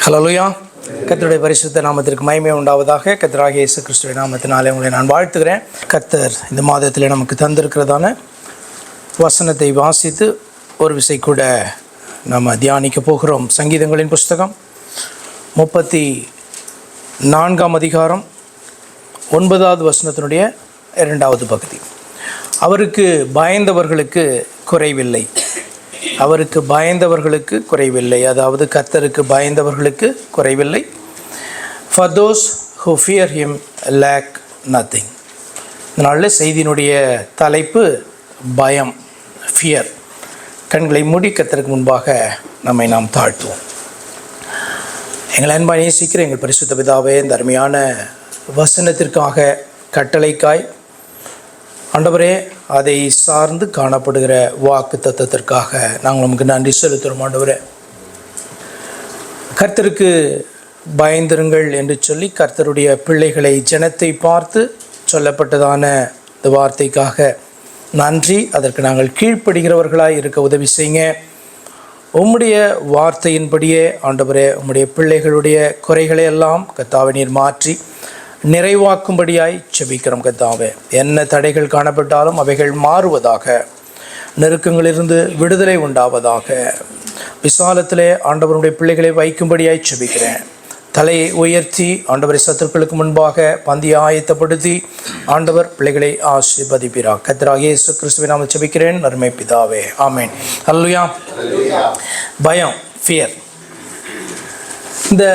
ஹல்லேலூயா. கர்த்தருடைய பரிசுத்த நாமத்திற்கு மகிமை உண்டாவதாக. கர்த்தராகிய இயேசு கிறிஸ்துவின் நாமத்தினாலே உங்களை நான் வாழ்த்துகிறேன். கர்த்தர் இந்த மாதத்தில் நமக்கு தந்திருக்கிறதான வசனத்தை வாசித்து ஒரு விசை கூட நம்ம தியானிக்க போகிறோம். சங்கீதங்களின் புஸ்தகம் 34ஆம் அதிகாரம் 9வது வசனத்தினுடைய 2வது பகுதி. அவருக்கு பயந்தவர்களுக்கு குறைவில்லை. அவருக்கு பயந்தவர்களுக்கு குறைவில்லை, அதாவது கர்த்தருக்கு பயந்தவர்களுக்கு குறைவில்லை. For those who fear him lack nothing. இதனால செய்தியினுடைய தலைப்பு பயம், ஃபியர். கண்களை மூடி கர்த்தருக்கு முன்பாக நம்மை நாம் தாழ்த்துவோம். எங்கள் அன்பாய் நேசிக்கிற எங்கள் பரிசுத்த பிதாவே, இந்த அருமையான வசனத்திற்காக, கட்டளைக்காய் ஆண்டவரே, அதை சார்ந்து காணப்படுகிற வாக்கு தத்துவத்திற்காக நாங்கள் நமக்கு நன்றி செலுத்துகிறோம். ஆண்டவரே, கர்த்தருக்கு பயந்திருங்கள் என்று சொல்லி கர்த்தருடைய பிள்ளைகளை, ஜனத்தை பார்த்து சொல்லப்பட்டதான இந்த வார்த்தைக்காக நன்றி. அதற்கு நாங்கள் கீழ்ப்படுகிறவர்களாய் இருக்க உதவி செய்யுங்க. உம்முடைய வார்த்தையின்படியே ஆண்டவரே, உம்முடைய பிள்ளைகளுடைய குறைகளை எல்லாம் கர்த்தாவே நீர் மாற்றி நிறைவாக்கும்படியாய் செபிக்கிறோம். கர்த்தாவே, என்ன தடைகள் காணப்பட்டாலும் அவைகள் மாறுவதாக, நெருக்கங்களிலிருந்து விடுதலை உண்டாவதாக, விசாலத்திலே ஆண்டவருடைய பிள்ளைகளை வைக்கும்படியாய் செபிக்கிறேன். தலையை உயர்த்தி ஆண்டவரை சத்துருக்களுக்கு முன்பாக பந்தியை ஆயத்தப்படுத்தி ஆண்டவர் பிள்ளைகளை ஆசீர்வதிப்பீராக. கர்த்தராகிய இயேசு கிறிஸ்துவின் நாமத்தில் செபிக்கிறேன் அருமை பிதாவே, ஆமென். ஹல்லேலூயா. பயம், ஃபியர். இந்த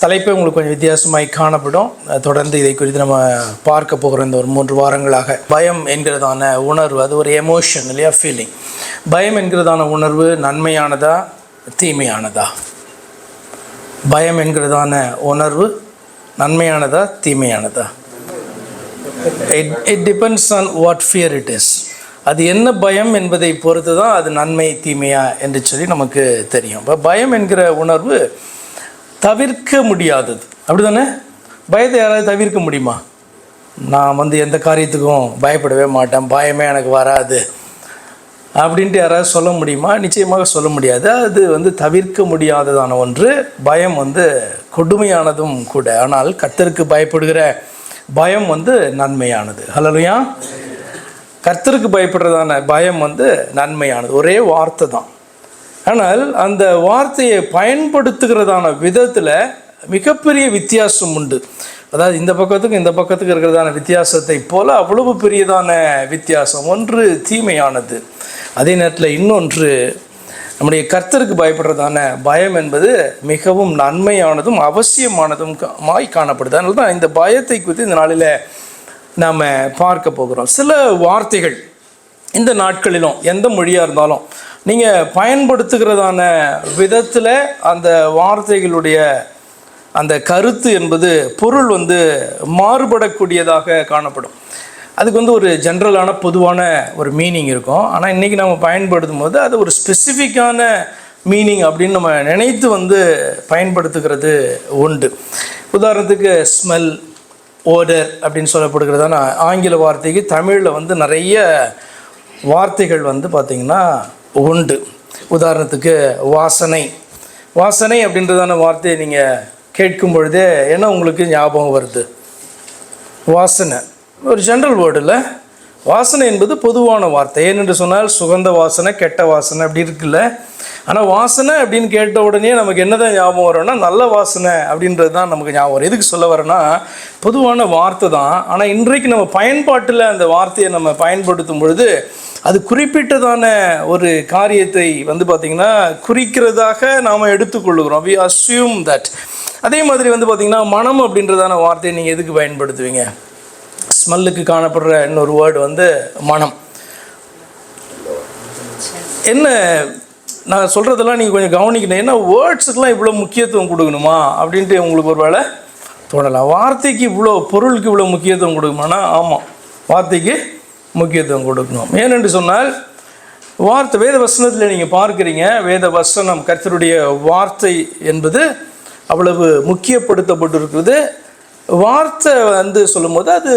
தலைப்பை உங்களுக்கு கொஞ்சம் வித்தியாசமாய் காணப்படும். தொடர்ந்து இதை குறித்து நம்ம பார்க்க போகிறோம். இந்த ஒரு 3 வாரங்களாக பயம் என்கிறதான உணர்வு, அது ஒரு எமோஷன் இல்லையா, ஃபீலிங். பயம் என்கிறதான உணர்வு நன்மையானதா தீமையானதா? பயம் என்கிறதான உணர்வு நன்மையானதா தீமையானதா? It depends on what fear it is. அது என்ன பயம் என்பதை பொறுத்து தான் அது நன்மை தீமையா என்று சொல்லி நமக்கு தெரியும். இப்போ பயம் என்கிற உணர்வு தவிர்க்க முடியாதது, அப்படி தானே? பயத்தை யாராவது தவிர்க்க முடியுமா? நான் எந்த காரியத்துக்கும் பயப்படவே மாட்டேன், பயமே எனக்கு வராது அப்படின்ட்டு யாராவது சொல்ல முடியுமா? நிச்சயமாக சொல்ல முடியாது. அது தவிர்க்க முடியாததான ஒன்று. பயம் கொடுமையானதும் கூட. ஆனால் கர்த்தருக்கு பயப்படுகிற பயம் நன்மையானது. ஹல்லேலூயா. கர்த்தருக்கு பயப்படுறதான பயம் நன்மையானது. ஒரே வார்த்தை தான். ஆனால் அந்த வார்த்தையை பயன்படுத்துகிறதான விதத்தில் மிகப்பெரிய வித்தியாசம் உண்டு. அதாவது இந்த பக்கத்துக்கு இந்த பக்கத்துக்கு இருக்கிறதான வித்தியாசத்தை போல அவ்வளவு பெரியதான வித்தியாசம். ஒன்று தீமையானது, அதே நேரத்தில் இன்னொன்று நம்முடைய கர்த்தருக்கு பயப்படுறதான பயம் என்பது மிகவும் நன்மையானதும் அவசியமானதும் காணப்படுது. அதனால தான் இந்த பயத்தை குறித்து இந்த நாளில் நாம் பார்க்க போகிறோம். சில வார்த்தைகள் இந்த நாட்களிலும் எந்த மொழியாக இருந்தாலும் நீங்கள் பயன்படுத்துகிறதான விதத்தில் அந்த வார்த்தைகளுடைய அந்த கருத்து என்பது பொருள் மாறுபடக்கூடியதாக காணப்படும். அதுக்கு ஒரு ஜென்ரலான பொதுவான ஒரு மீனிங் இருக்கும். ஆனால் இன்றைக்கி நம்ம பயன்படுத்தும் போது அது ஒரு ஸ்பெசிஃபிக்கான மீனிங் அப்படின்னு நம்ம நினைத்து பயன்படுத்துகிறது உண்டு. உதாரணத்துக்கு ஸ்மெல், ஓடர் அப்படின்னு சொல்லப்படுகிறதான ஆங்கில வார்த்தைக்கு தமிழில் நிறைய வார்த்தைகள் பார்த்திங்கன்னா உண்டு. உதாரணத்துக்கு வாசனை. வாசனை அப்படின்றதான வார்த்தையை நீங்கள் கேட்கும் பொழுதே என்ன உங்களுக்கு ஞாபகம் வருது? வாசனை ஒரு ஜென்ரல் வேர்டு இல்லை. வாசனை என்பது பொதுவான வார்த்தை. ஏனென்று சொன்னால் சுகந்த வாசனை, கெட்ட வாசனை அப்படி இருக்குல்ல. ஆனால் வாசனை அப்படின்னு கேட்ட உடனே நமக்கு என்ன தான் ஞாபகம் வரும்னா நல்ல வாசனை அப்படின்றது தான் நமக்கு ஞாபகம் வரும். எதுக்கு சொல்ல வரேன்னா, பொதுவான வார்த்தை தான். ஆனால் இன்றைக்கு நம்ம பயன்பாட்டில் அந்த வார்த்தையை நம்ம பயன்படுத்தும் பொழுது அது குறிப்பிட்டதான ஒரு காரியத்தை பார்த்திங்கன்னா குறிக்கிறதாக நாம் எடுத்துக்கொள்ளுகிறோம். We assume that. அதே மாதிரி பார்த்திங்கன்னா மனம் அப்படின்றதான வார்த்தையை நீங்கள் எதுக்கு பயன்படுத்துவீங்க? ஸ்மெல்லுக்கு காணப்படுற இன்னொரு வேர்டு மனம். என்ன நான் சொல்கிறதெல்லாம் நீங்கள் கொஞ்சம் கவனிக்கணும். ஏன்னா வேர்ட்ஸுக்கெலாம் இவ்வளோ முக்கியத்துவம் கொடுக்கணுமா அப்படின்ட்டு உங்களுக்கு ஒரு வேளை தோணலாம். வார்த்தைக்கு இவ்வளோ, பொருளுக்கு இவ்வளோ முக்கியத்துவம் கொடுக்கணுமானா ஆமாம், வார்த்தைக்கு முக்கியத்துவம் கொடுக்கணும். ஏனென்று சொன்னால் வார்த்தை வேத வசனத்தில் நீங்கள் பார்க்குறீங்க. வேத வசனம், கர்த்தருடைய வார்த்தை என்பது அவ்வளவு முக்கியப்படுத்தப்பட்டிருக்கிறது. வார்த்தை சொல்லும்போது அது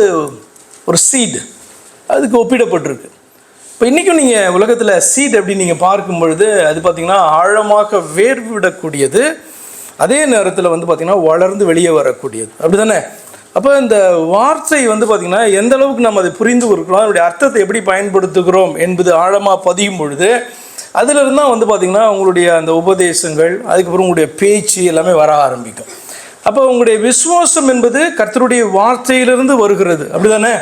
ஒரு சீடு, அதுக்கு ஒப்பிடப்பட்டிருக்கு. இப்போ இன்றைக்கும் நீங்கள் உலகத்தில் சீட் அப்படின்னு நீங்கள் பார்க்கும் பொழுது அது பார்த்திங்கன்னா ஆழமாக வேர்விடக்கூடியது. அதே நேரத்தில் வந்து பார்த்திங்கன்னா வளர்ந்து வெளியே வரக்கூடியது. அப்படி தானே? அப்போ இந்த வார்த்தை வந்து பார்த்திங்கன்னா எந்த அளவுக்கு நம்ம அதை புரிந்து கொடுக்குறோம், அதனுடைய அர்த்தத்தை எப்படி பயன்படுத்துகிறோம் என்பது ஆழமாக பதியும் பொழுது அதிலிருந்து தான் வந்து பார்த்திங்கன்னா உங்களுடைய அந்த உபதேசங்கள், அதுக்கப்புறம் உங்களுடைய பேச்சு எல்லாமே வர ஆரம்பிக்கும். அப்போ உங்களுடைய விசுவாசம் என்பது கர்த்தருடைய வார்த்தையிலிருந்து வருகிறது. அப்படி தானே?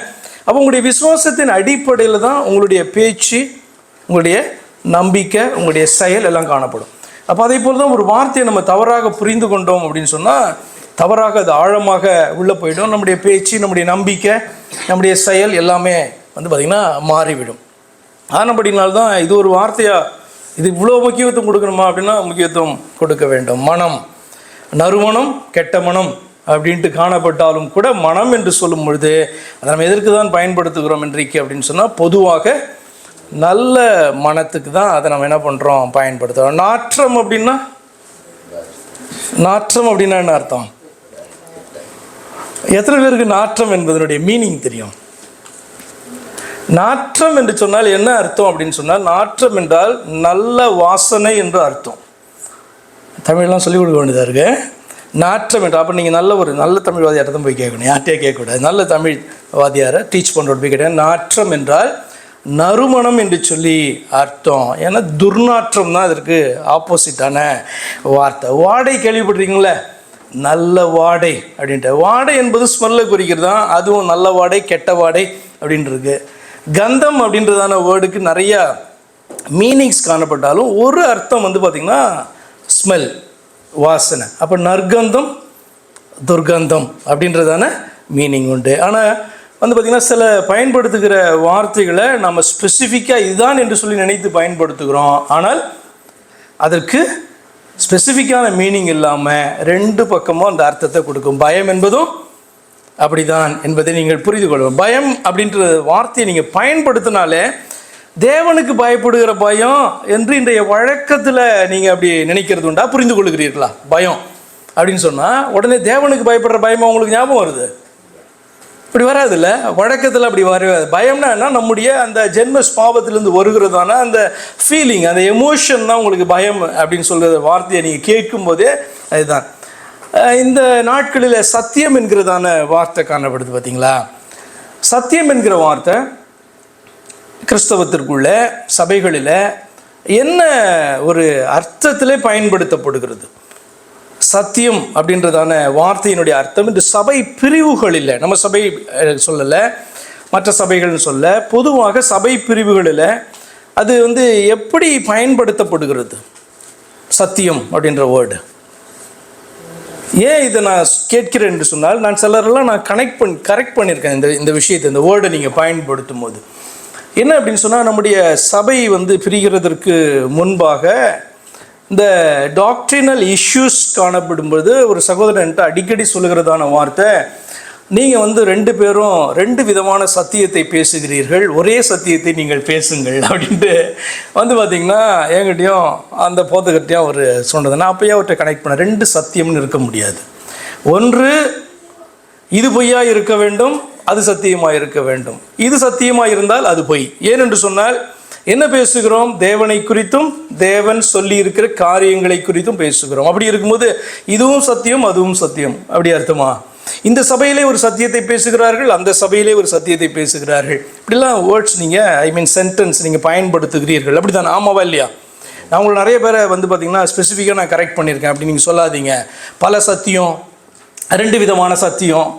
அப்போ உங்களுடைய விசுவாசத்தின் அடிப்படையில் தான் உங்களுடைய பேச்சு, உங்களுடைய நம்பிக்கை, உங்களுடைய செயல் எல்லாம் காணப்படும். அப்போ அதே போல் தான் ஒரு வார்த்தையை நம்ம தவறாக புரிந்து கொண்டோம் அப்படின்னு சொன்னால் தவறாக அது ஆழமாக உள்ளே போயிடும். நம்முடைய பேச்சு, நம்முடைய நம்பிக்கை, நம்முடைய செயல் எல்லாமே வந்து பார்த்திங்கன்னா மாறிவிடும். ஆனபடினால்தான் இது ஒரு வார்த்தையாக இது இவ்வளோ முக்கியத்துவம் கொடுக்கணுமா அப்படின்னா முக்கியத்துவம் கொடுக்க வேண்டும். மனம், நறுமணம் கெட்ட மனம் அப்படின்ட்டு காணப்பட்டாலும் கூட மனம் என்று சொல்லும் பொழுது அதை நம்ம எதற்கு தான் பயன்படுத்துகிறோம் இன்றைக்கு அப்படின்னு சொன்னால் பொதுவாக நல்ல மனத்துக்கு தான் அதை நம்ம என்ன பண்ணுறோம், பயன்படுத்துகிறோம். நாற்றம் அப்படின்னா என்ன அர்த்தம்? எத்தனை பேருக்கு நாற்றம் என்பதனுடைய மீனிங் தெரியும்? நாற்றம் என்று சொன்னால் என்ன அர்த்தம் அப்படின்னு சொன்னால், நாற்றம் என்றால் நல்ல வாசனை என்று அர்த்தம். தமிழ்லாம் சொல்லிக் கொடுக்க வேண்டியதாக இருக்கு. நாற்றம் என்றால் அப்போ நீங்கள் நல்ல தமிழ் வாதியாரை தான் போய் கேட்கணும், யார்கிட்டே கேட்கக்கூடாது. நல்ல தமிழ் வாதியாரை டீச் பண்ணுறது போய் கேட்டேன். நாற்றம் என்றால் நறுமணம் என்று சொல்லி அர்த்தம். ஏன்னா துர்நாற்றம் தான் இதற்கு ஆப்போசிட்டான வார்த்தை. வாடை கேள்விப்பட்டிருக்கீங்களே, நல்ல வாடை அப்படின்ட்டு. வாடை என்பது ஸ்மெல்லை குறிக்கிறது தான், அதுவும் நல்ல வாடை கெட்ட வாடை அப்படின்றது. கந்தம் அப்படின்றதான வேர்டுக்கு நிறையா மீனிங்ஸ் காணப்பட்டாலும் ஒரு அர்த்தம் வந்து பார்த்திங்கன்னா ஸ்மெல், வாசனை. அப்போ நற்கந்தம், துர்கந்தம் அப்படின்றதான மீனிங் உண்டு. ஆனால் வந்து பார்த்திங்கன்னா சில பயன்படுத்துகிற வார்த்தைகளை நம்ம ஸ்பெசிஃபிக்காக இதுதான் என்று சொல்லி நினைத்து பயன்படுத்துகிறோம். ஆனால் அதற்கு ஸ்பெசிஃபிக்கான மீனிங் இல்லாமல் ரெண்டு பக்கமும் அந்த அர்த்தத்தை கொடுக்கும். பயம் என்பதும் அப்படிதான் என்பதை நீங்கள் புரிந்து கொள்ளும். பயம் அப்படின்ற வார்த்தையை நீங்கள் பயன்படுத்தினாலே தேவனுக்கு பயப்படுகிற பயம் என்று இன்றைய வழக்கத்தில் நீங்கள் அப்படி நினைக்கிறது உண்டா? புரிந்து கொள்கிறீர்களா? பயம் அப்படின்னு சொன்னால் உடனே தேவனுக்கு பயப்படுற பயமா உங்களுக்கு ஞாபகம் வருது? இப்படி வராதுல்ல, வழக்கத்தில் அப்படி வரவே. பயம்னா என்ன? நம்முடைய அந்த ஜென்ம ஸ்பாவத்திலேருந்து வருகிறதான அந்த ஃபீலிங், அந்த எமோஷன் தான் உங்களுக்கு பயம் அப்படின்னு சொல்கிற வார்த்தையை நீங்கள் கேட்கும் போதே அதுதான். இந்த நாட்களில் சத்தியம் என்கிறதான வார்த்தை காணப்படுது பார்த்தீங்களா? சத்தியம் என்கிற வார்த்தை கிறிஸ்தவத்திற்குள்ள சபைகளில் என்ன ஒரு அர்த்தத்திலே பயன்படுத்தப்படுகிறது? சத்தியம் அப்படின்றதான வார்த்தையினுடைய அர்த்தம் இந்த சபை பிரிவுகளில், நம்ம சபை சொல்லலை, மற்ற சபைகள்னு சொல்ல, பொதுவாக சபை பிரிவுகளில் அது வந்து எப்படி பயன்படுத்தப்படுகிறது சத்தியம் அப்படின்ற வேர்டு? ஏன் இதை நான் கேட்கிறேன் என்று சொன்னால், நான் சிலரெல்லாம் நான் கரெக்ட் பண்ணியிருக்கேன் இந்த விஷயத்தை, இந்த வேர்டை நீங்கள் பயன்படுத்தும் போது. என்ன அப்படின்னு சொன்னால், நம்முடைய சபை வந்து பிரிகிறதற்கு முன்பாக இந்த டாக்ட்ரினல் இஷ்யூஸ் காணப்படும்போது ஒரு சகோதரன்ட்டு அடிக்கடி சொல்லுகிறதான வார்த்தை, நீங்கள் வந்து ரெண்டு பேரும் ரெண்டு விதமான சத்தியத்தை பேசுகிறீர்கள், ஒரே சத்தியத்தை நீங்கள் பேசுங்கள் அப்படின்ட்டு வந்து பார்த்திங்கன்னா என்கிட்டையும் அந்த போதகர்கிட்டையும் அவர் சொன்னது. நான் அப்போயே அவர்கிட்ட கனெக்ட் பண்ணேன். ரெண்டு சத்தியம்னு இருக்க முடியாது. ஒன்று இது பொய்யாக இருக்க வேண்டும், அது சத்தியமாக இருக்க வேண்டும். இது சத்தியமாக இருந்தால் அது பொய். ஏனென்று சொன்னால் என்ன பேசுகிறோம்? தேவனை குறித்தும் தேவன் சொல்லி இருக்கிற காரியங்களை குறித்தும் பேசுகிறோம். அப்படி இருக்கும்போது இதுவும் சத்தியம் அதுவும் சத்தியம் அப்படி அர்த்தமா? இந்த சபையிலே ஒரு சத்தியத்தை பேசுகிறார்கள், அந்த சபையிலே ஒரு சத்தியத்தை பேசுகிறார்கள். இப்படிலாம் வேர்ட்ஸ் நீங்கள் சென்டென்ஸ் நீங்கள் பயன்படுத்துகிறீர்கள். அப்படி தான், ஆமாவா இல்லையா? நான் உங்களுக்கு நிறைய பேரை வந்து பார்த்திங்கன்னா ஸ்பெசிஃபிக்காக நான் கரெக்ட் பண்ணியிருக்கேன். அப்படி நீங்கள் சொல்லாதீங்க. பல சத்தியம், ரெண்டு விதமான சத்தியம்,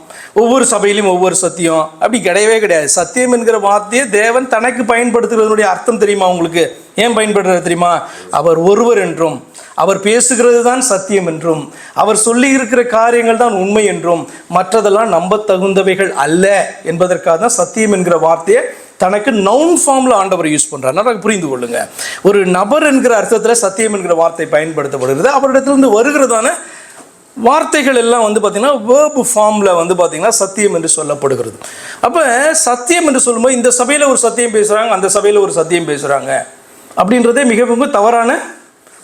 ஒவ்வொரு சபையிலும் ஒவ்வொரு சத்தியம் அப்படி கிடையவே கிடையாது. சத்தியம் என்கிற வார்த்தையை தேவன் தனக்கு பயன்படுத்துகிறதனுடைய அர்த்தம் தெரியுமா உங்களுக்கு? ஏன் பயன்படுத்துறது தெரியுமா? அவர் ஒருவர் என்றும், அவர் பேசுகிறது தான் சத்தியம் என்றும், அவர் சொல்லி இருக்கிற காரியங்கள் தான் உண்மை என்றும், மற்றதெல்லாம் நம்ப தகுந்தவைகள் அல்ல என்பதற்காக தான் சத்தியம் என்கிற வார்த்தையை தனக்கு நவுன் ஃபார்மில் ஆண்டவர் யூஸ் பண்ணுறார். நல்லா புரிந்து கொள்ளுங்க. ஒரு நபர் என்கிற அர்த்தத்தில் சத்தியம் என்கிற வார்த்தை பயன்படுத்தப்படுகிறது. அவரிடத்திலிருந்து வருகிறதான வார்த்தைகள் எல்லாம் வந்து பார்த்திங்கன்னா வேர்பு ஃபார்மில் வந்து பார்த்திங்கன்னா சத்தியம் என்று சொல்லப்படுகிறது. அப்போ சத்தியம் என்று சொல்லும்போது இந்த சபையில் ஒரு சத்தியம் பேசுகிறாங்க, அந்த சபையில் ஒரு சத்தியம் பேசுகிறாங்க அப்படின்றதே மிகவும் தவறான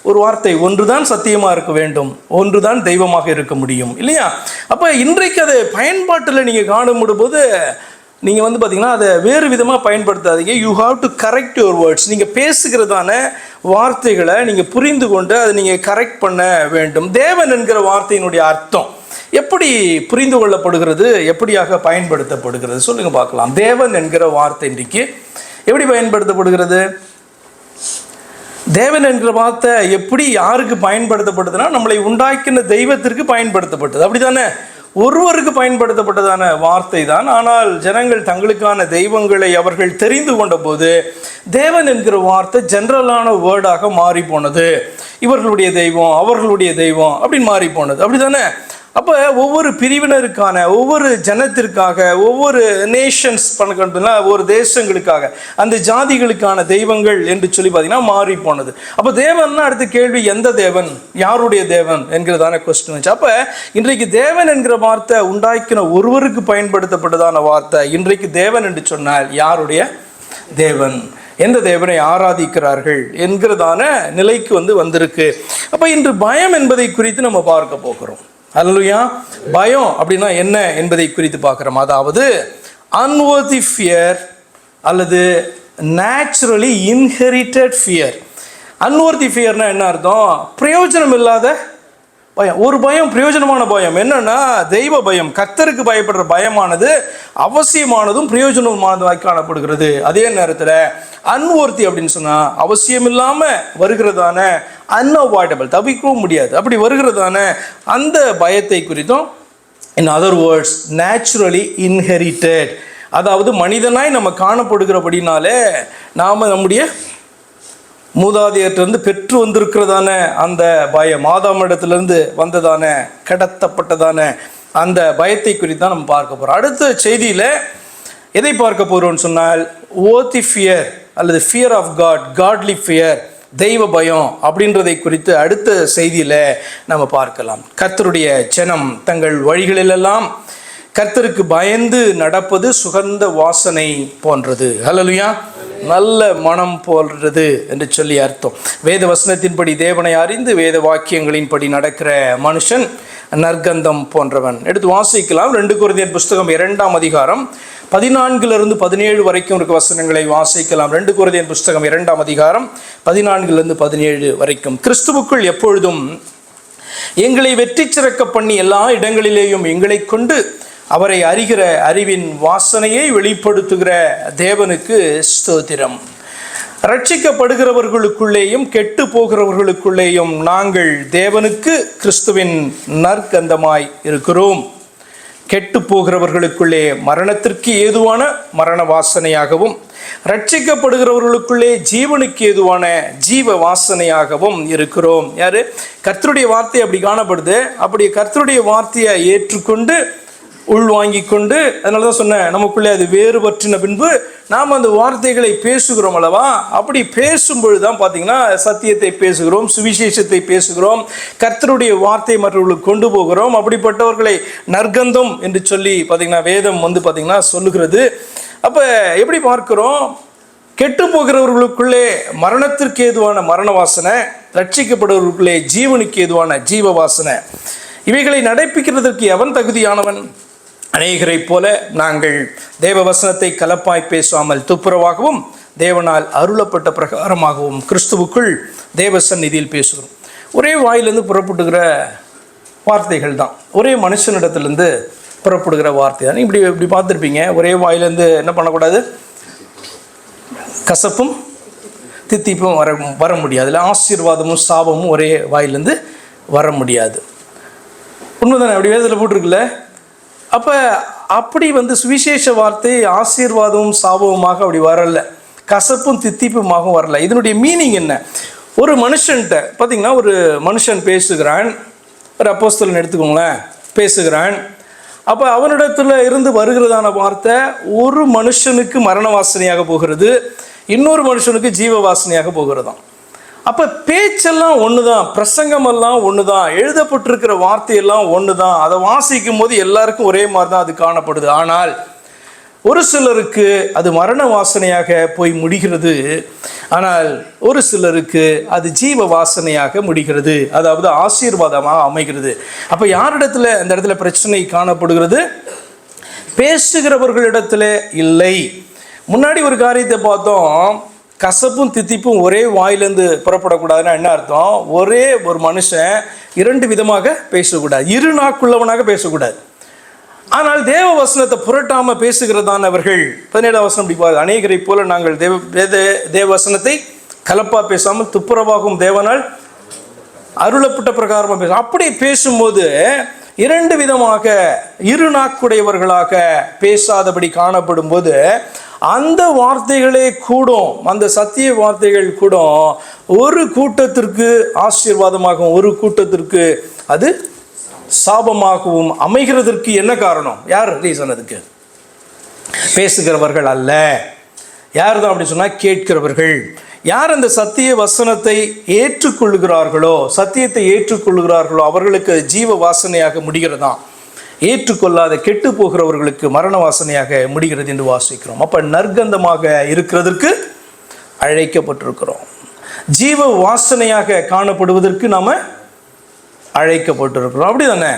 ஒரு வார்த்தை. ஒன்று தான் சத்தியமாக இருக்க வேண்டும், ஒன்று தான் தெய்வமாக இருக்க முடியும், இல்லையா? அப்போ இன்றைக்கு அதை பயன்பாட்டில் நீங்கள் காணும்போது நீங்கள் வந்து பார்த்திங்கன்னா அதை வேறு விதமாக பயன்படுத்தாதீங்க. You have to correct your words. நீங்கள் பேசுகிறதான வார்த்தைகளை நீங்கள் புரிந்து கொண்டு அதை நீங்கள் கரெக்ட் பண்ண வேண்டும். தேவன் என்கிற வார்த்தையினுடைய அர்த்தம் எப்படி புரிந்து கொள்ளப்படுகிறது, எப்படியாக பயன்படுத்தப்படுகிறது சொல்லுங்க பார்க்கலாம். தேவன் என்கிற வார்த்தை இன்றைக்கு எப்படி பயன்படுத்தப்படுகிறது? தேவன் என்கிற வார்த்தை எப்படி யாருக்கு பயன்படுத்தப்பட்டதுன்னா, நம்மளை உண்டாக்கின தெய்வத்திற்கு பயன்படுத்தப்பட்டது. அப்படித்தானே? ஒருவருக்கு பயன்படுத்தப்பட்டதான வார்த்தை தான். ஆனால் ஜனங்கள் தங்களுக்கான தெய்வங்களை அவர்கள் தெரிந்து கொண்ட போது தேவன் என்கிற வார்த்தை ஜென்ரலான வேர்டாக மாறி போனது. இவர்களுடைய தெய்வம், அவர்களுடைய தெய்வம் அப்படின்னு மாறி போனது. அப்படித்தானே? அப்போ ஒவ்வொரு பிரிவினருக்கான, ஒவ்வொரு ஜனத்திற்காக, ஒவ்வொரு நேஷன்ஸ் பண்ண ஒரு தேசங்களுக்காக, அந்த ஜாதிகளுக்கான தெய்வங்கள் என்று சொல்லி பார்த்தீங்கன்னா மாறி போனது. அப்போ தேவன்னா அடுத்த கேள்வி, எந்த தேவன், யாருடைய தேவன் என்கிறதான கொஸ்டின் வச்சு. அப்போ இன்றைக்கு தேவன் என்கிற வார்த்தை உண்டாக்கின ஒருவருக்கு பயன்படுத்தப்பட்டதான வார்த்தை. இன்றைக்கு தேவன் என்று சொன்னால் யாருடைய தேவன், எந்த தேவனை ஆராதிக்கிறார்கள் என்கிறதான நிலைக்கு வந்திருக்கு. அப்போ இன்று பயம் என்பதை குறித்து நம்ம பார்க்க போகிறோம். அல்லேலூயா. பயம் அப்படின்னா என்ன என்பதை குறித்து பார்க்குறோம். அதாவது அன்வர்தி ஃபியர் அல்லது நேச்சுரலி இன்ஹெரிட்டட் ஃபியர். அன்வர்தி ஃபியர்னா என்ன அர்த்தம்? பிரயோஜனம் இல்லாத பயம். ஒரு பயம் பிரயோஜனமான பயம் என்னன்னா தெய்வ பயம். கர்த்தருக்கு பயப்படுற பயமானது அவசியமானதும் பிரயோஜனமானதாக காணப்படுகிறது. அதே நேரத்தில் அன்வர்த்தி அப்படின்னு சொன்னால் அவசியம் இல்லாமல் வருகிறதான அன்அவாய்டபிள், தவிக்கவும் முடியாது, அப்படி வருகிறதான அந்த பயத்தை குறித்தும் in other words naturally inherited. அதாவது மனிதனாய் நம்ம காணப்படுகிறபடினாலே நாம் நம்முடைய மூதாதையர்கிட்டருந்து பெற்று வந்திருக்கிறதான அந்த பயம், ஆதாமிடத்திலிருந்து வந்ததான கடத்தப்பட்டதான அந்த பயத்தை குறித்து தான் நம்ம பார்க்க போகிறோம். அடுத்த செய்தியில் எதை பார்க்க போகிறோம்னு சொன்னால் ஓர்தி ஃபியர் அல்லது ஃபியர் ஆஃப் காட், காட்லி ஃபியர், தெய்வ பயம் அப்படின்றதை குறித்து அடுத்த செய்தியில் நம்ம பார்க்கலாம். கர்த்தருடைய ஜனம் தங்கள் வழிகளிலெல்லாம் கர்த்தருக்கு பயந்து நடப்பது சுகந்த வாசனை போன்றது. ஹல்லேலூயா. நல்ல மனம் போன்றது என்று சொல்லி அர்த்தம். வேத வசனத்தின்படி தேவனை அறிந்து வேத வாக்கியங்களின்படி நடக்கிற மனுஷன் நற்கந்தம் போன்றவன். எடுத்து வாசிக்கலாம். 2 கொரிந்தியர் புஸ்தகம் 2ஆம் அதிகாரம் 14 17 வரைக்கும் இருக்க வசனங்களை வாசிக்கலாம். 2 கொரிந்தியர் புஸ்தகம் 2ஆம் அதிகாரம் 14 17 வரைக்கும். கிறிஸ்துவுக்குள் எப்பொழுதும் எங்களை வெற்றி சிறக்க பண்ணி எல்லா இடங்களிலேயும் எங்களை கொண்டு அவரை அறிகிற அறிவின் வாசனையை வெளிப்படுத்துகிற தேவனுக்கு ஸ்தோத்திரம். ரட்சிக்கப்படுகிறவர்களுக்குள்ளேயும் கெட்டு போகிறவர்களுக்குள்ளேயும் நாங்கள் தேவனுக்கு கிறிஸ்துவின் நற்கந்தமாய் இருக்கிறோம். கெட்டு போகிறவர்களுக்குள்ளே மரணத்திற்கு ஏதுவான மரண வாசனையாகவும், ரட்சிக்கப்படுகிறவர்களுக்குள்ளே ஜீவனுக்கு ஏதுவான ஜீவ வாசனையாகவும் இருக்கிறோம். யாரு? கர்த்தருடைய வார்த்தை அப்படி காணப்படுது. அப்படி கர்த்தருடைய வார்த்தையை ஏற்றுக்கொண்டு உள்வாங்கி கொண்டு, அதனால தான் சொன்னேன், நமக்குள்ளே அது வேறுபற்றின பின்பு நாம் அந்த வார்த்தைகளை பேசுகிறோம் அல்லவா? அப்படி பேசும்பொழுது தான் பார்த்தீங்கன்னா சத்தியத்தை பேசுகிறோம், சுவிசேஷத்தை பேசுகிறோம், கர்த்தருடைய வார்த்தை மற்றவர்களுக்கு கொண்டு போகிறோம். அப்படிப்பட்டவர்களை நற்கந்தம் என்று சொல்லி பார்த்தீங்கன்னா வேதம் பார்த்தீங்கன்னா சொல்லுகிறது. அப்போ எப்படி பார்க்கிறோம்? கெட்டு போகிறவர்களுக்குள்ளே மரணத்திற்கு ஏதுவான மரண வாசனை, ரட்சிக்கப்படுவர்களுக்குள்ளே ஜீவனுக்கு ஏதுவான ஜீவ வாசனை. இவைகளை நடப்பிக்கிறதற்கு எவன் தகுதியானவன்? அநேகரை போல நாங்கள் தேவ வசனத்தை கலப்பாய் பேசாமல் துப்புரவாகவும் தேவனால் அருளப்பட்ட பிரகாரமாகவும் கிறிஸ்துவுக்குள் தேவ சந்நிதியில் பேசுகிறோம். ஒரே வாயிலிருந்து புறப்படுகிற வார்த்தைகள் தான், ஒரே மனுஷனிடத்துலேருந்து புறப்படுகிற வார்த்தை தான். இப்படி பார்த்துருப்பீங்க. ஒரே வாயிலேருந்து என்ன பண்ணக்கூடாது? கசப்பும் தித்திப்பும் வர முடியாது. இல்லை, ஆசீர்வாதமும் சாபமும் ஒரே வாயிலேருந்து வர முடியாது. உண்மைதானே? அப்படி வேதத்தில் போட்டிருக்குல்ல. அப்போ அப்படி சுவிசேஷ வார்த்தை ஆசீர்வாதமும் சாபமுமாக அப்படி வரல, கசப்பும் தித்திப்புமாகவும் வரல. இதனுடைய மீனிங் என்ன? ஒரு மனுஷன்கிட்ட பார்த்தீங்கன்னா ஒரு மனுஷன் பேசுகிறான், ஒரு அப்போஸ்தலன் எடுத்துக்கோங்களேன், பேசுகிறான். அப்போ அவனிடத்துல இருந்து வருகிறதான வார்த்தை ஒரு மனுஷனுக்கு மரண வாசனையாக போகிறது, இன்னொரு மனுஷனுக்கு ஜீவ வாசனையாக போகிறதாம். அப்போ பேச்செல்லாம் ஒன்று தான், பிரசங்கமெல்லாம் ஒன்று தான், எழுதப்பட்டிருக்கிற வார்த்தையெல்லாம் ஒன்று தான். அதை வாசிக்கும் போது எல்லாருக்கும் ஒரே மாதிரி தான் அது காணப்படுது. ஆனால் ஒரு சிலருக்கு அது மரண வாசனையாக போய் முடிகிறது, ஆனால் ஒரு சிலருக்கு அது ஜீவ வாசனையாக முடிகிறது, அதாவது ஆசீர்வாதமாக அமைகிறது. அப்போ யாரிடத்துல இந்த இடத்துல பிரச்சனை காணப்படுகிறது? பேசுகிறவர்களிடத்துல இல்லை. முன்னாடி ஒரு காரியத்தை பார்த்தோம், கசப்பும் தித்திப்பும் ஒரே வாயிலேருந்து புறப்படக்கூடாதுன்னா என்ன அர்த்தம்? ஒரே ஒரு மனுஷன் இரண்டு விதமாக பேசக்கூடாது, இரு நாக்குள்ளவனாக பேசக்கூடாது. ஆனால் தேவ வசனத்தை புரட்டாமல் பேசுகிறதானவர்கள் 17 வசனம் இப்படி அநேகரை போல நாங்கள் தேவ வசனத்தை கலப்பா பேசாமல் துப்புரவாகும் தேவனால் அருளப்பட்ட பிரகாரமாக பேச, அப்படி பேசும்போது இரண்டு விதமாக இரு நாக்குடையவர்களாக பேசாதபடி காணப்படும் போது அந்த வார்த்தைகளே கூடும், அந்த சத்திய வார்த்தைகள் கூடும் ஒரு கூட்டத்திற்கு ஆசீர்வாதமாகவும் ஒரு கூட்டத்திற்கு அது சாபமாகவும் அமைகிறதற்கு என்ன காரணம்? யார் ரீசன்? அதுக்கு பேசுகிறவர்கள் அல்ல. யார் தான் அப்படி சொன்னால் கேட்கிறவர்கள். யார் அந்த சத்திய வசனத்தை ஏற்றுக்கொள்கிறார்களோ, சத்தியத்தை ஏற்றுக்கொள்கிறார்களோ அவர்களுக்கு ஜீவ வாசனையாக முடிகிறதா. ஏற்றுக்கொள்ளாத கெட்டு போகிறவர்களுக்கு மரண வாசனையாக முடிகிறது என்று வாசிக்கிறோம். அப்போ நற்கந்தமாக இருக்கிறதற்கு அழைக்கப்பட்டிருக்கிறோம். ஜீவ வாசனையாக காணப்படுவதற்கு நாம் அழைக்கப்பட்டிருக்கிறோம். அப்படி தானே?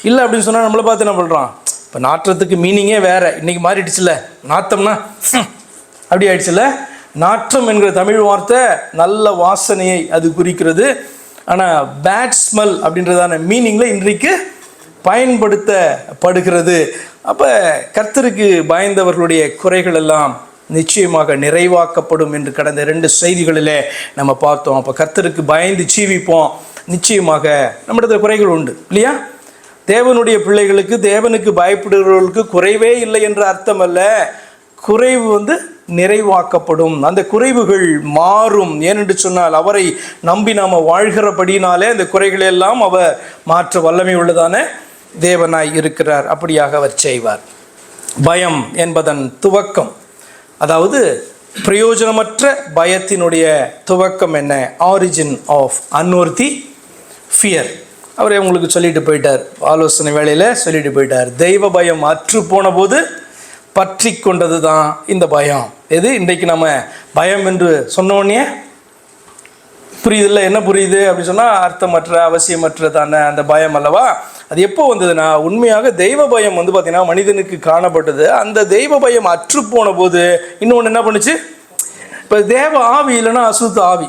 இல்லை அப்படின்னு சொன்னால் நம்மளை பார்த்து என்ன பண்ணுறோம்? இப்போ நாற்றத்துக்கு மீனிங்கே வேறு, இன்றைக்கி மாறிடுச்சுல்ல. நாத்தம்னா அப்படி ஆயிடுச்சுல்ல. நாற்றம் என்கிற தமிழ் வார்த்தை நல்ல வாசனையை அது குறிக்கிறது. ஆனால் பேட் ஸ்மெல் அப்படின்றதான மீனிங்கில் இன்றைக்கு பயன்படுத்தப்படுகிறது. அப்போ கர்த்தருக்கு பயந்தவர்களுடைய குறைகள் எல்லாம் நிச்சயமாக நிறைவாக்கப்படும் என்று கடந்த 2 செய்திகளிலே நம்ம பார்த்தோம். அப்போ கர்த்தருக்கு பயந்து ஜீவிப்போம், நிச்சயமாக நம்மிடத்தில் குறைகள் உண்டு இல்லையா? தேவனுடைய பிள்ளைகளுக்கு, தேவனுக்கு பயப்படுகிறவர்களுக்கு குறைவே இல்லை என்ற அர்த்தம் அல்ல. குறைவு நிறைவாக்கப்படும், அந்த குறைவுகள் மாறும். ஏனென்று சொன்னால் அவரை நம்பி நாம் வாழ்கிறபடினாலே அந்த குறைகளை எல்லாம் அவர் மாற்ற வல்லமை உள்ளதான தேவனாய் இருக்கிறார். அப்படியாக அவர் செய்வார். பயம் என்பதன் துவக்கம், அதாவது பிரயோஜனமற்ற பயத்தினுடைய துவக்கம் என்ன? Origin of unworthy fear. அவரே உங்களுக்கு சொல்லிட்டு போயிட்டார், ஆலோசனை வேளையில் சொல்லிட்டு போயிட்டார். தெய்வ பயம் அற்று போன போது பற்றி கொண்டது தான் இந்த பயம். எது இன்றைக்கு நம்ம பயம் என்று சொன்னோடனே புரியுதில்ல? என்ன புரியுது அப்படின்னு சொன்னால் அர்த்தமற்ற அவசியமற்றதான அந்த பயம் அல்லவா? அது எப்போ வந்ததுன்னா, உண்மையாக தெய்வ பயம் பார்த்திங்கன்னா மனிதனுக்கு காணப்பட்டது. அந்த தெய்வ பயம் அற்று போன போது இன்னொன்று என்ன பண்ணுச்சு? இப்போ தேவ ஆவி இல்லைன்னா அசுத்த ஆவி,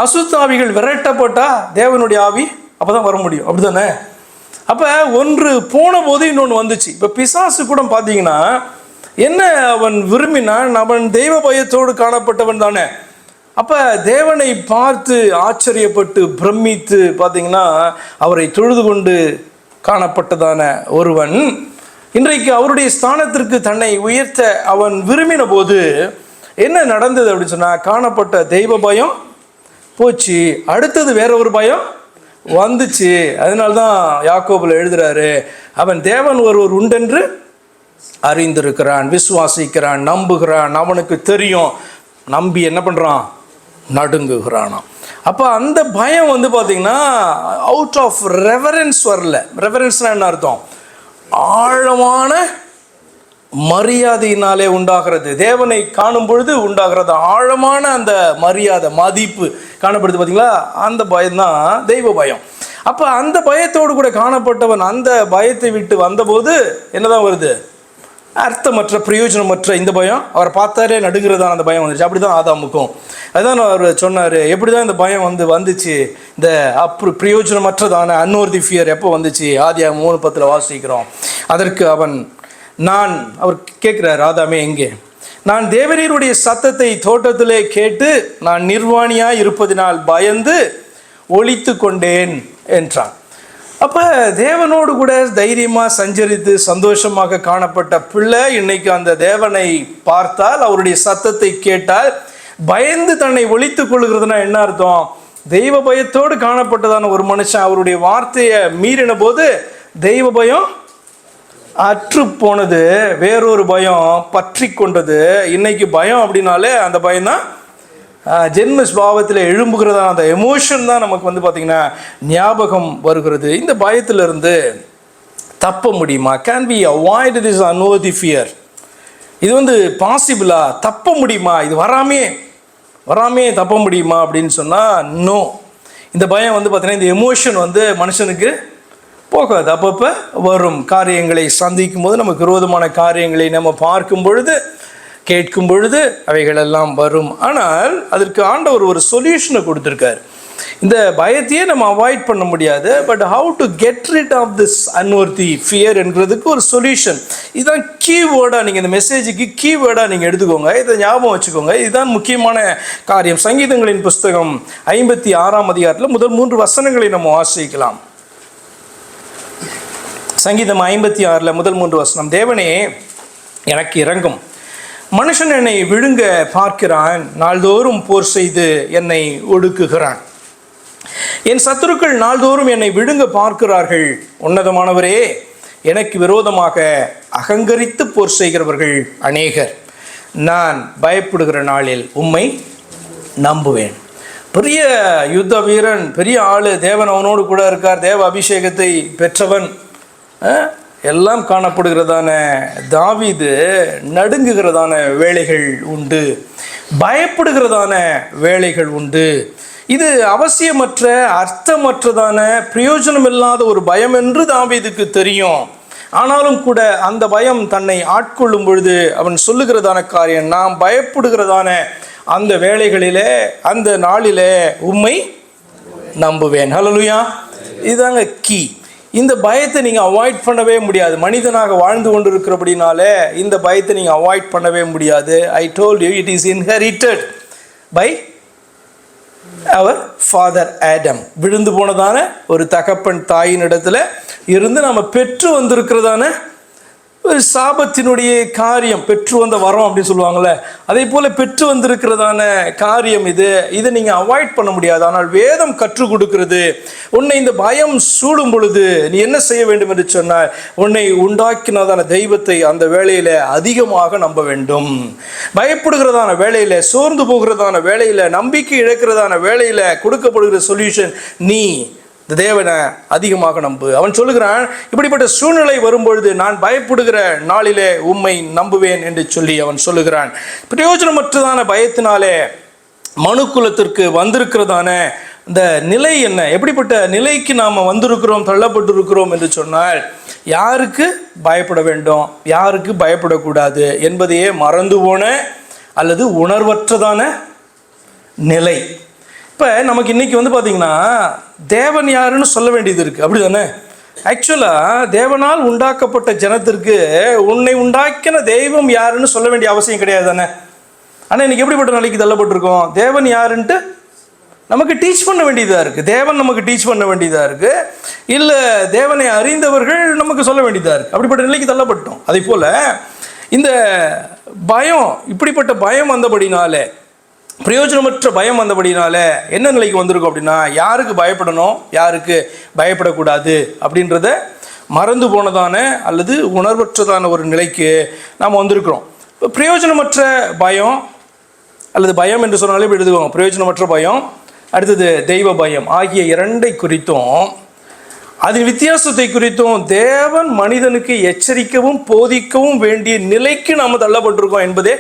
அசுத்த ஆவிகள் விரட்டப்பட்டால் தேவனுடைய ஆவி அப்போ தான் வர முடியும். அப்படி தானே? அப்போ ஒன்று போன போது இன்னொன்று வந்துச்சு. இப்போ பிசாசு கூட பார்த்தீங்கன்னா என்ன அவன் விரும்பினான்? அவன் தெய்வ பயத்தோடு காணப்பட்டவன் தானே. அப்போ தேவனை பார்த்து ஆச்சரியப்பட்டு பிரமித்து பார்த்தீங்கன்னா அவரை தொழுது கொண்டு காணப்பட்டதான ஒருவன் இன்றைக்கு அவருடைய ஸ்தானத்திற்கு தன்னை உயர்த்த அவன் விரும்பின போது என்ன நடந்தது அப்படின்னு சொன்னால், காணப்பட்ட தெய்வ பயம் போச்சு, அடுத்தது வேற ஒரு பயம் வந்துச்சு. அதனால்தான் யாக்கோபுல எழுதுறாரு, அவன் தேவன் ஒருவர் உண்டென்று அறிந்திருக்கிறான், விசுவாசிக்கிறான், நம்புகிறான், அவனுக்கு தெரியும், நம்பி என்ன பண்ணுறான்? நடுங்குகிறானாம். அப்போ அந்த பயம் பார்த்தீங்கன்னா அவுட் ஆஃப் ரெவரன்ஸ் வரல. ரெவரன்ஸ்னால் என்ன அர்த்தம்? ஆழமான மரியாதையினாலே உண்டாகிறது. தேவனை காணும் பொழுது உண்டாகிறது ஆழமான அந்த மரியாதை, மதிப்பு காணப்படுது பார்த்தீங்களா? அந்த பயம்தான் தெய்வ பயம். அப்போ அந்த பயத்தோடு கூட காணப்பட்டவன் அந்த பயத்தை விட்டு வந்தபோது என்னதான் வருது? அர்த்தமற்ற பிரயோஜனமற்ற இந்த பயம். அவரை பார்த்தாரே நடுங்கிறதான அந்த பயம் வந்துச்சு. அப்படி தான் ஆதாமுக்கும். அதுதான் அவர் சொன்னார், எப்படி தான் இந்த பயம் வந்துச்சு? இந்த பிரயோஜனமற்றதான அன்வொர்த்தி ஃபியர் எப்போ வந்துச்சு? ஆதியாகமம் 3:10 வாசிக்கிறோம். அதற்கு அவர் கேட்குறார், ஆதாமே எங்கே? நான் தேவரீருடைய சத்தத்தை தோட்டத்திலே கேட்டு நான் நிர்வாணியாய் இருப்பதினால் பயந்து ஒளித்து கொண்டேன் என்றான். அப்போ தேவனோடு கூட தைரியமாக சஞ்சரித்து சந்தோஷமாக காணப்பட்ட பிள்ளை இன்னைக்கு அந்த தேவனை பார்த்தால், அவருடைய சத்தத்தை கேட்டால் பயந்து தன்னை ஒளித்து கொள்ளுகிறதுனா என்ன அர்த்தம்? தெய்வ பயத்தோடு காணப்பட்டதான ஒரு மனுஷன் அவருடைய வார்த்தையை மீறின போது தெய்வ பயம் அற்று போனது, வேறொரு பயம் பற்றி கொண்டது. இன்னைக்கு பயம் அப்படின்னாலே அந்த பயம்தான் ஜென்ம ஸ்பாவத்தில் எழும்புகிறதான அந்த எமோஷன் தான் நமக்கு பார்த்திங்கன்னா ஞாபகம் வருகிறது. இந்த பயத்திலிருந்து தப்ப முடியுமா? Can we avoid this unworthy fear? இது பாசிபிளா? தப்ப முடியுமா? இது வராமே தப்ப முடியுமா அப்படின்னு சொன்னால் நோ. இந்த பயம் பார்த்திங்கன்னா இந்த எமோஷன் மனுஷனுக்கு போகாது. அப்பப்போ வரும் காரியங்களை சந்திக்கும் போது, நமக்கு விரோதமான காரியங்களை நம்ம பார்க்கும் பொழுது கேட்கும் பொழுது அவைகளெல்லாம் வரும். ஆனால் அதற்கு ஆண்டவர் ஒரு சொல்யூஷனை கொடுத்துருக்கார். இந்த பயத்தையே நம்ம அவாய்ட் பண்ண முடியாது. But how to get rid of this unworthy fear என்கிறதுக்கு ஒரு சொல்யூஷன். இதுதான் கீவேர்டாக நீங்கள் இந்த மெசேஜுக்கு கீவேர்டாக நீங்கள் எடுத்துக்கோங்க. இதை ஞாபகம் வச்சுக்கோங்க. இதுதான் முக்கியமான காரியம். சங்கீதங்களின் புஸ்தகம் 56ஆம் அதிகாரத்தில் முதல் 3 வசனங்களை நம்ம வாசிக்கலாம். சங்கீதம் 56 முதல் 3 வசனம். தேவனே எனக்கு இரங்கும், மனுஷன் என்னை விழுங்க பார்க்கிறான், நாள்தோறும் போர் செய்து என்னை ஒடுக்குகிறான். என் சத்துருக்கள் நாள்தோறும் என்னை விழுங்க பார்க்கிறார்கள். உன்னதமானவரே, எனக்கு விரோதமாக அகங்கரித்து போர் செய்கிறவர்கள் அநேகர். நான் பயப்படுகிற நாளில் உம்மை நம்புவேன். பெரிய யுத்த வீரன், பெரிய ஆளு, தேவன் அவனோடு கூட இருக்கார், தேவ அபிஷேகத்தை பெற்றவன், எல்லாம் காணப்படுகிறதான தாவீது நடுங்குகிறதான வேளைகள் உண்டு, பயப்படுகிறதான வேளைகள் உண்டு. இது அவசியமற்ற, அர்த்தமற்றதான, பிரயோஜனம் இல்லாத ஒரு பயம் என்று தாவீதுக்கு தெரியும். ஆனாலும் கூட அந்த பயம் தன்னை ஆட்கொள்ளும் பொழுது அவன் சொல்லுகிறதான காரியம், நாம் பயப்படுகிறதான அந்த வேளைகளிலே, அந்த நாளிலே உம்மை நம்புவேன். ஹல்லேலூயா. இதுதாங்க கீ. இந்த பயத்தை நீங்கள் அவாய்ட் பண்ணவே முடியாது. மனிதனாக வாழ்ந்து கொண்டு இருக்கிறபடினாலே இந்த பயத்தை நீங்கள் அவாய்ட் பண்ணவே முடியாது. I told you, it is inherited by our father Adam. விழுந்து போனதான ஒரு தகப்பன் தாயின் இடத்துல இருந்து நம்ம பெற்று வந்திருக்கிறதான ஒரு சாபத்தினுடைய காரியம், பெற்று வந்த வரோம் அப்படின்னு சொல்லுவாங்கள்ல, அதே போல் பெற்று வந்திருக்கிறதான காரியம் இது. இதை நீங்கள் அவாய்ட் பண்ண முடியாது. ஆனால் வேதம் கற்றுக் கொடுக்கிறது, உன்னை இந்த பயம் சூடும் பொழுது நீ என்ன செய்ய வேண்டும் என்று சொன்னால், உன்னை உண்டாக்கினதான தெய்வத்தை அந்த வேளையில் அதிகமாக நம்ப வேண்டும். பயப்படுகிறதான வேளையில், சோர்ந்து போகிறதான வேளையில், நம்பிக்கை இழக்கிறதான வேளையில் கொடுக்கப்படுகிற சொல்யூஷன், நீ இந்த தேவனை அதிகமாக நம்பு. அவன் சொல்லுகிறான், இப்படிப்பட்ட சூழ்நிலை வரும்பொழுது நான் பயப்படுகிற நாளிலே உம்மை நம்புவேன் என்று சொல்லி அவன் சொல்லுகிறான். பிரயோஜனமற்றதான பயத்தினாலே மனுக்குலத்திற்கு வந்திருக்கிறதான இந்த நிலை என்ன, எப்படிப்பட்ட நிலைக்கு நாம் வந்திருக்கிறோம், தள்ளப்பட்டிருக்கிறோம் என்று சொன்னால், யாருக்கு பயப்பட வேண்டும், யாருக்கு பயப்படக்கூடாது என்பதையே மறந்து போன அல்லது உணர்வற்றதான நிலை. இப்போ நமக்கு இன்றைக்கி வந்து பார்த்திங்கன்னா தேவன் யாருன்னு சொல்ல வேண்டியது இருக்குது, அப்படி தானே? ஆக்சுவலாக தேவனால் உண்டாக்கப்பட்ட ஜனத்திற்கு உன்னை உண்டாக்கின தெய்வம் யாருன்னு சொல்ல வேண்டிய அவசியம் கிடையாது தானே? ஆனால் இன்றைக்கி எப்படிப்பட்ட நிலைக்கு தள்ளப்பட்டிருக்கோம்? தேவன் யாருன்ட்டு நமக்கு டீச் பண்ண வேண்டியதாக இருக்குது. தேவன் நமக்கு டீச் பண்ண வேண்டியதாக இருக்குது. இல்லை தேவனை அறிந்தவர்கள் நமக்கு சொல்ல வேண்டியதாக இருக்குது. அப்படிப்பட்ட நிலைக்கு தள்ளப்பட்டோம். அதே போல் இந்த பயம், இப்படிப்பட்ட பயம் வந்தபடினாலே, பிரயோஜனமற்ற பயம் வந்தபடினால என்ன நிலைக்கு வந்திருக்கும் அப்படின்னா, யாருக்கு பயப்படணும், யாருக்கு பயப்படக்கூடாது அப்படின்றத மறந்து போனதான அல்லது உணர்வற்றதான ஒரு நிலைக்கு நாம் வந்திருக்கிறோம். இப்போ பிரயோஜனமற்ற பயம் அல்லது பயம் என்று சொன்னாலே இப்படி எடுத்துக்கோங்க. பிரயோஜனமற்ற பயம், அடுத்தது தெய்வ பயம் ஆகிய இரண்டை குறித்தும் அதன் வித்தியாசத்தை குறித்தும் தேவன் மனிதனுக்கு எச்சரிக்கவும் போதிக்கவும் வேண்டிய நிலைக்கு நாம் தள்ளப்பட்டிருக்கோம் என்பதே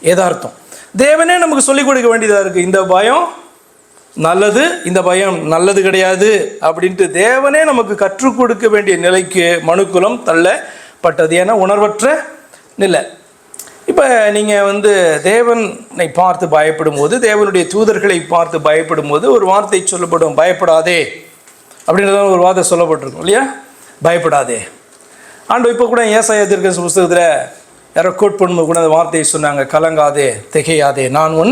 யதார்த்தம். தேவனே நமக்கு சொல்லிக் கொடுக்க வேண்டியதாக இருக்குது. இந்த பயம் நல்லது, இந்த பயம் நல்லது கிடையாது அப்படின்ட்டு தேவனே நமக்கு கற்றுக் கொடுக்க வேண்டிய நிலைக்கு மனுக்குலம் தள்ளப்பட்டது. ஏன்னா உணர்வற்ற நிலை. இப்போ நீங்கள் வந்து தேவனை பார்த்து பயப்படும் போது, தேவனுடைய தூதர்களை பார்த்து பயப்படும் போது ஒரு வார்த்தை சொல்லப்படும், பயப்படாதே அப்படின்றத ஒரு வார்த்தை சொல்லப்பட்டிருக்கும் இல்லையா? பயப்படாதே. ஆண்டு இப்போ கூட ஏசாயா தீர்க்கதரிசி புஸ்தகத்தில் யாரோ கோட் பண்ணும்போது கூட அந்த வார்த்தையை சொன்னாங்க, கலங்காதே, திகையாதே, நான் உன்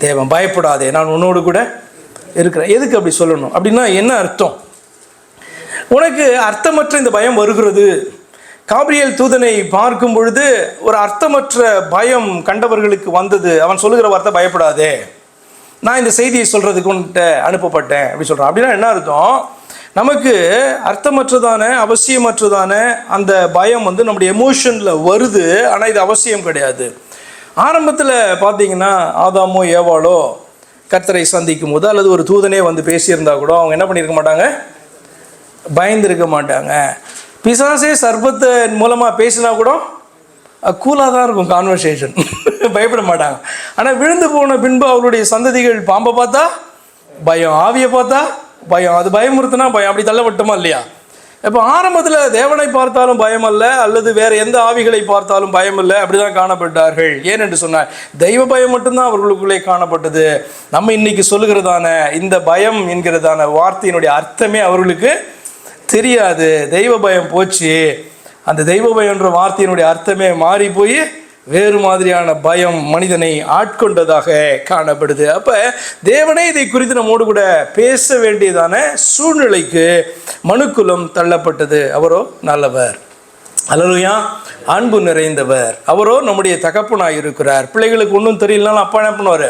தேவன், பயப்படாதே, நான் உன்னோடு கூட இருக்கிறேன். எதுக்கு அப்படி சொல்லணும் அப்படின்னா என்ன அர்த்தம்? உனக்கு அர்த்தமற்ற இந்த பயம் வருகிறது. காபிரியேல் தூதனை பார்க்கும் பொழுது ஒரு அர்த்தமற்ற பயம் கண்டவர்களுக்கு வந்தது. அவன் சொல்லுகிற வார்த்தை பயப்படாதே, நான் இந்த செய்தியை சொல்கிறதுக்கு உன்கிட்ட அனுப்பப்பட்டேன் அப்படி சொல்கிறான். அப்படின்னா என்ன அர்த்தம்? நமக்கு அர்த்தமற்றதான, அவசியமற்றதான அந்த பயம் வந்து நம்முடைய எமோஷனில் வருது. ஆனால் இது அவசியம் கிடையாது. ஆரம்பத்தில் பார்த்தீங்கன்னா ஆதாமோ ஏவாளோ கர்த்தரை சந்திக்கும் போது அல்லது ஒரு தூதனே வந்து பேசியிருந்தா கூட அவங்க என்ன பண்ணியிருக்க மாட்டாங்க, பயந்துருக்க மாட்டாங்க. பிசாசே சர்பத்தின் மூலமாக பேசினா கூட கூலாக தான் இருக்கும் கான்வர்சேஷன், பயப்பட மாட்டாங்க. ஆனால் விழுந்து போன பின்பு அவருடைய சந்ததிகள் பாம்பை பார்த்தா பயம், ஆவியை பார்த்தா பயம், அது பயமுறுத்தினா பயம். அப்படி தள்ளப்பட்டோமா இல்லையா? இப்போ ஆரம்பத்தில் தேவனை பார்த்தாலும் பயம் அல்ல, அல்லது வேற எந்த ஆவிகளை பார்த்தாலும் பயம் இல்லை, அப்படிதான் காணப்பட்டார்கள். ஏனென்று சொன்னால் தெய்வ பயம் மட்டும்தான் அவர்களுக்குள்ளே காணப்பட்டது. நம்ம இன்னைக்கு சொல்லுகிறதான இந்த பயம் என்கிறதான வார்த்தையினுடைய அர்த்தமே அவர்களுக்கு தெரியாது. தெய்வ பயம் போச்சு, அந்த தெய்வ பயம்ன்ற வார்த்தையினுடைய அர்த்தமே மாறி போய் வேறு மாதிரியான பயம் மனிதனை ஆட்கொண்டதாக காணப்படுது. அப்போ தேவனே இதை குறித்து நம்மோடு கூட பேச வேண்டியதான சூழ்நிலைக்கு மனுக்குலம் தள்ளப்பட்டது. அவரோ நல்லவர், அல்லேலூயா, அன்பு நிறைந்தவர். அவரோ நம்முடைய தகப்பனாய் இருக்கிறார். பிள்ளைகளுக்கு ஒன்றும் தெரியலனாலும் அப்பா என்ன பண்ணுவார்?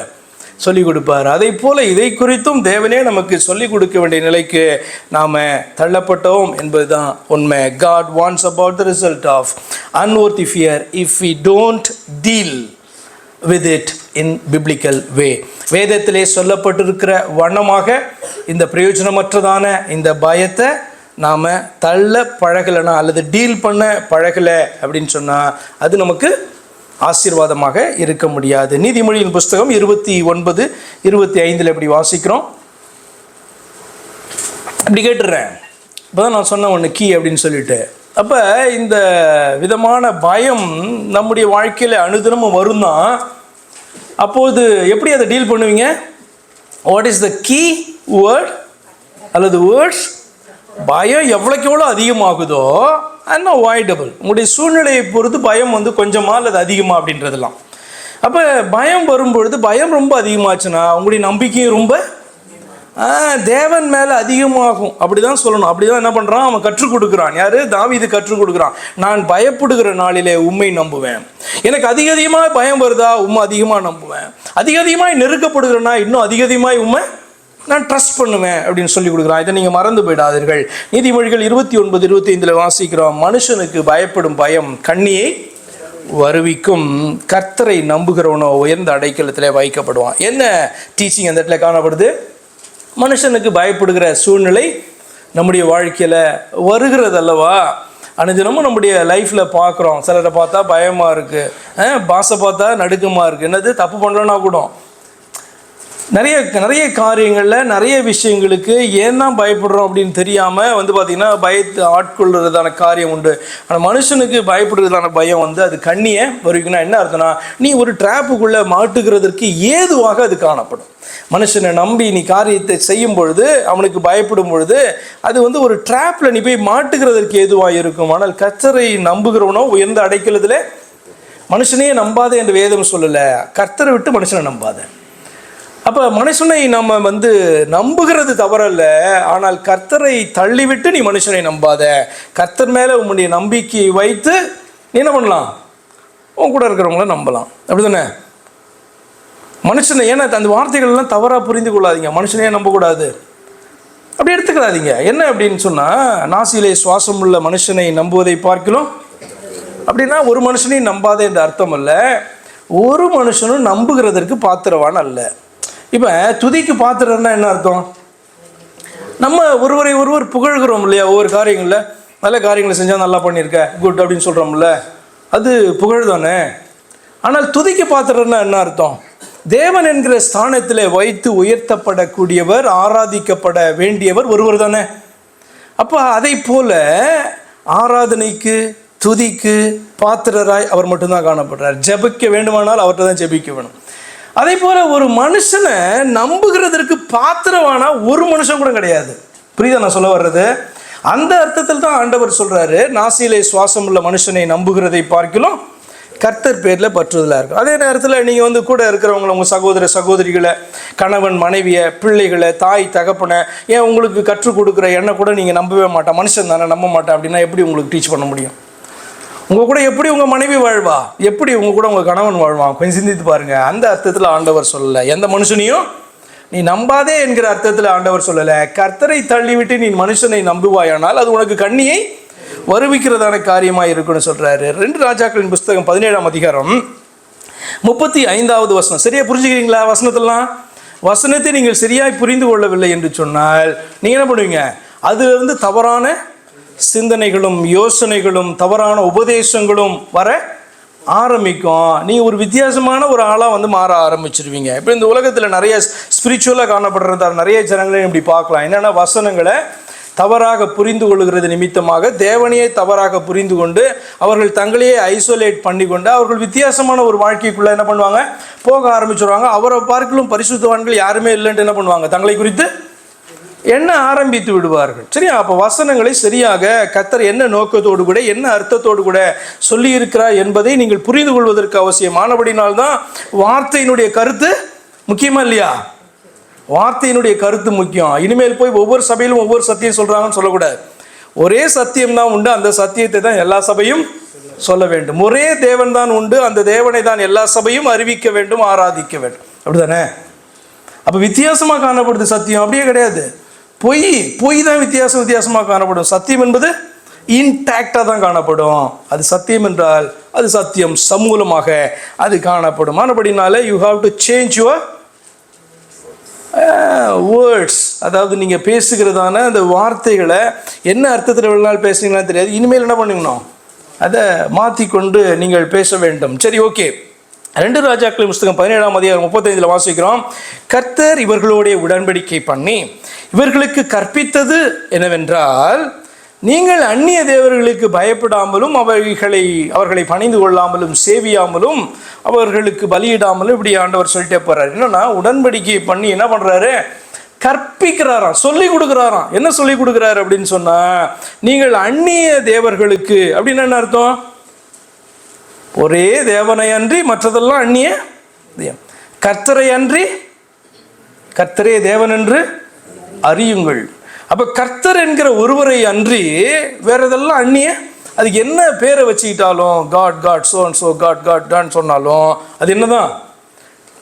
சொல்லிக் கொடுப்பார். அதை போல இதை குறித்தும் தேவனே நமக்கு சொல்லிக் கொடுக்க வேண்டிய நிலைக்கு நாம் தள்ளப்பட்டோம் என்பதுதான் உண்மை. God wants about the result of unworthy fear if we don't deal with it in biblical way. வேதத்திலே சொல்லப்பட்டிருக்கிற வண்ணமாக இந்த பிரயோஜனமற்றதான இந்த பயத்தை நாம் தள்ள பழகலைனா அல்லது டீல் பண்ண பழகலை அப்படின்னு சொன்னால் அது நமக்கு ஆசீர்வாதமாக இருக்க முடியாது. நீதிமொழியின் புஸ்தகம் 29:25 எப்படி வாசிக்கிறோம்? அப்படி கேட்டுறேன், இப்போதான் நான் சொன்ன ஒன்று கீ அப்படின்னு சொல்லிட்டு. அப்போ இந்த விதமான பயம் நம்முடைய வாழ்க்கையில் அனுதினமும் வரும் தான். அப்போது எப்படி அதை டீல் பண்ணுவீங்க? What is the key word அல்லது வேர்ட்ஸ்? பயம் எவ்வளோக்கு எவ்வளோ அதிகமாகுதோ அன்அவாய்டபிள். உங்களுடைய சூழ்நிலையை பொறுத்து பயம் கொஞ்சமா அல்லது அதிகமாக அப்படின்றதெல்லாம். அப்போ பயம் வரும்பொழுது பயம் ரொம்ப அதிகமாச்சுன்னா உங்களுடைய நம்பிக்கையும் ரொம்ப தேவன் மேலே அதிகமாகும். அப்படி தான் சொல்லணும். அப்படி தான் என்ன பண்ணுறான் அவன் கற்றுக் கொடுக்குறான். யார்? தாவீது கற்றுக் கொடுக்குறான். நான் பயப்படுகிற நாளிலே உம்மை நம்புவேன். எனக்கு அதிகமாக பயம் வருதா உம்மை அதிகமாக நம்புவேன். அதிகமாக நெருக்கப்படுகிறேன்னா இன்னும் அதிகமாக உம்மை நான் ட்ரஸ்ட் பண்ணுவேன் அப்படின்னு சொல்லி கொடுக்குறான். இதை நீங்கள் மறந்து போயிடாதீர்கள். நீதிமொழிகள் 29:25 வாசிக்கிறோம், மனுஷனுக்கு பயப்படும் பயம் கண்ணியை வருவிக்கும், கர்த்தரை நம்புகிறவனோ உயர்ந்த அடைக்கலத்தில் வைக்கப்படுவான். என்ன டீச்சிங் அந்த இடத்துல காணப்படுது? மனுஷனுக்கு பயப்படுகிற சூழ்நிலை நம்முடைய வாழ்க்கையில் வருகிறது அல்லவா? அனுதினமும் நம்முடைய லைஃப்பில் பார்க்குறோம். சிலரை பார்த்தா பயமாக இருக்குது, பாசை பார்த்தா நடுக்கமாக இருக்குது. என்னது தப்பு பண்ணலன்னா கூட நிறைய காரியங்களில் நிறைய விஷயங்களுக்கு ஏன் தான் பயப்படுறோம் அப்படின்னு தெரியாமல் பார்த்திங்கன்னா பயத்தை ஆட்கொள்கிறதான காரியம் உண்டு. ஆனால் மனுஷனுக்கு பயப்படுறதான பயம் அது கண்ணியை வரைக்கும்னா என்ன அர்த்தம்னா, நீ ஒரு ட்ராப்புக்குள்ளே மாட்டுகிறதற்கு ஏதுவாக அது காணப்படும். மனுஷனை நம்பி நீ காரியத்தை செய்யும் பொழுது அவனுக்கு பயப்படும் பொழுது அது ஒரு ட்ராப்பில் நீ போய் மாட்டுகிறதற்கு ஏதுவாக இருக்கும். ஆனால் கர்த்தரை நம்புகிறவனோ உயர்ந்த அடைக்கலத்தில். மனுஷனையே நம்பாத என்று வேதம் சொல்லலை, கர்த்தரை விட்டு மனுஷனை நம்பாத. அப்போ மனுஷனை நம்ம நம்புகிறது தவறல்ல, ஆனால் கர்த்தரை தள்ளிவிட்டு நீ மனுஷனை நம்பாத. கர்த்தர் மேலே உன்னுடைய நம்பிக்கையை வைத்து நீ என்ன பண்ணலாம்? உன் கூட இருக்கிறவங்கள நம்பலாம். அப்படி தானே? மனுஷனை ஏன்னா அந்த வார்த்தைகள்லாம் தவறாக புரிந்து கொள்ளாதீங்க. மனுஷனையே நம்பக்கூடாது அப்படி எடுத்துக்கிறாதீங்க. என்ன அப்படின்னு சொன்னால், நாசியிலே சுவாசம் உள்ள மனுஷனை நம்புவதை பார்க்கலாம் அப்படின்னா ஒரு மனுஷனையும் நம்பாத என்ற அர்த்தம் அல்ல. ஒரு மனுஷனும் நம்புகிறதற்கு பாத்திரவான் அல்ல. இப்போ துதிக்கு பாத்திரம்னா என்ன அர்த்தம்? நம்ம ஒருவரை ஒருவர் புகழ்கிறோம் இல்லையா? ஒவ்வொரு காரியங்களில் நல்ல காரியங்களை செஞ்சால் நல்லா பண்ணியிருக்க குட் அப்படின்னு சொல்கிறோம்ல, அது புகழ் தானே. ஆனால் துதிக்கு பாத்திரம்னா என்ன அர்த்தம்? தேவன் என்கிற ஸ்தானத்தில் வைத்து உயர்த்தப்படக்கூடியவர், ஆராதிக்கப்பட வேண்டியவர் ஒருவர் தானே. அப்போ அதை போல ஆராதனைக்கு துதிக்கு பாத்திரராய் அவர் மட்டும்தான் காணப்படுறார். ஜெபிக்க வேண்டுமானால் அவர்கிட்ட தான் ஜெபிக்க வேணும். அதே போல ஒரு மனுஷனை நம்புகிறதற்கு பாத்திரவானா ஒரு மனுஷன் கூட கிடையாது. புரியுதா நான் சொல்ல வர்றது? அந்த அர்த்தத்தில் தான் ஆண்டவர் சொல்றாரு, நாசியிலே சுவாசம் உள்ள மனுஷனை நம்புகிறதை பார்க்கலாம் கர்த்தர் பேரில் பற்றுதலாக இருக்கும். அதே நேரத்தில் நீங்கள் கூட இருக்கிறவங்கள, உங்கள் சகோதர சகோதரிகளை, கணவன் மனைவியை, பிள்ளைகளை, தாய் தகப்பனை, ஏன் உங்களுக்கு கற்றுக் கொடுக்குற எண்ணெய் கூட நீங்கள் நம்பவே மாட்டேன், மனுஷன் தானே நம்ப மாட்டேன் அப்படின்னா எப்படி உங்களுக்கு டீச் பண்ண முடியும்? உங்கள் கூட எப்படி உங்கள் மனைவி வாழ்வா? எப்படி உங்கள் கூட உங்கள் கணவன் வாழ்வான்? கொஞ்சம் சிந்தித்து பாருங்கள். அந்த அர்த்தத்தில் ஆண்டவர் சொல்லலை. எந்த மனுஷனையும் நீ நம்பாதே என்கிற அர்த்தத்தில் ஆண்டவர் சொல்லலை. கர்த்தரை தள்ளிவிட்டு நீ மனுஷனை நம்புவாயானால் அது உனக்கு கண்ணியை வருவிக்கிறதான காரியமாக இருக்குன்னு சொல்கிறாரு. 2 ராஜாக்களின் புஸ்தகம் 17ஆம் அதிகாரம் 35வது வசனம். சரியாக புரிஞ்சுக்கிறீங்களா? வசனத்தை நீங்கள் சரியாய் புரிந்து கொள்ளவில்லை என்று சொன்னால் நீங்கள் என்ன பண்ணுவீங்க? அதிலிருந்து தவறான சிந்தனைகளும் யோசனைகளும் தவறான உபதேசங்களும் வர ஆரம்பிக்கும். நீங்கள் ஒரு வித்தியாசமான ஒரு ஆளாக மாற ஆரம்பிச்சிருவீங்க. இப்போ இந்த உலகத்தில் நிறைய ஸ்பிரிச்சுவலாக காணப்படுறதா நிறைய ஜனங்களையும் இப்படி பார்க்கலாம். என்னென்னா வசனங்களை தவறாக புரிந்து கொள்கிறது நிமித்தமாக தேவனையே தவறாக புரிந்து கொண்டு அவர்கள் தங்களையே ஐசோலேட் பண்ணி கொண்டு அவர்கள் வித்தியாசமான ஒரு வாழ்க்கைக்குள்ளே என்ன பண்ணுவாங்க, போக ஆரம்பிச்சுருவாங்க. அவரை பார்க்கலும் பரிசுத்தவான்கள் யாருமே இல்லைன்ட்டு என்ன பண்ணுவாங்க, தங்களை குறித்து என்ன ஆரம்பித்து விடுவார்கள். சரியா? அப்போ வசனங்களை சரியாக கர்த்தர் என்ன நோக்கத்தோடு கூட என்ன அர்த்தத்தோடு கூட சொல்லி இருக்கிறார் என்பதை நீங்கள் புரிந்து கொள்வதற்கு அவசியமானபடினால்தான் வார்த்தையினுடைய கருத்து முக்கியமா இல்லையா? வார்த்தையினுடைய கருத்து முக்கியம். இனிமேல் போய் ஒவ்வொரு சபையிலும் ஒவ்வொரு சத்தியம் சொல்றாங்கன்னு சொல்லக்கூடாது. ஒரே சத்தியம் தான் உண்டு, அந்த சத்தியத்தை தான் எல்லா சபையும் சொல்ல வேண்டும். ஒரே தேவன் தான் உண்டு, அந்த தேவனை தான் எல்லா சபையும் அறிவிக்க வேண்டும், ஆராதிக்க வேண்டும். அப்படிதானே? அப்போ வித்தியாசமாக காணப்படுது சத்தியம், அப்படியே கிடையாது. பொய் தான் வித்தியாசமாக காணப்படும். சத்தியம் என்பது இன்டாக்டாக தான் காணப்படும். அது சத்தியம் என்றால் அது சத்தியம் சமூலமாக அது காணப்படும். ஆனபடினால you have to change your words. அதாவது நீங்கள் பேசுகிறதான அந்த வார்த்தைகளை என்ன அர்த்தத்தில் எவ்வளோ நாள் பேசுனீங்களா தெரியாது. இனிமேல் என்ன பண்ணிக்கணும், அதை மாற்றிக்கொண்டு நீங்கள் பேச வேண்டும். சரி, ஓகே. 2 ராஜாக்கள் புஸ்தகம் 17ஆம் அதிகாரம் 35 வாசிக்கிறோம். கர்த்தர் இவர்களோடைய உடன்படிக்கை பண்ணி இவர்களுக்கு கற்பித்தது என்னவென்றால், நீங்கள் அந்நிய தேவர்களுக்கு பயப்படாமலும் அவர்களை பணிந்து கொள்ளாமலும் சேவியாமலும் அவர்களுக்கு பலியிடாமலும் இப்படி ஆண்டவர் சொல்லிட்டே போறாரு. என்னன்னா, உடன்படிக்கை பண்ணி என்ன பண்றாரு, கற்பிக்கிறாராம், சொல்லி கொடுக்குறாராம். என்ன சொல்லி கொடுக்குறாரு அப்படின்னு சொன்னா, நீங்கள் அந்நிய தேவர்களுக்கு அப்படின்னு என்ன அர்த்தம், ஒரே தேவனை அன்றி மற்றதெல்லாம் அந்நிய தேவன், கர்த்தரை அன்றி கர்த்தரே தேவன் என்று அறியுங்கள். அப்ப கர்த்தர் என்கிற ஒருவரை அன்றி வேற இதெல்லாம் அந்நிய. அதுக்கு என்ன பேரை வச்சுக்கிட்டாலும் God so and so God சொன்னாலும் அது என்னதான்,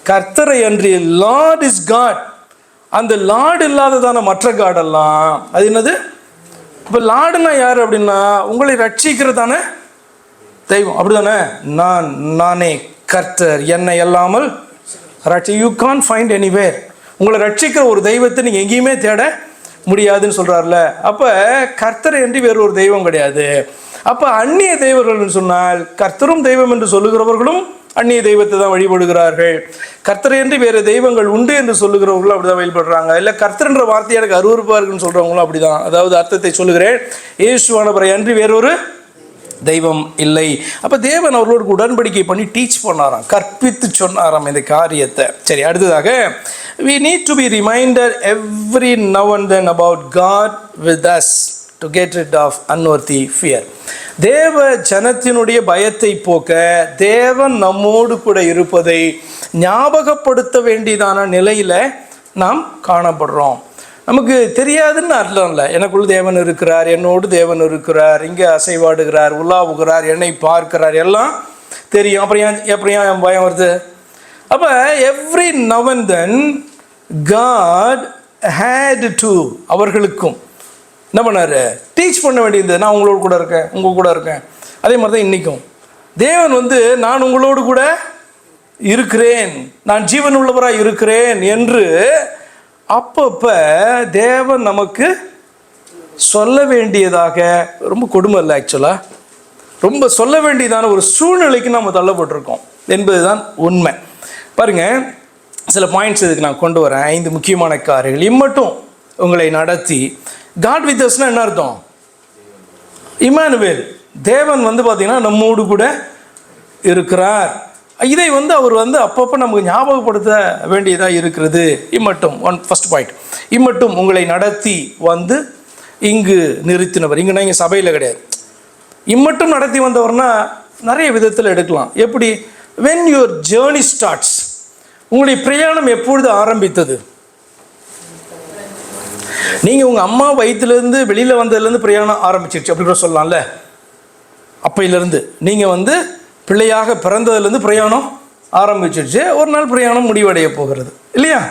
கர்த்தரை அன்றி லார்ட் இஸ் காட். அந்த லார்ட் இல்லாததான மற்ற காடெல்லாம் அது என்னது? இப்போ லார்டுனா யார் அப்படின்னா, உங்களை ரட்சிக்கிறதான தெய்வம். அப்படிதானே? நானே கர்த்தர், என்னை அல்லாமல் யூ கான்ட் ஃபைண்ட் எனிவேர். உங்களை ரட்சிக்கிற ஒரு தெய்வத்தை நீங்கள் எங்கேயுமே தேட முடியாதுன்னு சொல்கிறார்ல. அப்போ கர்த்தரை என்று வேறு ஒரு தெய்வம் கிடையாது. அப்போ அந்நிய தெய்வங்கள்னு சொன்னால் கர்த்தரும் தெய்வம் என்று சொல்லுகிறவர்களும் அந்நிய தெய்வத்தை தான் வழிபடுகிறார்கள். கர்த்தரை என்று வேறு தெய்வங்கள் உண்டு என்று சொல்லுகிறவர்களும் அப்படி தான் வழிபடுறாங்க. இல்லை கர்த்தர்ன்ற வார்த்தை எனக்கு அருவருப்பாக இருக்குன்னு சொல்கிறவங்களும் அப்படி தான். அதாவது அர்த்தத்தை சொல்லுகிறேன், இயேசுவானவரை அன்றி வேறொரு தெய்வம் இல்லை. அப்போ தேவன் அவர்களோடு உடன்படிக்கை பண்ணி டீச் பண்ணாராம், கற்பித்து சொன்னாராம் இந்த காரியத்தை. சரி, அடுத்ததாக we need to be reminded every now and then about God with us to get rid of unworthy fear. தேவ ஜனத்தினுடைய பயத்தை போக்க தேவன் நம்மோடு கூட இருப்பதை ஞாபகப்படுத்த வேண்டியதான நிலையில நாம் காணப்படுறோம். நமக்கு தெரியாதுன்னு அர்த்தம் இல்லை. எனக்குள்ள தேவன் இருக்கிறார், என்னோடு தேவன் இருக்கிறார், இங்கே அசைவாடுகிறார், உலாவுகிறார், என்னை பார்க்கிறார், எல்லாம் தெரியும். அப்புறம் ஏன் பயம் வருது? அப்போ every now and then God had to அவர்களுக்கும் என்ன பண்ணாரு, டீச் பண்ண வேண்டியது. நான் உங்களோடு கூட இருக்கேன், உங்கள் கூட இருக்கேன். அதே மாதிரி தான் இன்றைக்கும் தேவன் நான் உங்களோடு கூட இருக்கிறேன், நான் ஜீவன் உள்ளவராக இருக்கிறேன் என்று அப்பப்போ தேவன் நமக்கு சொல்ல வேண்டியதாக, ரொம்ப கொடுமை இல்லை ஆக்சுவலாக, ரொம்ப சொல்ல வேண்டியதான ஒரு சூழ்நிலைக்கு நம்ம தள்ளப்பட்டிருக்கோம் என்பதுதான் உண்மை. பாருங்க, சில பாயிண்ட்ஸ் இதுக்கு நான் கொண்டு வரேன். 5 முக்கியமான காரியங்கள். இம்மட்டும் உங்களை நடத்தி, காட் வித் அஸ்னா என்ன அர்த்தம்? இம்மானுவேல், தேவன் பார்த்தீங்கன்னா நம்மோடு கூட இருக்கிறார். இதை அவர் அப்பப்போ நமக்கு ஞாபகப்படுத்த வேண்டியதாக இருக்கிறது. இம்மட்டும் ஃபர்ஸ்ட் பாயிண்ட், இம்மட்டும் உங்களை நடத்தி இங்கு நிறுத்தினவர். இங்குன்னா இங்கே சபையில் கிடையாது. இம்மட்டும் நடத்தி வந்தவர்னா நிறைய விதத்தில் எடுக்கலாம். எப்படி? when your journey starts, உங்களுடைய பிரயாணம் எப்பொழுது ஆரம்பித்தது? நீங்கள் உங்கள் அம்மா வயிற்றுலேருந்து வெளியில் வந்ததுலேருந்து பிரயாணம் ஆரம்பிச்சிருச்சு அப்படி கூட சொல்லலாம்ல. அப்பையிலேருந்து நீங்கள் பிள்ளையாக பிறந்ததுலேருந்து பிரயாணம் ஆரம்பிச்சிருச்சு. ஒரு நாள் பிரயாணம் முடிவடைய போகிறது இல்லையா?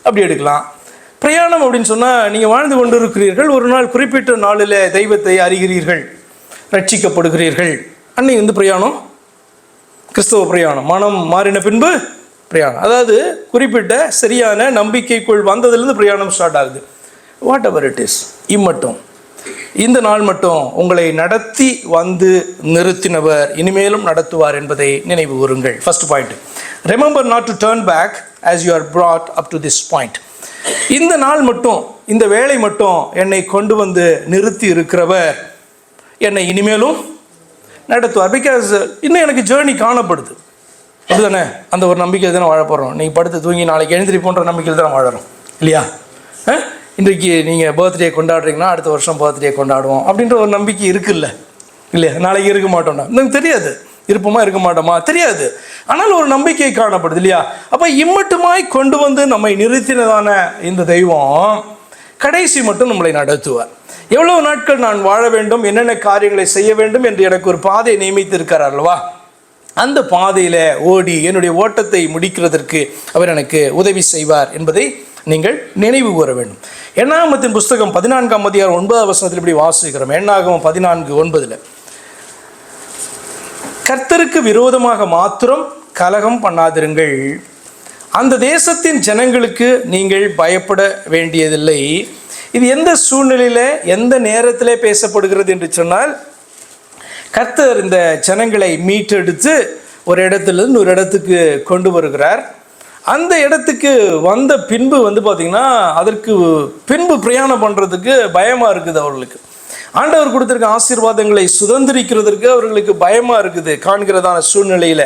அப்படி எடுக்கலாம். பிரயாணம் அப்படின்னு சொன்னால் நீங்கள் வாழ்ந்து கொண்டு இருக்கிறீர்கள். ஒரு நாள் குறிப்பிட்ட நாளில் தெய்வத்தை அறிகிறீர்கள், ரட்சிக்கப்படுகிறீர்கள். அன்னைக்கு பிரயாணம் கிறிஸ்தவ பிரயாணம். மனம் மாறின பின்பு பிரயாணம். அதாவது குறிப்பிட்ட சரியான நம்பிக்கைக்குள் வந்ததுலேருந்து பிரயாணம் ஸ்டார்ட் ஆகுது. வாட் எவர் இட் இஸ், இம்மட்டும் இந்த நாள் மட்டும் உங்களை நடத்தி நிறுத்தினவர் இனிமேலும் நடத்துவார் என்பதை நினைவு கூறுங்கள். First point, remember not to turn back as you are brought up to this point. இந்த நாள் மட்டும், இந்த வேலை மட்டும் என்னை கொண்டு வந்து நிறுத்தி இருக்கிறவர் என்னை இனிமேலும் நடத்துவார். பிகாஸ் இன்னும் எனக்கு ஜேர்னி காணப்படுது, அப்படிதானே? அந்த ஒரு நம்பிக்கையில் தானே வாழ போகிறோம். நீங்கள் படுத்து தூங்கி நாளைக்கு எழுந்திரிப்போன்ற நம்பிக்கையில் தான் வாழறோம் இல்லையா? இன்றைக்கு நீங்கள் பர்த்டே கொண்டாடுறீங்கன்னா அடுத்த வருஷம் பர்த்டே கொண்டாடுவோம் அப்படின்ற ஒரு நம்பிக்கை இருக்குல்ல, இல்லையா? நாளைக்கு இருக்க மாட்டோம்னா எனக்கு தெரியாது, இருப்போமா இருக்க மாட்டோமா தெரியாது, ஆனால் ஒரு நம்பிக்கை காணப்படுது இல்லையா? அப்போ இம்மட்டுமாய் கொண்டு வந்து நம்மை நிறுத்தினதான இந்த தெய்வம் கடைசி மட்டும் நம்மளை நடத்துவார். எவ்வளவு நாட்கள் நான் வாழ வேண்டும், என்னென்ன காரியங்களை செய்ய வேண்டும் என்று எனக்கு ஒரு பாதையை நியமித்து இருக்கார் அல்லவா? அந்த பாதையில் ஓடி என்னுடைய ஓட்டத்தை முடிக்கிறதற்கு அவர் எனக்கு உதவி செய்வார் என்பதை நீங்கள் நினைவு கூற வேண்டும். எண்ணாகமத்தின் புஸ்தகம் 14ஆம் அதிகாரம் 9ஆம் வசனத்தில் இப்படி வாசிக்கிறோம். எண்ணாகமம் 14:9, கர்த்தருக்கு விரோதமாக மாத்திரம் கலகம் பண்ணாதிருங்கள், அந்த தேசத்தின் ஜனங்களுக்கு நீங்கள் பயப்பட வேண்டியதில்லை. இது எந்த சூழ்நிலையில் எந்த நேரத்தில் பேசப்படுகிறது என்று சொன்னால், கர்த்தர் இந்த ஜனங்களை மீட்டெடுத்து ஒரு இடத்துலேருந்து ஒரு இடத்துக்கு கொண்டு வருகிறார். அந்த இடத்துக்கு வந்த பின்பு பார்த்திங்கன்னா அதற்கு பின்பு பிரயாணம் பண்ணுறதுக்கு பயமாக இருக்குது அவர்களுக்கு. ஆண்டவர் கொடுத்துருக்க ஆசீர்வாதங்களை சுதந்திரிக்கிறதுக்கு அவர்களுக்கு பயமாக இருக்குது காண்கிறதான சூழ்நிலையில்.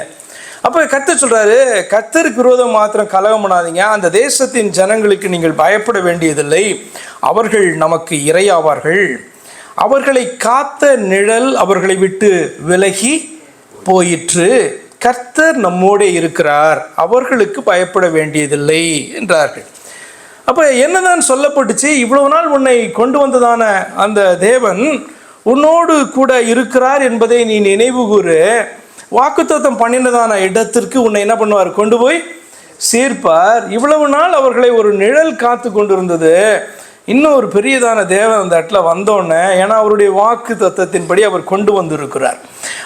அப்போ கர்த்தர் சொல்கிறாரு, கர்த்தருக்கு விரோதம் மாத்திரம் கலகம் பண்ணாதீங்க, அந்த தேசத்தின் ஜனங்களுக்கு நீங்கள் பயப்பட வேண்டியதில்லை, அவர்கள் நமக்கு இரையாவார்கள், அவர்களை காத்த நிழல் அவர்களை விட்டு விலகி போயிற்று, கர்த்தர் நம்மோடே இருக்கிறார், அவர்களுக்கு பயப்பட வேண்டியதில்லை என்றார்கள். அப்போ என்னதான் சொல்லப்பட்டுச்சு? இவ்வளவு நாள் உன்னை கொண்டு வந்ததான அந்த தேவன் உன்னோடு கூட இருக்கிறார் என்பதை நீ நினைவு கூறு. வாக்குத்தத்தம் பண்ணினதான இடத்திற்கு உன்னை என்ன பண்ணுவார்? கொண்டு போய் சேர்ப்பார். இவ்வளவு நாள் அவர்களை ஒரு நிழல் காத்து கொண்டு இருந்தது. இன்னும் ஒரு பெரியதான தேவன் அந்த இடத்துல வந்தோடனே, ஏன்னா அவருடைய வாக்கு தத்தத்தின்படி அவர் கொண்டு வந்திருக்கிறார்.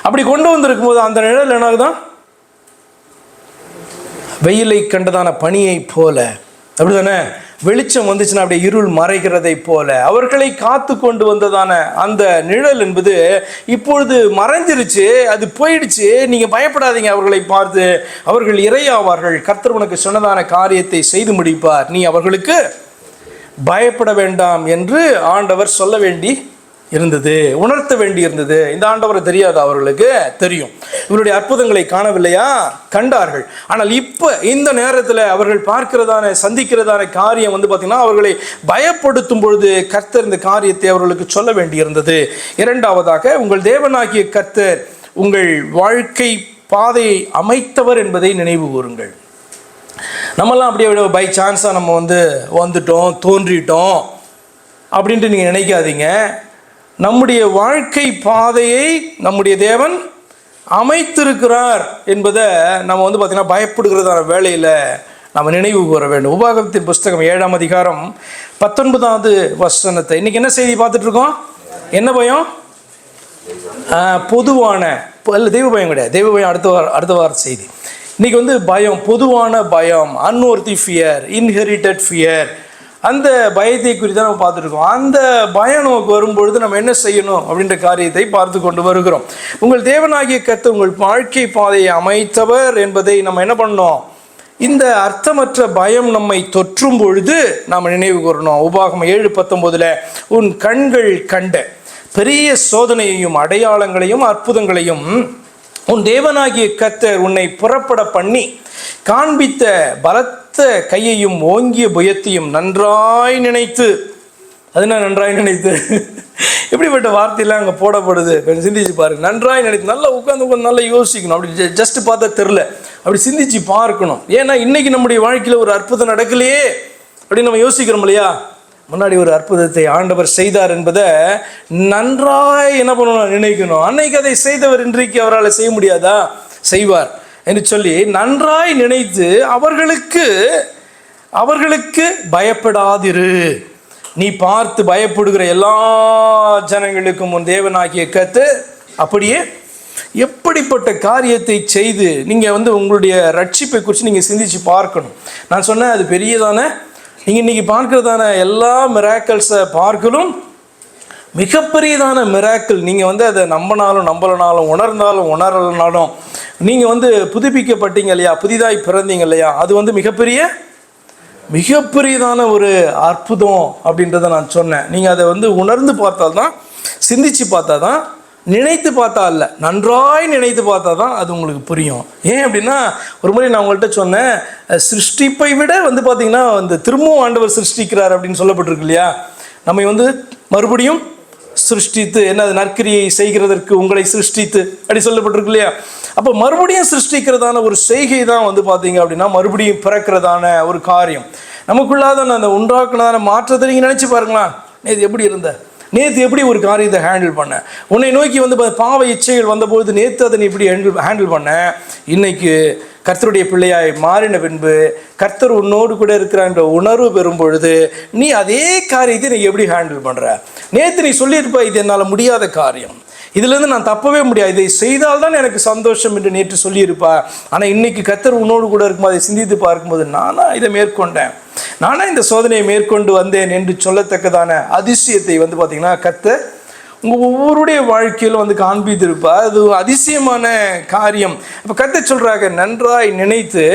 அப்படி கொண்டு வந்திருக்கும் போது அந்த நிழல் என்னாகுதான்? வெயிலை கண்டதான பனியை போல, அப்படிதானே? வெளிச்சம் வந்துச்சுன்னா அப்படியே இருள் மறைகிறதை போல அவர்களை காத்து கொண்டு வந்ததான அந்த நிழல் என்பது இப்பொழுது மறைஞ்சிருச்சு, அது போயிடுச்சு. நீங்க பயப்படாதீங்க, அவர்களை பார்த்து, அவர்கள் இரையாவார்கள், கர்த்தர் உனக்கு சொன்னதான காரியத்தை செய்து முடிப்பார், நீ அவர்களுக்கு பயப்பட வேண்டாம் என்று ஆண்டவர் சொல்ல வேண்டி இருந்தது, உணர்த்த வேண்டி இருந்தது. இந்த ஆண்டவரை தெரியாது, அவர்களுக்கு தெரியும். இவருடைய அற்புதங்களை காணவில்லையா? கண்டார்கள். ஆனால் இப்போ இந்த நேரத்தில் அவர்கள் பார்க்கிறதான சந்திக்கிறதான காரியம் பார்த்தீங்கன்னா அவர்களை பயப்படுத்தும் பொழுது கர்த்தர் இந்த காரியத்தை அவர்களுக்கு சொல்ல வேண்டி இருந்தது. இரண்டாவதாக, உங்கள் தேவனாகிய கர்த்தர் உங்கள் வாழ்க்கை பாதையை அமைத்தவர் என்பதை நினைவு கூறுங்கள். நம்மெல்லாம் அப்படியே பை சான்ஸாக நம்ம வந்துட்டோம், தோன்றிட்டோம் அப்படின்ட்டு நீங்கள் நினைக்காதீங்க. நம்முடைய வாழ்க்கை பாதையை நம்முடைய தேவன் அமைத்திருக்கிறார் என்பதை நம்ம பார்த்திங்கன்னா பயப்படுகிறதான வேளையில் நம்ம நினைவு கூற வேண்டும். உபாகமத்தின் புஸ்தகம் 7ஆம் அதிகாரம் 19வது வசனத்தை இன்றைக்கி என்ன செய்தி பார்த்துட்ருக்கோம்? என்ன பயம்? பொதுவான தெய்வ பயம் கிடையாது. தெய்வ பயம் அடுத்த வார செய்தி. இன்றைக்கி பயம், பொதுவான பயம், அன்வொர்த்தி ஃபியர், இன்ஹெரிட்டட் ஃபியர், அந்த பயத்தை குறித்து தான் நம்ம பார்த்துருக்கோம். அந்த பயம் நமக்கு வரும்பொழுது நம்ம என்ன செய்யணும் அப்படின்ற காரியத்தை பார்த்து கொண்டு வருகிறோம். உங்கள் தேவனாகிய கர்த்தர் உங்கள் வாழ்க்கை பாதையை அமைத்தவர் என்பதை நம்ம என்ன பண்ணோம்? இந்த அர்த்தமற்ற பயம் நம்மை தொற்றும் பொழுது நாம் நினைவு கூறணும். உபாகமம் 7:19 உன் கண்கள் கண்ட பெரிய சோதனையையும் அடையாளங்களையும் அற்புதங்களையும் உன் தேவனாகிய கர்த்தர் உன்னை புறப்பட பண்ணி காண்பித்த பலத்த கையையும் ஓங்கிய புயத்தையும் நன்றாய் நினைத்து, அதுனா நன்றாய் நினைத்து எப்படிப்பட்ட வார்த்தையெல்லாம் அங்கே போடப்படுது கொஞ்சம் சிந்திச்சு பாருங்க. நன்றாய் நினைத்து, நல்லா உட்காந்து நல்லா யோசிக்கணும். அப்படி ஜஸ்ட் பார்த்தா தெரில, அப்படி சிந்திச்சு பார்க்கணும். ஏன்னா இன்னைக்கு நம்முடைய வாழ்க்கையில் ஒரு அற்புதம் நடக்கலையே அப்படின்னு நம்ம யோசிக்கிறோம் இல்லையா? முன்னாடி ஒரு அற்புதத்தை ஆண்டவர் செய்தார் என்பதை நன்றாய் என்ன பண்ணணும்? நினைக்கணும். அன்னைக்கு அதை செய்தவர் இன்றைக்கு அவரால் செய்ய முடியாதா? செய்வார் என்று சொல்லி நன்றாய் நினைத்து அவர்களுக்கு பயப்படாதிரு. நீ பார்த்து பயப்படுகிற எல்லா ஜனங்களுக்கும் உன் தேவனாகிய கர்த்தர் அப்படியே எப்படிப்பட்ட காரியத்தை செய்து நீங்கள் உங்களுடைய ரட்சிப்பை குறித்து நீங்கள் சிந்திச்சு பார்க்கணும். நான் சொன்னேன், அது பெரியதான நீங்கள் இன்றைக்கி பார்க்கிறதான எல்லா மிராக்கிள்ஸை பார்க்கலும் மிகப்பெரியதான மிராக்கிள். நீங்கள் அதை நம்பலனாலும் உணர்ந்தாலும் உணரலனாலும் நீங்கள் புதுப்பிக்கப்பட்டீங்க இல்லையா, புதிதாய் பிறந்தீங்க இல்லையா, அது மிகப்பெரிய மிகப்பெரியதான ஒரு அற்புதம் அப்படின்றத நான் சொன்னேன். நீங்கள் அதை உணர்ந்து பார்த்தால்தான், சிந்திச்சு பார்த்தா தான், நினைத்து பார்த்தா இல்லை, நன்றாய் நினைத்து பார்த்தா தான் அது உங்களுக்கு புரியும். ஏன் அப்படின்னா, ஒரு முறை நான் உங்கள்கிட்ட சொன்னேன், சிருஷ்டிப்பை விட பார்த்தீங்கன்னா திரும்பவும் ஆண்டவர் சிருஷ்டிக்கிறார் அப்படின்னு சொல்லப்பட்டிருக்கு இல்லையா. நம்ம மறுபடியும் சிருஷ்டித்து அது நற்கிரியை செய்கிறதற்கு உங்களை சிருஷ்டித்து அப்படி சொல்லப்பட்டிருக்கு இல்லையா. அப்போ மறுபடியும் சிருஷ்டிக்கிறதான ஒரு செய்கை தான் பார்த்தீங்க அப்படின்னா மறுபடியும் பிறக்கிறதான ஒரு காரியம். நமக்குள்ளாத அந்த உண்டாக்குனதான மாற்றத்தை நீங்கள் நினச்சி பாருங்களா. நேற்று எப்படி இருந்த, நேற்று எப்படி ஒரு காரியத்தை ஹேண்டில் பண்ண, உன்னை நோக்கி பாவ இச்சைகள் வந்தபோது நேற்று அதை நீ இப்படி ஹேண்டில் பண்ண, இன்னைக்கு கர்த்தருடைய பிள்ளையாய் மாறின பின்பு கர்த்தர் உன்னோடு கூட இருக்கிறான்ற உணர்வு பெறும் பொழுது நீ அதே காரியத்தை நீ எப்படி ஹேண்டில் பண்ணுற. நேற்று நீ சொல்லியிருப்ப, இது என்னால் முடியாத காரியம், இதுலேருந்து நான் தப்பவே முடியாது, இதை செய்தால்தான் எனக்கு சந்தோஷம் என்று நேற்று சொல்லியிருப்பா. ஆனால் இன்னைக்கு கர்த்தர் உன்னோடு கூட இருக்கும்போது அதை சிந்தித்து பார்க்கும்போது, நானா இதை மேற்கொண்டேன், நானா இந்த சோதனையை மேற்கொண்டு வந்தேன் என்று சொல்லத்தக்கதான அதிசயத்தை பார்த்தீங்கன்னா கர்த்தர் உங்கள் ஒவ்வொருடைய வாழ்க்கையிலும் காண்பித்திருப்பா. அது அதிசயமான காரியம். இப்போ கர்த்தர் சொல்கிறாங்க, நன்றாய் நினைத்து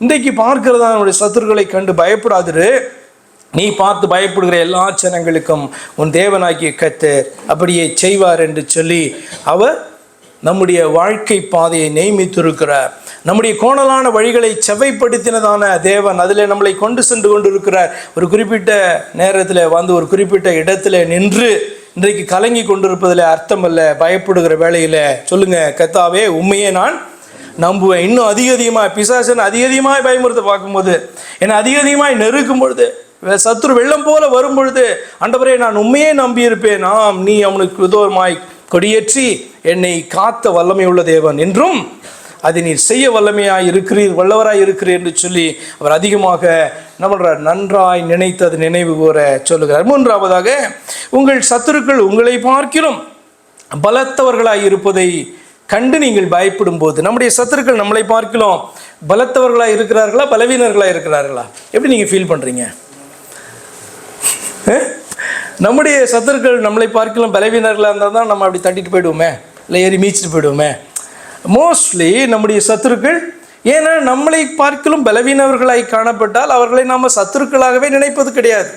இன்றைக்கு பார்க்கிறதா நம்முடைய சத்துருக்களை கண்டு பயப்படாதிரு, நீ பார்த்து பயப்படுகிற எல்லா ஜனங்களுக்கும் உன் தேவனாகிய கர்த்தர் அப்படியே செய்வார் என்று சொல்லி அவர் நம்முடைய வாழ்க்கை பாதையை நியமித்திருக்கிறார். நம்முடைய கோணலான வழிகளை செவ்வைப்படுத்தினதான தேவன் அதில் நம்மளை கொண்டு சென்று கொண்டு இருக்கிறார். ஒரு குறிப்பிட்ட நேரத்தில் ஒரு குறிப்பிட்ட இடத்துல நின்று இன்றைக்கு கலங்கி கொண்டிருப்பதில் அர்த்தம் அல்ல. பயப்படுகிற வேளையில் சொல்லுங்க, கர்த்தாவே உண்மையே நான் நம்புவேன். இன்னும் அதிகமாக பிசாசன் அதிகமாக பயமுறுத்த பார்க்கும்போது, என்னை அதிகமாக நெருக்கும் பொழுது, சத்துரு வெள்ளம் போல வரும் பொழுது, ஆண்டவரே நான் உண்மையே நம்பியிருப்பேன், நீ அவனுக்கு விதோரமாய் கொடியேற்றி என்னை காத்த வல்லமை உள்ள தேவன் என்றும் அதை நீர் செய்ய வல்லவராய் இருக்கிறீர் என்று சொல்லி அவர் அதிகமாக நன்றாய் நினைத்து அது நினைவு கூற சொல்லுகிறார். மூன்றாவதாக, உங்கள் சத்துருக்கள் உங்களை பார்க்கிலும் பலத்தவர்களாய் இருப்பதை கண்டு நீங்கள் பயப்படும் போது, நம்முடைய சத்துருக்கள் நம்மளை பார்க்கிலும் பலத்தவர்களாக இருக்கிறார்களா, பலவீனர்களாக இருக்கிறார்களா, எப்படி நீங்கள் ஃபீல் பண்ணுறீங்க? நம்முடைய சத்துருக்கள் நம்மளை பார்க்கலாம் பலவீனர்களாக இருந்தால் தான் நம்ம அப்படி தட்டிட்டு போயிடுவோமே, இல்லை ஏறி மீச்சிட்டு போயிடுவோமே. மோஸ்ட்லி நம்முடைய சத்துருக்கள், ஏன்னா நம்மளை பார்க்கலும் பலவீனவர்களாய் காணப்பட்டால் அவர்களை நாம் சத்துருக்களாகவே நினைப்பது கிடையாது.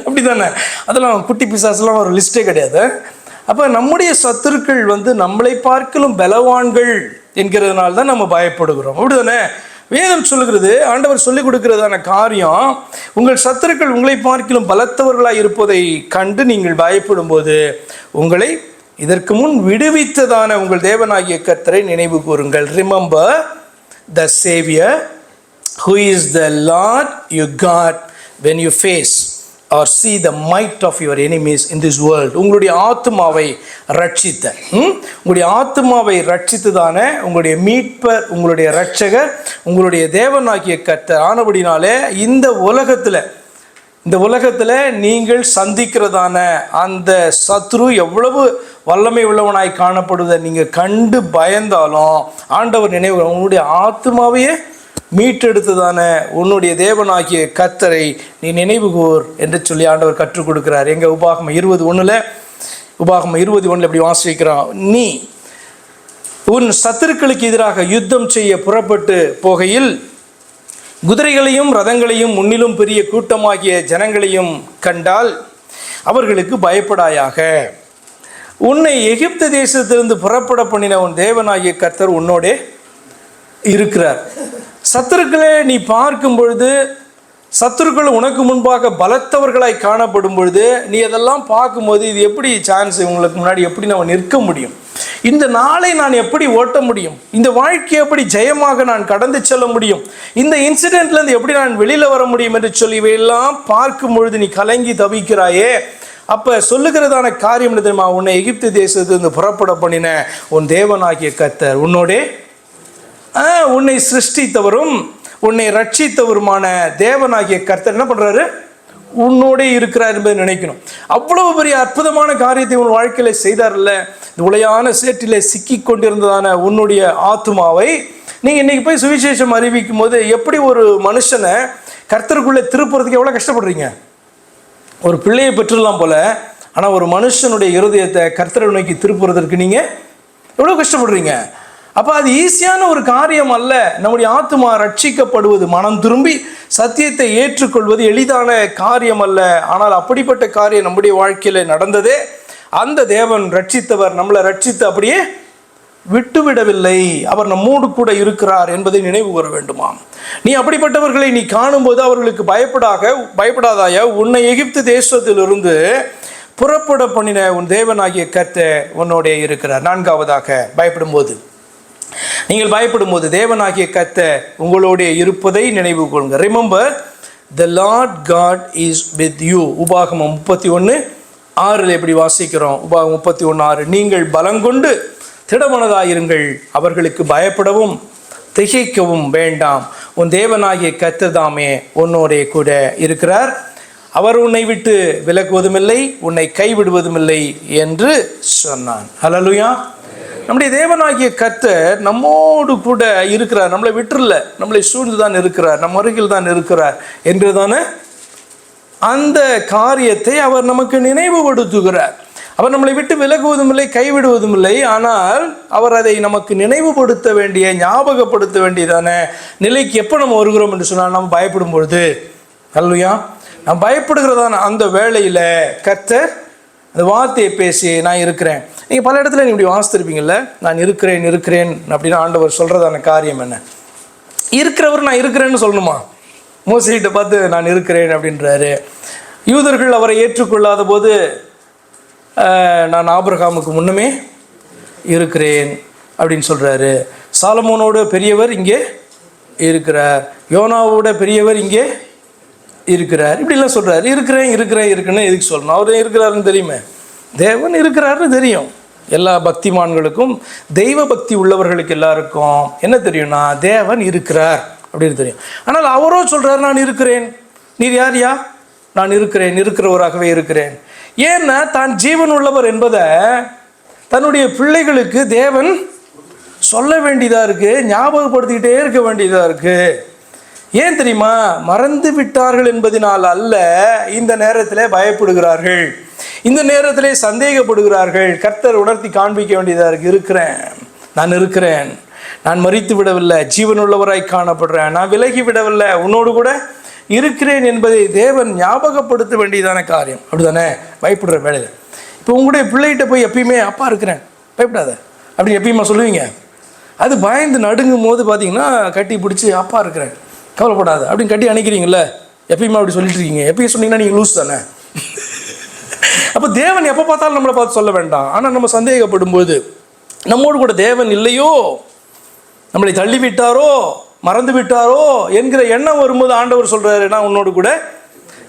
அப்படி தானே? அதெல்லாம் குட்டி பிசாசெல்லாம் ஒரு லிஸ்ட்டே கிடையாது. அப்போ நம்முடைய சத்துருக்கள் நம்மளை பார்க்கலும் பலவான்கள் என்கிறதுனால தான் நம்ம பயப்படுகிறோம். அப்படி தானே வேதம் சொல்லுகிறது, ஆண்டவர் சொல்லிக் கொடுக்கிறதான காரியம், உங்கள் சத்துருக்கள் உங்களை பார்க்கிலும் பலத்தவர்களாய் இருப்பதை கண்டு நீங்கள் பயப்படும் போது உங்களை இதற்கு முன் விடுவித்ததான உங்கள் தேவனாகிய கர்த்தரை நினைவு கூறுங்கள். Remember the Xavier who is the Lord your God when you face or see the might of your enemies in this world. உங்களுடைய ஆத்துமாவை ரட்சித்த, உங்களுடைய ஆத்துமாவை ரட்சித்ததான உங்களுடைய மீட்பர், உங்களுடைய இரட்சகர், உங்களுடைய தேவனாகிய கர்த்தர் ஆனபடினாலே இந்த உலகத்தில் நீங்கள் சந்திக்கிறதான அந்த சத்ரு எவ்வளவு வல்லமை உள்ளவனாய் காணப்படுவதை நீங்கள் கண்டு பயந்தாலும் ஆண்டவர் நினைவு, உன்னுடைய ஆத்துமாவையே மீட்டெடுத்ததான உன்னுடைய தேவனாகிய கர்த்தரை நீ நினைவுகூர் என்று சொல்லி ஆண்டவர் கற்றுக் கொடுக்கிறார். எங்கள் உபாகமம் 20:1 எப்படி வாசிக்கிறான், நீ உன் சத்துருக்களுக்கு எதிராக யுத்தம் செய்ய புறப்பட்டு போகையில் குதிரைகளையும் ரதங்களையும் முன்னிலும் பெரிய கூட்டமாகிய ஜனங்களையும் கண்டால் அவர்களுக்கு பயப்படாயாக. உன்னை எகிப்து தேசத்திலிருந்து புறப்பட பண்ணின உன் தேவனாகிய கர்த்தர் உன்னோடே இருக்கிறார். சத்துருக்களை நீ பார்க்கும் பொழுது, சத்துருக்கள் உனக்கு முன்பாக பலத்தவர்களாய் காணப்படும் பொழுது, நீ அதெல்லாம் பார்க்கும்போது இது எப்படி சான்ஸ், இவங்களுக்கு முன்னாடி எப்படி நான் நிற்க முடியும், இந்த நாளை நான் எப்படி ஓட்ட முடியும், இந்த வாழ்க்கையை எப்படி ஜெயமாக நான் கடந்து செல்ல முடியும், இந்த இன்சிடென்ட்லேருந்து எப்படி நான் வெளியில் வர முடியும் என்று சொல்லி இவையெல்லாம் பார்க்கும் பொழுது நீ கலங்கி தவிக்கிறாயே. அப்போ சொல்லுகிறதான காரியம் என்ன தெரியுமா, உன்னை எகிப்து தேசத்திலிருந்து புறப்பட பண்ணின உன் தேவனாகிய கர்த்தர் உன்னோடே, உன்னை சிருஷ்டித்தவரும் உன்னை ரட்சித்தவருமான தேவனாகிய கர்த்தர் என்ன பண்ணுறாரு, உன்னோடே இருக்கிறார் என்பதை நினைக்கணும். அவ்வளவு பெரிய அற்புதமான காரியத்தை உன் வாழ்க்கையில செய்தார்ல. இந்த உளையான சேற்றிலே சிக்கி கொண்டிருந்ததான உன்னுடைய ஆத்துமாவை நீங்கள் இன்னைக்கு போய் சுவிசேஷம் அறிவிக்கும் போது எப்படி ஒரு மனுஷனை கர்த்தருக்குள்ளே திருப்புறதுக்கு எவ்வளோ கஷ்டப்படுறீங்க. ஒரு பிள்ளையை பெற்றுடலாம் போல, ஆனால் ஒரு மனுஷனுடைய இருதயத்தை கர்த்தரை நோக்கி திருப்புறதற்கு நீங்கள் எவ்வளோ கஷ்டப்படுறீங்க. அப்போ அது ஈஸியான ஒரு காரியம் அல்ல. நம்முடைய ஆத்துமா ரட்சிக்கப்படுவது, மனம் திரும்பி சத்தியத்தை ஏற்றுக்கொள்வது எளிதான காரியம் அல்ல. ஆனால் அப்படிப்பட்ட காரியம் நம்முடைய வாழ்க்கையில் நடந்ததே. அந்த தேவன் ரட்சித்தவர் நம்மளை ரட்சித்து அப்படியே விட்டுவிடவில்லை. அவர் நம்மோடு கூட இருக்கிறார் என்பதை நினைவு கூற வேண்டுமாம். நீ அப்படிப்பட்டவர்களை நீ காணும்போது அவர்களுக்கு பயப்படாதாய, உன்னை எகிப்து தேசத்திலிருந்து புறப்பட பண்ணின உன் தேவனாகிய கர்த்தர் உன்னோடே இருக்கிறார். நான்காவதாக, நீங்கள் பயப்படும்போது தேவனாகிய கர்த்தர் உங்களோட இருப்பதை நினைவு கொள்ளுங்க. Remember the Lord God is with you. உபாகமம் 31:6 எப்படி வாசிக்கிறோம்? உபாகமம் 31:6, நீங்கள் பலங்கொண்டு திடமனதாயிருங்கள், அவர்களுக்கு பயப்படவும் திகைக்கவும் வேண்டாம், உன் தேவனாகிய கர்த்தர் தாமே உன்னோடே கூட இருக்கிறார், அவர் உன்னை விட்டு விலகுவதுமில்லை, உன்னை கைவிடுவதுமில்லை என்று சொன்னான். ஹல்லேலூயா. நம்முடைய தேவனாகிய கர்த்தர் நம்மோடு கூட இருக்கிறார், நம்மளை விட்டுறல, நம்மளை சூழ்ந்து தான் இருக்கிறார், நம் அருகில் தான் இருக்கிறார் என்றுதான அந்த காரியத்தை அவர் நமக்கு நினைவுபடுத்துகிறார். அவர் நம்மளை விட்டு விலகுவதும் இல்லை, கைவிடுவதும் இல்லை. ஆனால் அவர் அதை நமக்கு நினைவுபடுத்த வேண்டிய, ஞாபகப்படுத்த வேண்டியதான நிலைக்கு எப்போ நம்ம வருகிறோம் என்று சொன்னால், நம்ம பயப்படும் பொழுது. அல்லையா, நாம் பயப்படுகிறதான அந்த வேளையில் கர்த்தர் அந்த வார்த்தையை பேசி நான் இருக்கிறேன். நீங்கள் பல இடத்துல நீ இப்படி வாசித்திருப்பீங்கள்ல, நான் இருக்கிறேன் அப்படின்னு ஆண்டவர் சொல்கிறதான காரியம் என்ன? இருக்கிறவர் நான் இருக்கிறேன்னு சொல்லணுமா? மோசேகிட்ட பார்த்து நான் இருக்கிறேன் அப்படின்றாரு. யூதர்கள் அவரை ஏற்றுக்கொள்ளாத போது நான் ஆபிரகாமுக்கு முன்னமே இருக்கிறேன் அப்படின்னு சொல்கிறாரு. சாலமோனோட பெரியவர் இங்கே இருக்கிறார், யோனாவோட பெரியவர் இங்கே இருக்கிறார், இப்படிலாம் சொல்கிறார். இருக்குன்னு எதுக்கு சொல்லணும்? அவர் இருக்கிறாருன்னு தெரியுமே, தேவன் இருக்கிறாருன்னு தெரியும். எல்லா பக்திமான்களுக்கும், தெய்வ பக்தி உள்ளவர்களுக்கு எல்லாருக்கும் என்ன தெரியும்னா, தேவன் இருக்கிறார் அப்படின்னு தெரியும். ஆனால் அவரோ சொல்கிறார் நான் இருக்கிறேன். நீர் யார்யா? நான் இருக்கிறேன், இருக்கிறவராகவே இருக்கிறேன். ஏன்னா தான் ஜீவன் உள்ளவர் என்பதை தன்னுடைய பிள்ளைகளுக்கு தேவன் சொல்ல வேண்டியதாக இருக்குது, ஞாபகப்படுத்திக்கிட்டே இருக்க வேண்டியதாக இருக்குது. ஏன் தெரியுமா? மறந்து விட்டார்கள் என்பதனால் அல்ல, இந்த நேரத்தில் பயப்படுகிறார்கள், இந்த நேரத்திலே சந்தேகப்படுகிறார்கள். கர்த்தர் உணர்த்தி காண்பிக்க வேண்டியதாக இருக்கு. நான் இருக்கிறேன், நான் மரித்து விடவில்லை, ஜீவன் உள்ளவராய் காணப்படுறேன், நான் விலகி விடவில்லை, உன்னோடு கூட இருக்கிறேன் என்பதை தேவன் ஞாபகப்படுத்த வேண்டியதான காரியம். அப்படிதானே? பயப்படுற வேலையில் இப்போ உங்களுடைய பிள்ளைகிட்ட போய் எப்பயுமே அப்பா இருக்கிறேன், பயப்படாத அப்படின்னு எப்பயுமா சொல்லுவீங்க? அது பயந்து நடுங்கும் போது பார்த்தீங்கன்னா கட்டி பிடிச்சி அப்பா இருக்கிறேன், கவலைப்படாத அப்படின்னு கட்டி அணைக்கிறீங்களே, எப்பயுமே அப்படி சொல்லிட்டு இருக்கீங்க. எப்பயும் சொன்னீங்கன்னா நீங்கள் லூஸ் தானே. அப்போ தேவன் எப்போ பார்த்தாலும் நம்மளை பார்த்து சொல்ல வேண்டாம். ஆனால் நம்ம சந்தேகப்படும்போது, நம்மோடு கூட தேவன் இல்லையோ, நம்மளை தள்ளிவிட்டாரோ, மறந்து விட்டாரோ என்கிற எண்ணம் வரும்போது ஆண்டவர் சொல்கிறாரு நான் உன்னோடு கூட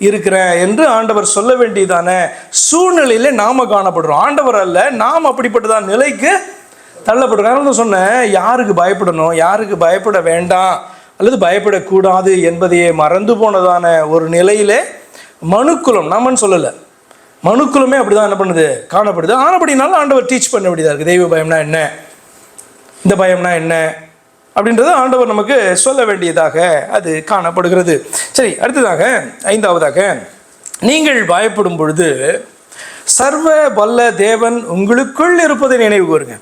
இருக்கிறேன் என்று ஆண்டவர் சொல்ல வேண்டியதான சூழ்நிலையில் நாம் காணப்படுறோம். ஆண்டவர் அல்ல, நாம் அப்படிப்பட்டதான நிலைக்கு தள்ளப்படுறோம். அதனால தான் சொன்னேன், யாருக்கு பயப்படணும், யாருக்கு பயப்பட வேண்டாம் அல்லது பயப்படக்கூடாது என்பதையே மறந்து போனதான ஒரு நிலையிலே மனுக்குலம், நம்மன்னு சொல்லலை, மனுக்குலமே அப்படி தான் என்ன பண்ணுது, காணப்படுது. ஆனப்படினாலும் ஆண்டவர் டீச் பண்ண வேண்டியதாக இருக்குது. தெய்வ பயம்னா என்ன, இந்த பயம்னா என்ன அப்படின்றத ஆண்டவர் நமக்கு சொல்ல வேண்டியதாக அது காணப்படுகிறது. சரி, அடுத்ததாக 5ஆவதாக, நீங்கள் பயப்படும் பொழுது சர்வ வல்ல தேவன் உங்களுக்குள் இருப்பதை நினைவு கூறுங்க.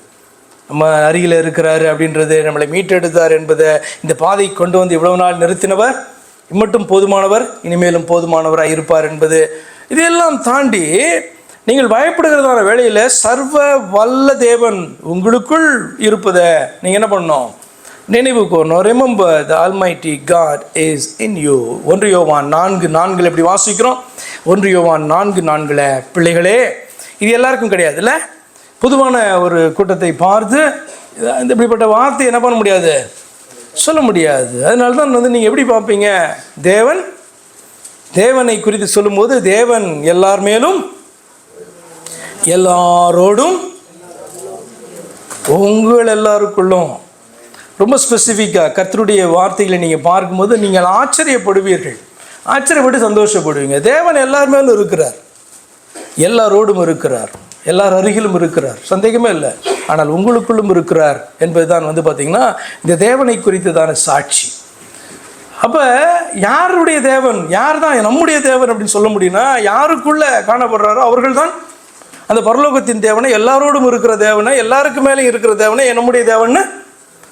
நம்ம அருகில் இருக்கிறாரு அப்படின்றது, நம்மளை மீட்டெடுத்தார் என்பதை, இந்த பாதை கொண்டு வந்து இவ்வளவு நாள் நிறுத்தினவர் இம்மட்டும் போதுமானவர், இனிமேலும் போதுமானவராக இருப்பார் என்பது, இதையெல்லாம் தாண்டி நீங்கள் பயப்படுகிறதான வேளையில் சர்வ வல்ல தேவன் உங்களுக்குள் இருப்பதை நீங்கள் என்ன பண்ணணும், நினைவு கூறணும். Remember the almighty God is in you. 1 யோவான் 4:4 எப்படி வாசிக்கிறோம்? 1 யோவான் 4:4 பிள்ளைகளே, இது எல்லாருக்கும் கிடையாது இல்லை, பொதுவான ஒரு கூட்டத்தை பார்த்து இந்த இப்படிப்பட்ட வார்த்தை என்ன பண்ண முடியாது, சொல்ல முடியாது. அதனால தான் நீங்கள் எப்படி பார்ப்பீங்க, தேவனை குறித்து சொல்லும்போது தேவன் எல்லார் மேலும் எல்லாரோடும் உங்கள் எல்லாருக்குள்ளும் ரொம்ப ஸ்பெசிஃபிக்காக கர்த்தருடைய வார்த்தைகளை நீங்கள் பார்க்கும்போது நீங்கள் ஆச்சரியப்படுவீர்கள், ஆச்சரியப்பட்டு சந்தோஷப்படுவீங்க. தேவன் எல்லார் மேலும் இருக்கிறார், எல்லாரோடும் இருக்கிறார், எல்லார் அருகிலும் இருக்கிறார், சந்தேகமே இல்லை. ஆனால் உங்களுக்குள்ளும் இருக்கிறார் என்பது தான் பார்த்திங்கன்னா இந்த தேவனை குறித்ததான சாட்சி. அப்போ யாருடைய தேவன், யார் தான் நம்முடைய தேவன் அப்படின்னு சொல்ல முடியும்னா, யாருக்குள்ளே காணப்படுறாரோ அவர்கள் தான் அந்த பரலோகத்தின் தேவனை, எல்லாரோடும் இருக்கிற தேவனை, எல்லாருக்கு மேலேயும் இருக்கிற தேவனை நம்முடைய தேவன்னு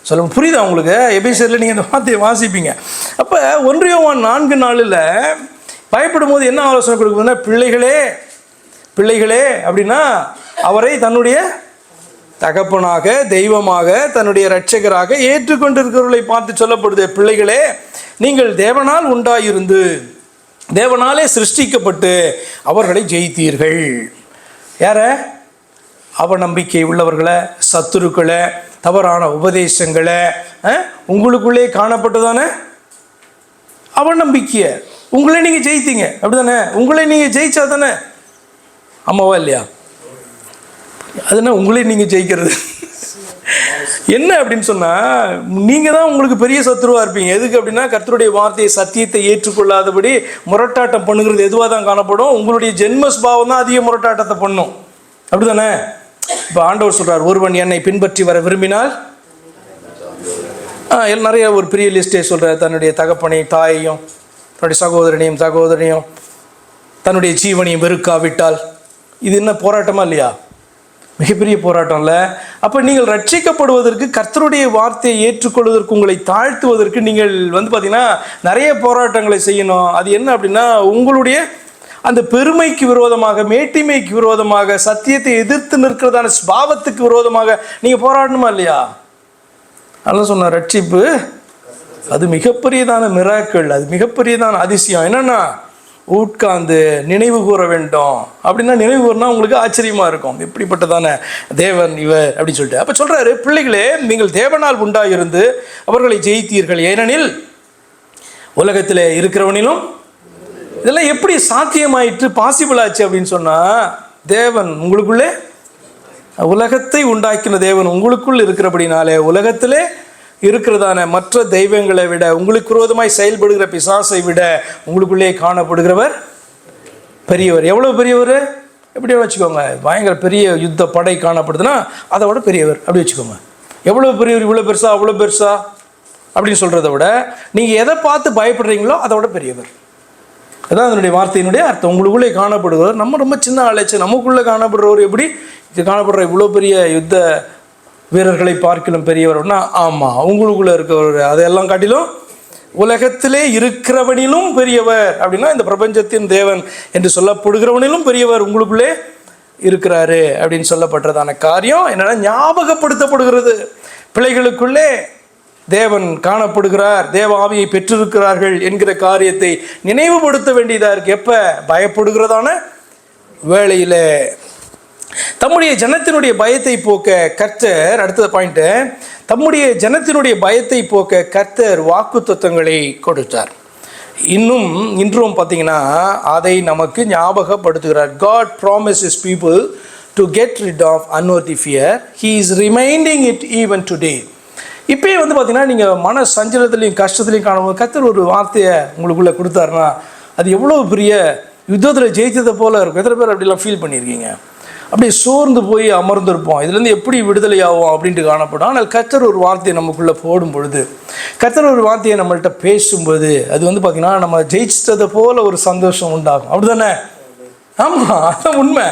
சொல்ல புரியுதா உங்களுக்கு? எபேசியரில் நீங்கள் இந்த வார்த்தையை வாசிப்பீங்க. அப்போ 1 யோவான் 4:4 பயப்படும் போது என்ன ஆலோசனை கொடுக்குதுன்னா, பிள்ளைகளே அப்படின்னா அவரை தன்னுடைய தகப்பனாக, தெய்வமாக, தன்னுடைய இரட்சகராக ஏற்றுக்கொண்டிருக்கிறவர்களை பார்த்து சொல்லப்படுது. பிள்ளைகளே, நீங்கள் தேவனால் உண்டாயிருந்து தேவனாலே சிருஷ்டிக்கப்பட்டு அவர்களை ஜெயித்தீர்கள். யார? அவநம்பிக்கை உள்ளவர்களை, சத்துருக்களை, தவறான உபதேசங்களை, உங்களுக்குள்ளே காணப்பட்டதானே அவநம்பிக்கைய உங்களே நீங்கள் ஜெயித்தீங்க. அப்படிதானே? உங்களே நீங்கள் ஜெயிச்சா தானே அம்மாவா இல்லையா? அதுனா உங்களே நீங்கள் ஜெயிக்கிறது என்ன அப்படின்னு சொன்னால், நீங்கள் தான் உங்களுக்கு பெரிய சத்துருவாக இருப்பீங்க. எதுக்கு அப்படின்னா, கர்த்தருடைய வார்த்தையை, சத்தியத்தை ஏற்றுக்கொள்ளாதபடி முரட்டாட்டம் பண்ணுகிறது எதுவாக தான் காணப்படும். உங்களுடைய ஜென்மஸ்பாவம் தான் அதிக முரட்டாட்டத்தை பண்ணும். அப்படி தானே? இப்போ ஆண்டவர் சொல்கிறார், ஒருவன் என்னை பின்பற்றி வர விரும்பினால், நிறைய ஒரு பெரிய லிஸ்டே சொல்கிறார். தன்னுடைய தகப்பனையும் தாயையும், தன்னுடைய சகோதரனையும் தன்னுடைய ஜீவனையும் வெறுக்காவிட்டால், இது என்ன போராட்டமா இல்லையா? மிகப்பெரிய போராட்டம் இல்லை? அப்போ நீங்கள் ரட்சிக்கப்படுவதற்கு, கர்த்தருடைய வார்த்தையை ஏற்றுக்கொள்வதற்கு, உங்களை தாழ்த்துவதற்கு நீங்கள் பார்த்தீங்கன்னா நிறைய போராட்டங்களை செய்யணும். அது என்ன அப்படின்னா, உங்களுடைய அந்த பெருமைக்கு விரோதமாக, மேட்டிமைக்கு விரோதமாக, சத்தியத்தை எதிர்த்து நிற்கிறதான ஸ்பாவத்துக்கு விரோதமாக நீங்கள் போராடணுமா இல்லையா? அதெல்லாம் சொன்ன ரட்சிப்பு அது மிகப்பெரியதான மிராக்கள், அது மிகப்பெரியதான அதிசயம். என்னென்னா, உட்கார்ந்து நினைவு கூற வேண்டும். அப்படின்னா நினைவு கூறினா உங்களுக்கு ஆச்சரியமாக இருக்கும், எப்படிப்பட்டதான தேவன் இவர் அப்படின்னு சொல்லிட்டு. அப்போ சொல்கிறாரு, பிள்ளைகளே, நீங்கள் தேவனால் உண்டாயிருந்து அவர்களை ஜெயித்தீர்கள். ஏனெனில் உலகத்தில் இருக்கிறவனிலும் இதெல்லாம் எப்படி சாத்தியமாயிற்று, பாசிபிள் ஆச்சு அப்படின்னு சொன்னால், தேவன் உங்களுக்குள்ளே, உலகத்தை உண்டாக்கின தேவன் உங்களுக்குள் இருக்கிறபடினாலே, உலகத்திலே இருக்கிறதான மற்ற தெய்வங்களை விட, உங்களுக்கு விரோதமாய் செயல்படுகிற பிசாசை விட உங்களுக்குள்ளே காணப்படுகிறவர் பெரியவர். எவ்வளோ பெரியவர்? எப்படியோ வச்சுக்கோங்க, பயங்கர பெரிய யுத்த படை காணப்படுதுன்னா அதை விட பெரியவர் அப்படி வச்சுக்கோங்க. எவ்வளோ பெரியவர், இவ்வளோ பெருசா அவ்வளோ பெருசா அப்படின்னு சொல்கிறத விட, நீங்கள் எதை பார்த்து பயப்படுறீங்களோ அதை விட பெரியவர். அதான் அதனுடைய வார்த்தையினுடைய அர்த்தம். உங்களுக்குள்ளே காணப்படுகிறவர். நம்ம ரொம்ப சின்ன ஆளாச்சு, நமக்குள்ளே காணப்படுறவர் எப்படி இது காணப்படுற இவ்வளோ பெரிய யுத்த வீரர்களை பார்க்கலும் பெரியவர்னா, ஆமாம், உங்களுக்குள்ளே இருக்கிறவர் அதையெல்லாம் காட்டிலும் உலகத்திலே இருக்கிறவனிலும் பெரியவர். அப்படின்னா இந்த பிரபஞ்சத்தின் தேவன் என்று சொல்லப்படுகிறவனிலும் பெரியவர் உங்களுக்குள்ளே இருக்கிறாரு அப்படின்னு சொல்லப்பட்டதான காரியம் என்னென்னா, ஞாபகப்படுத்தப்படுகிறது. பிள்ளைகளுக்குள்ளே தேவன் காணப்படுகிறார், தேவ ஆவியை பெற்றிருக்கிறார்கள் என்கிற காரியத்தை நினைவுபடுத்த வேண்டியதாக இருக்குது. எப்போ? பயப்படுகிறதான வேளையில். தம்முடைய ஜனத்தினுடைய பயத்தை போக்க கர்த்தர், அடுத்த பாயிண்ட், தம்முடைய ஜனத்தினுடைய பயத்தை போக்க கர்த்தர் வாக்குத்தத்தங்களை கொடுத்தார். இன்றும் பார்த்தீங்கன்னா அதை நமக்கு ஞாபகப்படுத்துகிறார். God promises people to get rid of unworthy fear. He is reminding it even today. இப்போயே பார்த்தீங்கன்னா நீங்கள் மன சஞ்சலத்துலையும் கஷ்டத்துலையும் காணும்போது கர்த்தர் ஒரு வார்த்தையை உங்களுக்குள்ளே கொடுத்தாருன்னா, அது எவ்வளோ பெரிய யுத்தத்தில் ஜெயித்ததை போல் இருக்கும். எத்தனை பேர் அப்படிலாம் ஃபீல் பண்ணியிருக்கீங்க? அப்படியே சோர்ந்து போய் அமர்ந்திருப்போம், இதுலேருந்து எப்படி விடுதலை ஆகும் அப்படின்ட்டு காணப்படும். ஆனால் கர்த்தர் ஒரு வார்த்தையை நமக்குள்ளே போடும் பொழுது, கர்த்தர் ஒரு வார்த்தையை நம்மள்கிட்ட பேசும்போது, அது பார்த்திங்கன்னா நம்ம ஜெயிச்சதை போல் ஒரு சந்தோஷம் உண்டாகும். அப்படி தானே? ஆமாம், அதான் உண்மை.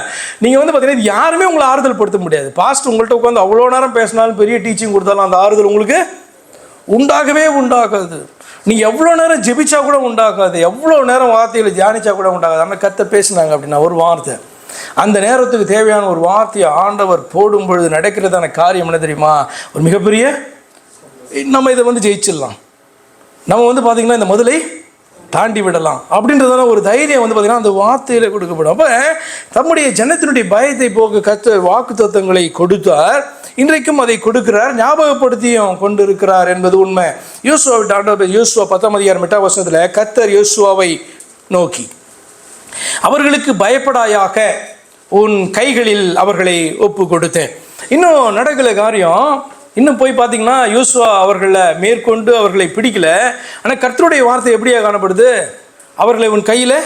நீங்கள் பார்த்தீங்கன்னா இது யாருமே உங்களை ஆறுதல் படுத்த முடியாது. பாஸ்ட் உங்கள்கிட்ட உட்காந்து அவ்வளோ நேரம் பேசினாலும், பெரிய டீச்சிங் கொடுத்தாலும் அந்த ஆறுதல் உங்களுக்கு உண்டாகவே உண்டாகாது. நீங்கள் எவ்வளோ நேரம் ஜெபிச்சா கூட உண்டாகாது, எவ்வளோ நேரம் வார்த்தைகளை தியானிச்சா கூட உண்டாகாது. ஆனால் கர்த்தர் பேசினாங்க அப்படின்னா ஒரு வார்த்தை, அந்த நேரத்துக்கு தேவையான ஒரு வார்த்தையை ஆண்டவர் போடும் பொழுது நடக்கிறதான காரியம் என்ன தெரியுமா? ஒரு மிகப்பெரிய, நம்ம இதை ஜெயிச்சிடலாம், நம்ம பார்த்திங்கன்னா இந்த முதலை தாண்டி விடலாம் அப்படின்றதான ஒரு தைரியம் பார்த்திங்கன்னா அந்த வார்த்தையில் கொடுக்கப்படும். அப்போ தம்முடைய ஜனத்தினுடைய பயத்தை போக்க கர்த்தர் வாக்குத்தத்தங்களை கொடுத்தார், இன்றைக்கும் அதை கொடுக்கிறார், ஞாபகப்படுத்தியும் கொண்டு இருக்கிறார் என்பது உண்மை. யோசுவா 10:8 கர்த்தர் யோசுவாவை நோக்கி, அவர்களுக்கு பயப்படாயாக, உன் கைகளில் அவர்களை ஒப்பு கொடுத்தேன். இன்னும் நடக்கல காரியம். இன்னும் போய் பார்த்தீங்கன்னா யோசுவா அவர்களை மேற்கொண்டு அவர்களை பிடிக்கல. ஆனால் கர்த்தருடைய வார்த்தை எப்படியா காணப்படுது? அவர்களை உன் கையில்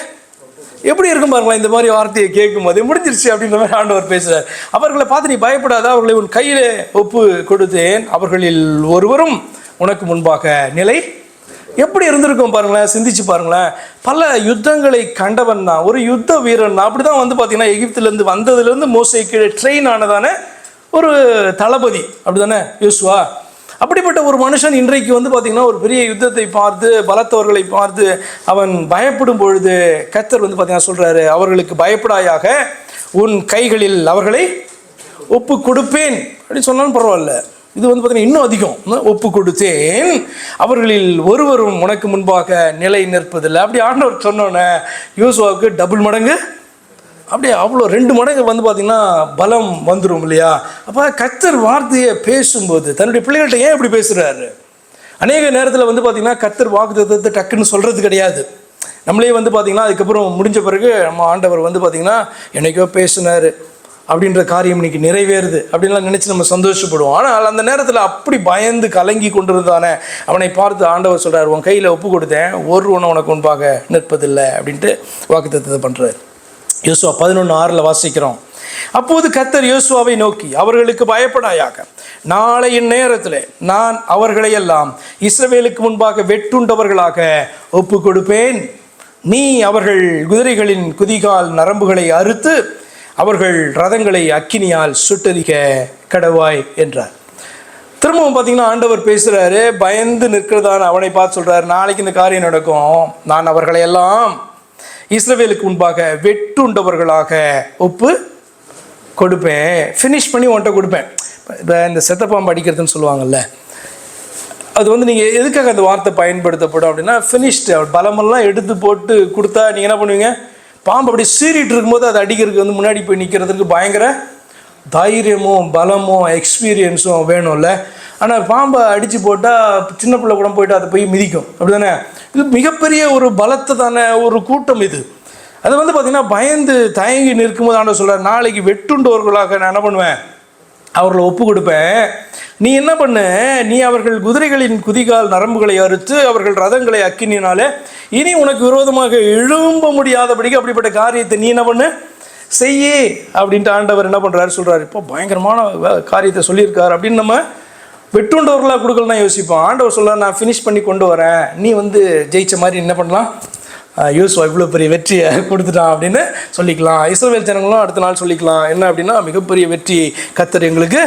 எப்படி இருக்கும் பாருங்களா. இந்த மாதிரி வார்த்தையை கேட்கும் போது முடிஞ்சிருச்சு அப்படின்ற மாதிரி ஆண்டவர் பேசுகிறார். அவர்களை பார்த்து நீ பயப்படாத, அவர்களை உன் கையில் ஒப்பு கொடுத்தேன், அவர்களில் ஒருவரும் உனக்கு முன்பாக நிலை. எப்படி இருந்திருக்கும் பாருங்களேன், சிந்திச்சு பாருங்களேன். பல யுத்தங்களை கண்டவன் தான், ஒரு யுத்த வீரன் தான். அப்படி தான் பார்த்தீங்கன்னா எகிப்திலேருந்து வந்ததுலேருந்து மோசே கீழே ட்ரெயின் ஆனதான ஒரு தளபதி. அப்படி தானே யோசுவா? அப்படிப்பட்ட ஒரு மனுஷன் இன்றைக்கு வந்து பார்த்திங்கன்னா ஒரு பெரிய யுத்தத்தை பார்த்து பலத்தவர்களை பார்த்து அவன் பயப்படும் பொழுது கர்த்தர் வந்து பார்த்திங்கன்னா சொல்கிறாரு, அவர்களுக்கு பயப்படாயாக, உன் கைகளில் அவர்களை ஒப்பு கொடுப்பேன் அப்படின்னு சொன்னாலும் பரவாயில்ல. இது வந்து பார்த்திங்கன்னா இன்னும் அதிகம், ஒப்பு கொடுத்தேன், அவர்களில் ஒருவரும் உனக்கு முன்பாக நிலை நிற்பதில்லை. அப்படி ஆண்டவர் சொன்னோன்னே யோசுவாவுக்கு டபுள் மடங்கு, அப்படியே அவ்வளோ 2 மடங்கு வந்து பார்த்திங்கன்னா பலம் வந்துடும் இல்லையா? அப்போ கர்த்தர் வார்த்தையை பேசும்போது தன்னுடைய பிள்ளைகள்கிட்ட ஏன் இப்படி பேசுகிறாரு? அநேக நேரத்தில் வந்து பார்த்திங்கன்னா கர்த்தர் வாக்குத்தத்தத்தை டக்குன்னு சொல்கிறது கிடையாது. நம்மளே வந்து பார்த்திங்கன்னா அதுக்கப்புறம் முடிஞ்ச பிறகு நம்ம ஆண்டவர் வந்து பார்த்திங்கன்னா என்னைக்கோ பேசினார் அப்படின்ற காரியம் இன்னைக்கு நிறைவேறுது அப்படின்லாம் நினச்சி நம்ம சந்தோஷப்படுவோம். ஆனால் அந்த நேரத்தில் அப்படி பயந்து கலங்கி கொண்டிருந்தானே அவனை பார்த்து ஆண்டவர் சொல்கிறார், உன் கையில் ஒப்பு கொடுத்தேன், ஒருவனை உனக்கு முன்பாக நிற்பதில்லை அப்படின்ட்டு வாக்குத்தத்தத்தை பண்ணுறாரு. யோசுவா 11:6 வாசிக்கிறோம். அப்போது கர்த்தர் யோசுவாவை நோக்கி, அவர்களுக்கு பயப்படாயாக, நாளைய நேரத்தில் நான் அவர்களை எல்லாம் இஸ்ரவேலுக்கு முன்பாக வெட்டுண்டவர்களாக ஒப்பு கொடுப்பேன். நீ அவர்கள் குதிரைகளின் குதிகால் நரம்புகளை அறுத்து அவர்கள் ரதங்களை அக்கினியால் சுட்டரிக்க கடவாய் என்றார். திரும்பவும் பார்த்தீங்கன்னா ஆண்டவர் பேசுகிறாரு, பயந்து நிற்கிறதான அவனை பார்த்து சொல்கிறார், நாளைக்கு இந்த காரியம் நடக்கும், நான் அவர்களை எல்லாம் இஸ்ரவேலுக்கு முன்பாக வெட்டுண்டவர்களாக ஒப்பு கொடுப்பேன், ஃபினிஷ் பண்ணி உன்ட்ட கொடுப்பேன். இப்போ இந்த செத்தப்பாம்பு அடிக்கிறதுன்னு சொல்லுவாங்கள்ல, அது வந்து நீங்கள் எதுக்காக அந்த வார்த்தை பயன்படுத்தப்படும் அப்படின்னா ஃபினிஷ்டு, பலமெல்லாம் எடுத்து போட்டு கொடுத்தா நீங்கள் என்ன பண்ணுவீங்க? பாம்பு அப்படி சீறிட்டு இருக்கும்போது அதை அடிக்கிறதுக்கு வந்து முன்னாடி போய் நிற்கிறதுக்கு பயங்கர தைரியமும் பலமும் எக்ஸ்பீரியன்ஸும் வேணும்ல. ஆனால் பாம்பை அடித்து போட்டால் சின்ன பிள்ளை கூட போய்ட்டு அதை போய் மிதிக்கும், அப்படி தானே? இது மிகப்பெரிய ஒரு பலத்தை தானே ஒரு கூட்டம் இது. அது வந்து பார்த்திங்கன்னா பயந்து தயங்கி நிற்கும்போது ஆண்டவர் சொல்கிறார், நாளைக்கு வெட்டுண்டவர்களாக நான் என்ன பண்ணுவேன்? அவர்களை ஒப்பு கொடுப்பேன். நீ என்ன பண்ணு, நீ அவர்கள் குதிரைகளின் குதிகால் நரம்புகளை அறுத்து அவர்கள் ரதங்களை அக்கினினாலே இனி உனக்கு விரோதமாக எழும்ப முடியாதபடிக்கு அப்படிப்பட்ட காரியத்தை நீ என்ன பண்ணு, செய்யே அப்படின்ட்டு ஆண்டவர் என்ன பண்ணுறாரு சொல்கிறார். இப்போ பயங்கரமான காரியத்தை சொல்லியிருக்கார் அப்படின்னு நம்ம வெட்டுண்டவர்களாக கொடுக்கலாம் யோசிப்போம். ஆண்டவர் சொல்கிறார், நான் ஃபினிஷ் பண்ணி கொண்டு வரேன், நீ வந்து ஜெயிச்ச மாதிரி என்ன பண்ணலாம், யோசுவா இவ்வளோ பெரிய வெற்றியை கொடுத்துட்டான் அப்படின்னு சொல்லிக்கலாம். இஸ்ரவேல் ஜனங்களும் அடுத்த நாள் சொல்லிக்கலாம், என்ன அப்படின்னா மிகப்பெரிய வெற்றி கர்த்தர் எங்களுக்கு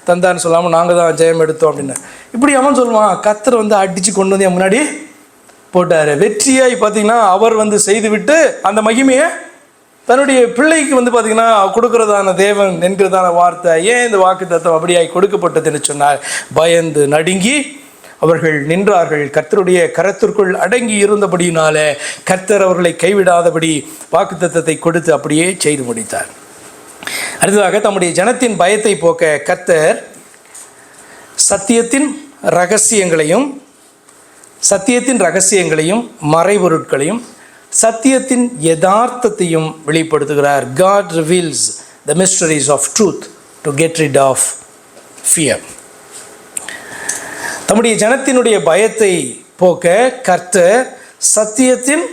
தந்தான்னு சொல்லாமல் நாங்கள் தான் ஜெயம் எடுத்தோம் அப்படின்னு. இப்படி அவன் சொல்லுவான், கர்த்தர் வந்து அடித்து கொண்டு வந்து என் முன்னாடி போட்டார். வெற்றியாய் பார்த்தீங்கன்னா அவர் வந்து செய்துவிட்டு அந்த மகிமையை தன்னுடைய பிள்ளைக்கு வந்து பார்த்திங்கன்னா கொடுக்கறதான தேவன் என்கிறதான வார்த்தை. ஏன் இந்த வாக்கு தத்துவம் அப்படியாய் கொடுக்கப்பட்டதுன்னு சொன்னால், பயந்து நடுங்கி அவர்கள் நின்றார்கள், கர்த்தருடைய கரத்திற்குள் அடங்கி இருந்தபடியினால கர்த்தர் அவர்களை கைவிடாதபடி வாக்கு தத்தத்தை கொடுத்து அப்படியே செய்து முடித்தார். அடுத்ததாக தம்முடைய ஜனத்தின் பயத்தை போக்க கர்த்தர் சத்தியத்தின் ரகசியங்களையும் மறைபொருட்களையும் சத்தியத்தின் யதார்த்தத்தையும் வெளிப்படுத்துகிறார். God reveals the mysteries of truth to get rid of fear. தம்முடைய ஜனத்தினுடைய பயத்தை போக்க கர்த்தர் சத்தியத்தின்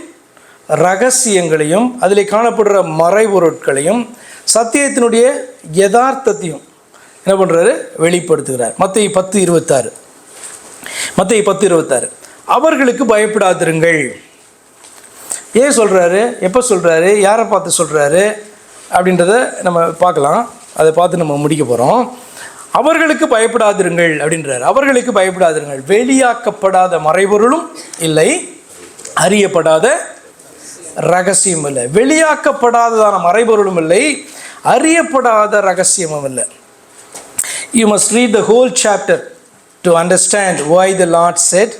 ரகசியங்களையும் அதில் காணப்படுற மறைபொருட்களையும் சத்தியத்தினுடைய யதார்த்தத்தையும் என்ன பண்ணுறாரு, வெளிப்படுத்துகிறார். மத்தேயு 10:26 அவர்களுக்கு பயப்படாதிருங்கள். ஏன் சொல்கிறாரு, எப்போ சொல்கிறாரு, யாரை பார்த்து சொல்கிறாரு அப்படின்றத நம்ம பார்க்கலாம். அதை பார்த்து நம்ம முடிக்க போகிறோம். அவர்களுக்கு பயப்படாதிருங்கள் அப்படின்றார். அவர்களுக்கு பயப்படாதிருங்கள், வெளியாக்கப்படாத மறைபொருளும் இல்லை, அறியப்படாத ரகசியம் இல்லை. வெளியாக்கப்படாததான மறைபொருளும் இல்லை, அறியப்படாத ரகசியமும் இல்லை. You must read the whole chapter to understand why the Lord said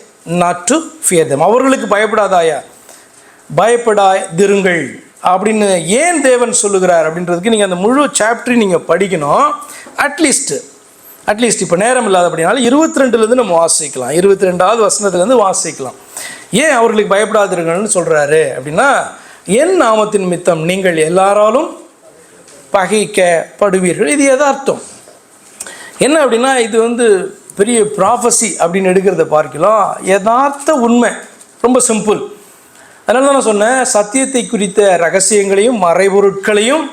not to fear them. அவர்களுக்கு பயப்படாதிருங்கள் அப்படின்னு ஏன் தேவன் சொல்லுகிறார் அப்படின்றதுக்கு நீங்கள் அந்த முழு சாப்டரையும் நீங்கள் படிக்கணும். அட்லீஸ்ட் இப்போ நேரம் இல்லாத அப்படின்னாலும் 22 நம்ம வாசிக்கலாம், 22வது வசனத்துலேருந்து வாசிக்கலாம். ஏன் அவர்களுக்கு பயப்படாதிருங்கள்னு சொல்கிறாரு அப்படின்னா, என் நாமத்தின் நிமித்தம் நீங்கள் எல்லாராலும் பகைக்கப்படுவீர்கள். இது யதார்த்தம். என்ன அப்படின்னா, இது வந்து பெரிய ப்ராஃபஸி அப்படின்னு எடுக்கிறத பார்க்கலாம், யதார்த்த உண்மை, ரொம்ப சிம்பிள். அதனால தான் நான் சொன்னேன், சத்தியத்தை குறித்த ரகசியங்களையும் மறைபொருட்களையும்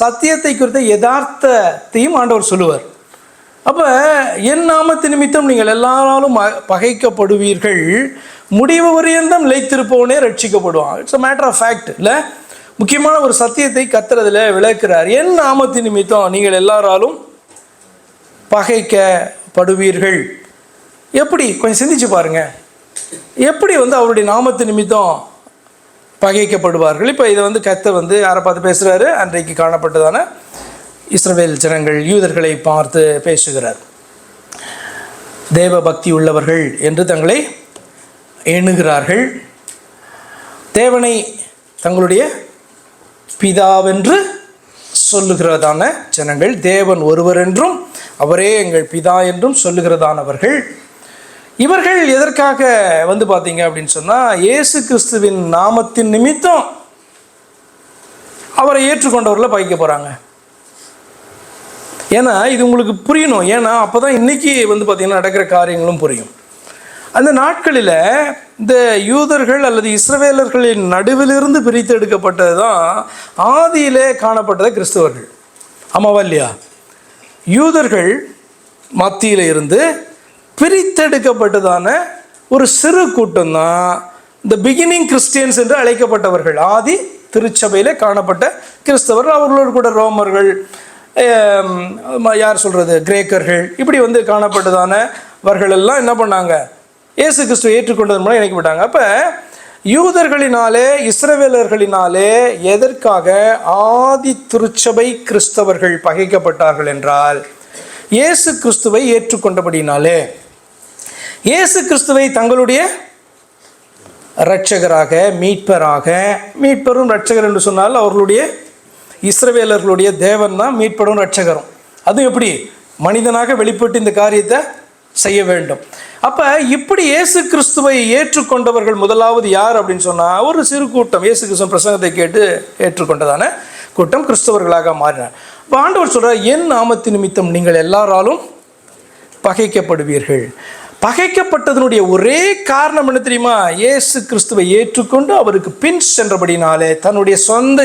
சத்தியத்தை குறித்த யதார்த்தத்தையும் ஆண்டவர் சொல்லுவார். அப்போ என் நாமத்து நிமித்தம் நீங்கள் எல்லாராலும் பகைக்கப்படுவீர்கள், முடிவு வரையந்தம் நிலைத்திருப்பவனே ரட்சிக்கப்படுவான். It's a matter of fact இல்லை, முக்கியமான ஒரு சத்தியத்தை கர்த்தர் விளக்குறார். என் நாமத்து நிமித்தம் நீங்கள் எல்லாராலும் பகைக்கப்படுவீர்கள் எப்படி கொஞ்சம் சிந்திச்சு பாருங்க, எப்படி வந்து அவருடைய நாமத்து நிமித்தம் பகைக்கப்படுவார்கள்? இப்போ இதை வந்து கர்த்தர் வந்து யாரை பார்த்து பேசுகிறாரு? அன்றைக்கு காணப்பட்டதான இஸ்ரவேல் ஜனங்கள் யூதர்களை பார்த்து பேசுகிறார். தேவ பக்தி உள்ளவர்கள் என்று தங்களை எண்ணுகிறார்கள். தேவனை தங்களுடைய பிதாவென்று சொல்லுகிறதான ஜனங்கள், தேவன் ஒருவர் என்றும் அவரே எங்கள் பிதா என்றும் சொல்லுகிறதானவர்கள். இவர்கள் எதற்காக வந்து பார்த்தீங்க அப்படின்னு சொன்னால், இயேசு கிறிஸ்துவின் நாமத்தின் நிமித்தம் அவரை ஏற்றுக்கொண்டவர்களை பகைக்க போகிறாங்க. ஏன்னா இது உங்களுக்கு புரியணும். ஏன்னா அப்போ தான் இன்றைக்கி வந்து பார்த்திங்கன்னா நடக்கிற காரியங்களும் புரியும். அந்த நாட்களில் இந்த யூதர்கள் அல்லது இஸ்ரவேலர்களின் நடுவிலிருந்து பிரித்து எடுக்கப்பட்டது தான் ஆதியிலே காணப்பட்டது கிறிஸ்தவர்கள். ஆமாவா இல்லையா? யூதர்கள் மத்தியில் இருந்து பிரித்தெடுக்கப்பட்டதான ஒரு சிறு கூட்டம் தான் இந்த பிகினிங் கிறிஸ்டியன்ஸ் என்று அழைக்கப்பட்டவர்கள். ஆதி திருச்சபையில் காணப்பட்ட கிறிஸ்தவர்கள், அவர்களோடு கூட ரோமர்கள், யார் சொல்கிறது, கிரேக்கர்கள், இப்படி வந்து காணப்பட்டதானவர்கள் எல்லாம் என்ன பண்ணாங்க? இயேசு கிறிஸ்துவை ஏற்றுக்கொண்டதன் மூலம் இணைக்கப்பட்டாங்க. அப்போ யூதர்களினாலே இஸ்ரவேலர்களினாலே எதற்காக ஆதி திருச்சபை கிறிஸ்தவர்கள் பகைக்கப்பட்டார்கள் என்றால், இயேசு கிறிஸ்துவை ஏற்றுக்கொண்டபடினாலே, இயேசு கிறிஸ்துவை தங்களுடைய இரட்சகராக, மீட்பரும் இரட்சகர் என்று சொன்னால் அவர்களுடைய இஸ்ரவேலர்களுடைய தேவன் தான் மீட்பரும் இரட்சகரும். அதுவும் எப்படி? மனிதனாக வெளிப்பட்டு இந்த காரியத்தை செய்ய வேண்டும். அப்போ இப்படி இயேசு கிறிஸ்துவை ஏற்றுக்கொண்டவர்கள் முதலாவது யார் அப்படின்னு சொன்னால், ஒரு சிறு கூட்டம் இயேசு கிறிஸ்துவின் பிரசங்கத்தை கேட்டு ஏற்றுக்கொண்டதான கூட்டம் கிறிஸ்தவர்களாக மாறினார். இப்போ ஆண்டவர் சொல்கிறார், என் நாமத்தின் நிமித்தம் நீங்கள் எல்லாராலும் பகைக்கப்படுவீர்கள். பகைக்கப்பட்டதனுடைய ஒரே காரணம் என்ன தெரியுமா? இயேசு கிறிஸ்துவை ஏற்றுக்கொண்டு அவருக்கு பின் சென்றபடினாலே, தன்னுடைய சொந்த